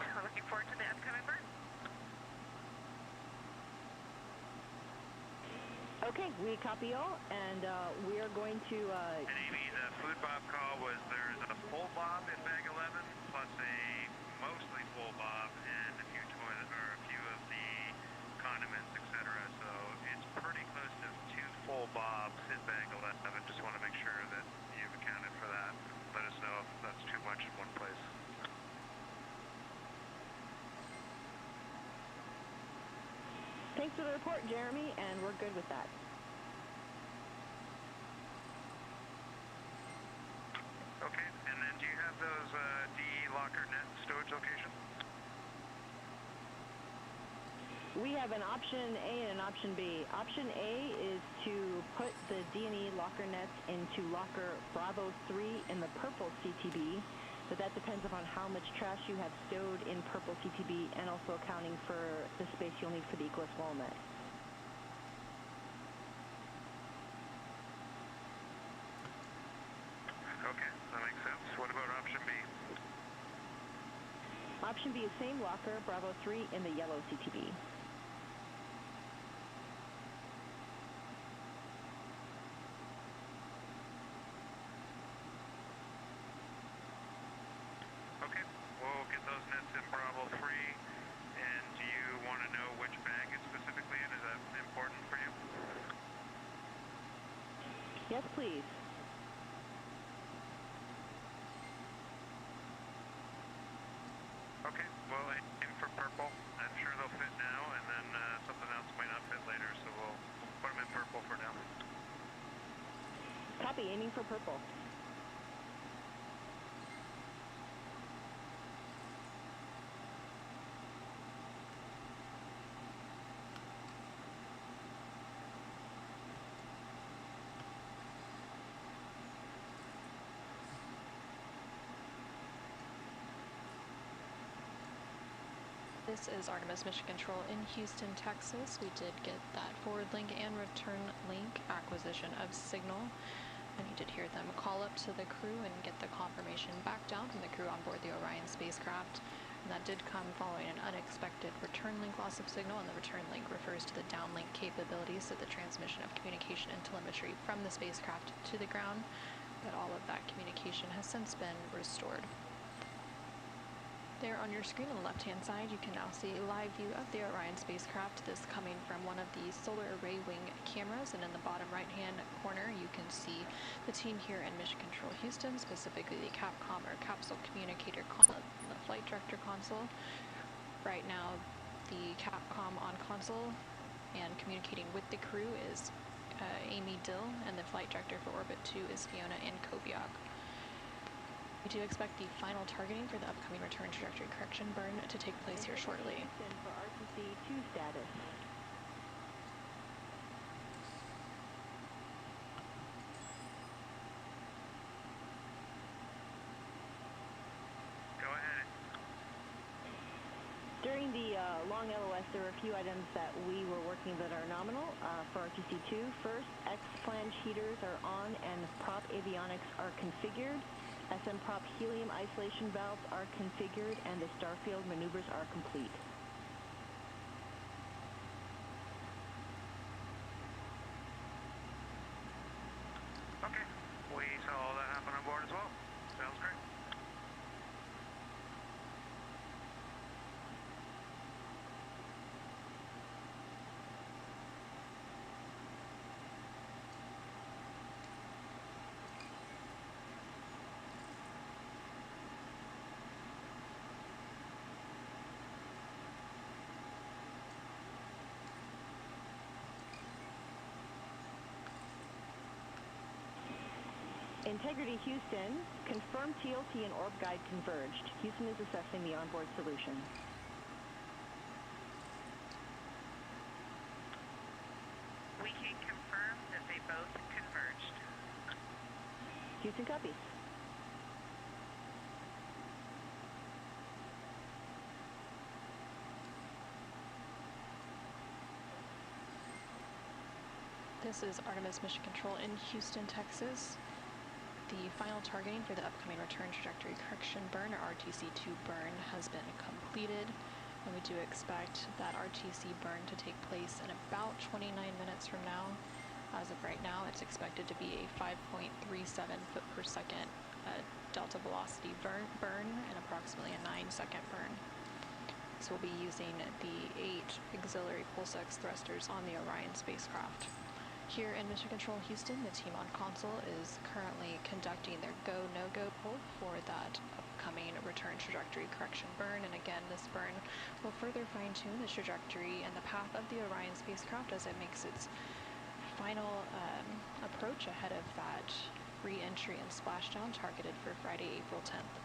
Okay, we copy all, and we are going to... And Amy, the food bob call was there's a full bob in bag 11, plus a mostly full bob, and a few toilet or a few of the condiments, etc. So it's pretty close to 2 full bobs in bag 11. Just want to make sure that you've accounted for that. Let us know if that's too much in one place. Thanks for the report, Jeremy, and we're good with that. Okay, and then do you have those DE locker net stowage locations? We have an option A and an option B. Option A is to put the D&E locker nets into locker Bravo 3 in the purple CTB, but that depends upon how much trash you have stowed in purple CTB and also accounting for the space you'll need for the Equus wall net. Okay, that makes sense. What about option B? Option B is same locker, Bravo 3 in the yellow CTB. Okay, we'll get those nets in Bravo 3. And do you want to know which bag it's specifically in? Is that important for you? Yes, please. Okay, well, aim for purple. I'm sure they'll fit now, and then something else might not fit later, so we'll put them in purple for now. Copy, aiming for purple. This is Artemis Mission Control in Houston, Texas. We did get that forward link and return link acquisition of signal. And you did hear them call up to the crew and get the confirmation back down from the crew on board the Orion spacecraft. And that did come following an unexpected return link loss of signal, and the return link refers to the downlink capabilities of the transmission of communication and telemetry from the spacecraft to the ground. But all of that communication has since been restored. There on your screen on the left-hand side, you can now see a live view of the Orion spacecraft. This coming from one of the solar array wing cameras, and in the bottom right-hand corner, you can see the team here in Mission Control Houston, specifically the Capcom or Capsule Communicator console and the Flight Director console. Right now, the Capcom on console and communicating with the crew is Amy Dill, and the Flight Director for Orbit 2 is Fiona Ankobiak. We do expect the final targeting for the upcoming return trajectory correction burn to take place here shortly. For RTC 2 status. Go ahead. During the long LOS, there were a few items that we were working that are nominal for RTC2. First, X-flange heaters are on and prop avionics are configured. SM prop helium isolation valves are configured, and the Starfield maneuvers are complete. Okay, we saw all that happen on board as well. Sounds great. Integrity Houston, confirmed TLT and orb guide converged. Houston is assessing the onboard solution. We can confirm that they both converged. Houston copies. This is Artemis Mission Control in Houston, Texas. The final targeting for the upcoming return trajectory correction burn, or RTC2 burn, has been completed, and we do expect that RTC burn to take place in about 29 minutes from now. As of right now, it's expected to be a 5.37 foot per second delta velocity burn and approximately a 9-second burn. So we'll be using the 8 auxiliary pulse-X thrusters on the Orion spacecraft. Here in Mission Control Houston, the team on console is currently conducting their go, no-go poll for that upcoming return trajectory correction burn. And again, this burn will further fine-tune the trajectory and the path of the Orion spacecraft as it makes its final approach ahead of that re-entry and splashdown targeted for Friday, April 10th.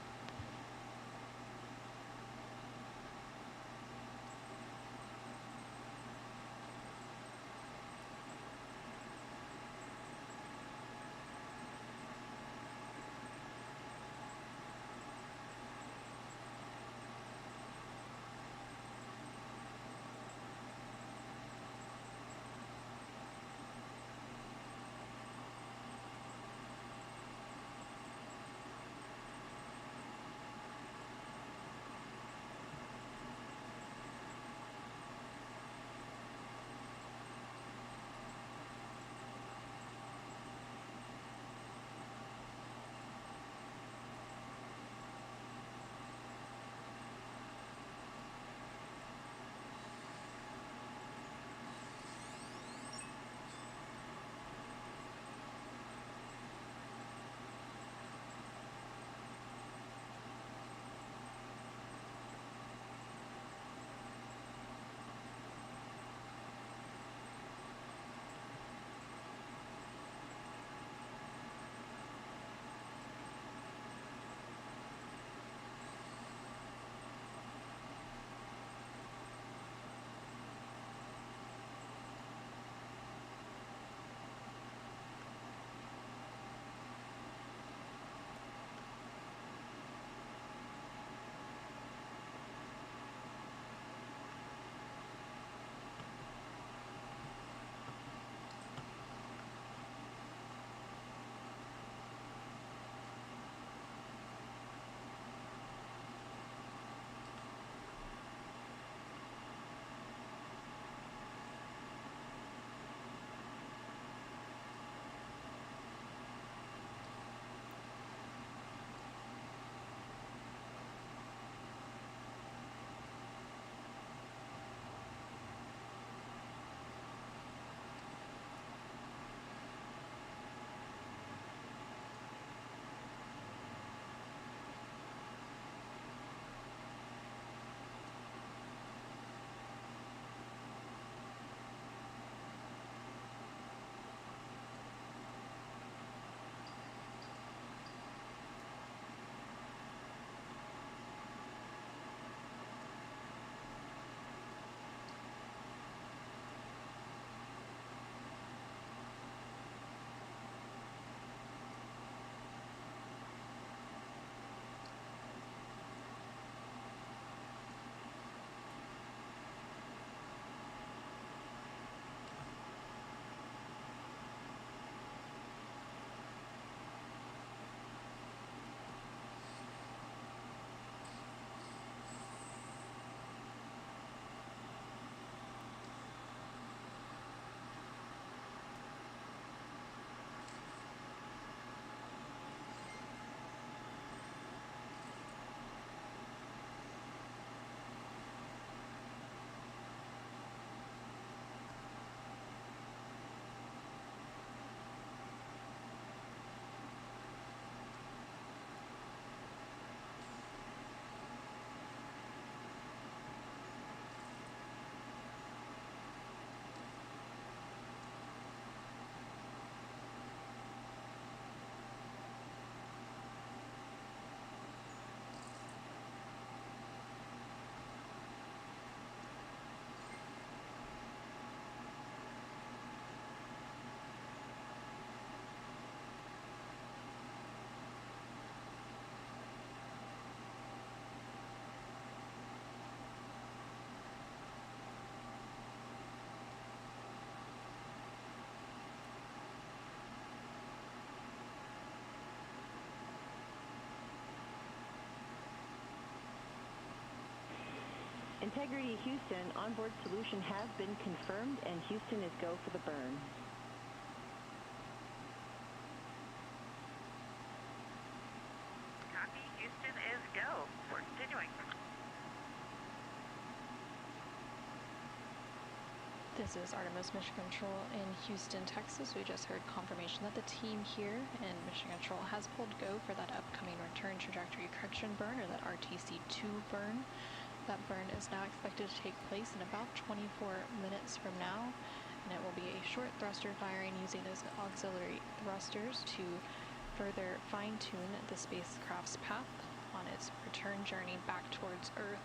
Integrity Houston, onboard solution has been confirmed, and Houston is go for the burn. This is Artemis Mission Control in Houston, Texas. We just heard confirmation that the team here in Mission Control has pulled go for that upcoming return trajectory correction burn, or that RTC-2 burn. That burn is now expected to take place in about 24 minutes from now, and it will be a short thruster firing using those auxiliary thrusters to further fine-tune the spacecraft's path on its return journey back towards Earth.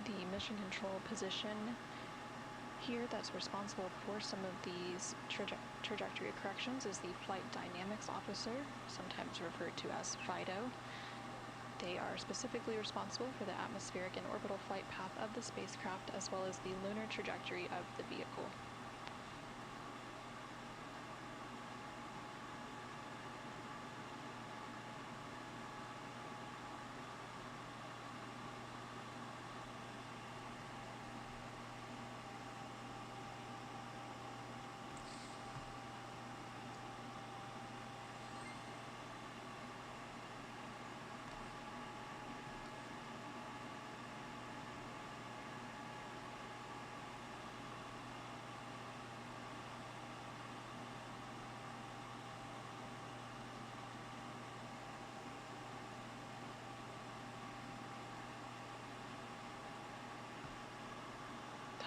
The mission control position here that's responsible for some of these trajectory corrections is the Flight Dynamics Officer, sometimes referred to as FIDO. They are specifically responsible for the atmospheric and orbital flight path of the spacecraft, as well as the lunar trajectory of the vehicle.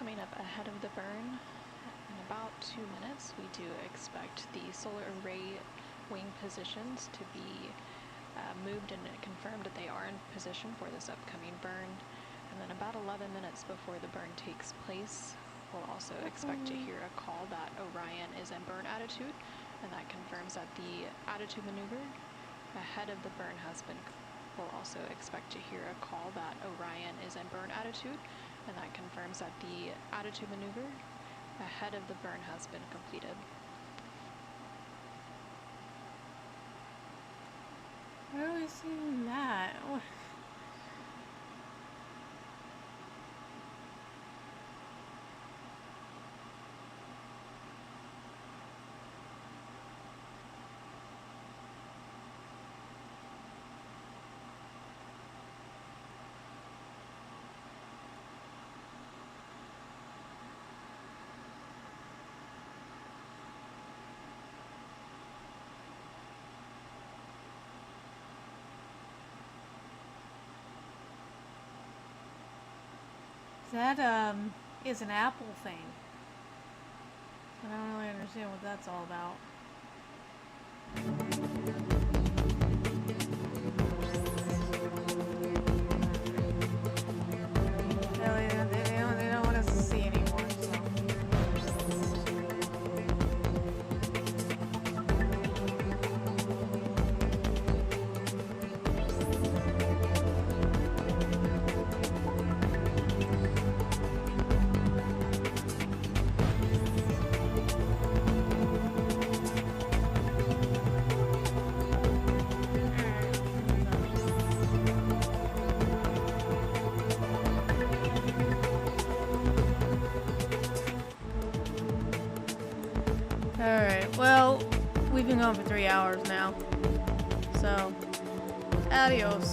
Coming up ahead of the burn, in about 2 minutes, we do expect the solar array wing positions to be moved and confirmed that they are in position for this upcoming burn. And then about 11 minutes before the burn takes place, we'll also expect to hear a call that Orion is in burn attitude, and that confirms that the attitude maneuver ahead of the burn has been. We'll also expect to hear a call that Orion is in burn attitude, and that confirms that the attitude maneuver ahead of the burn has been completed. Where are we seeing that? That is an Apple thing. I don't really understand what that's all about. They don't want us to see anymore, so. Alright, well, we've been going for 3 hours now. So, adios.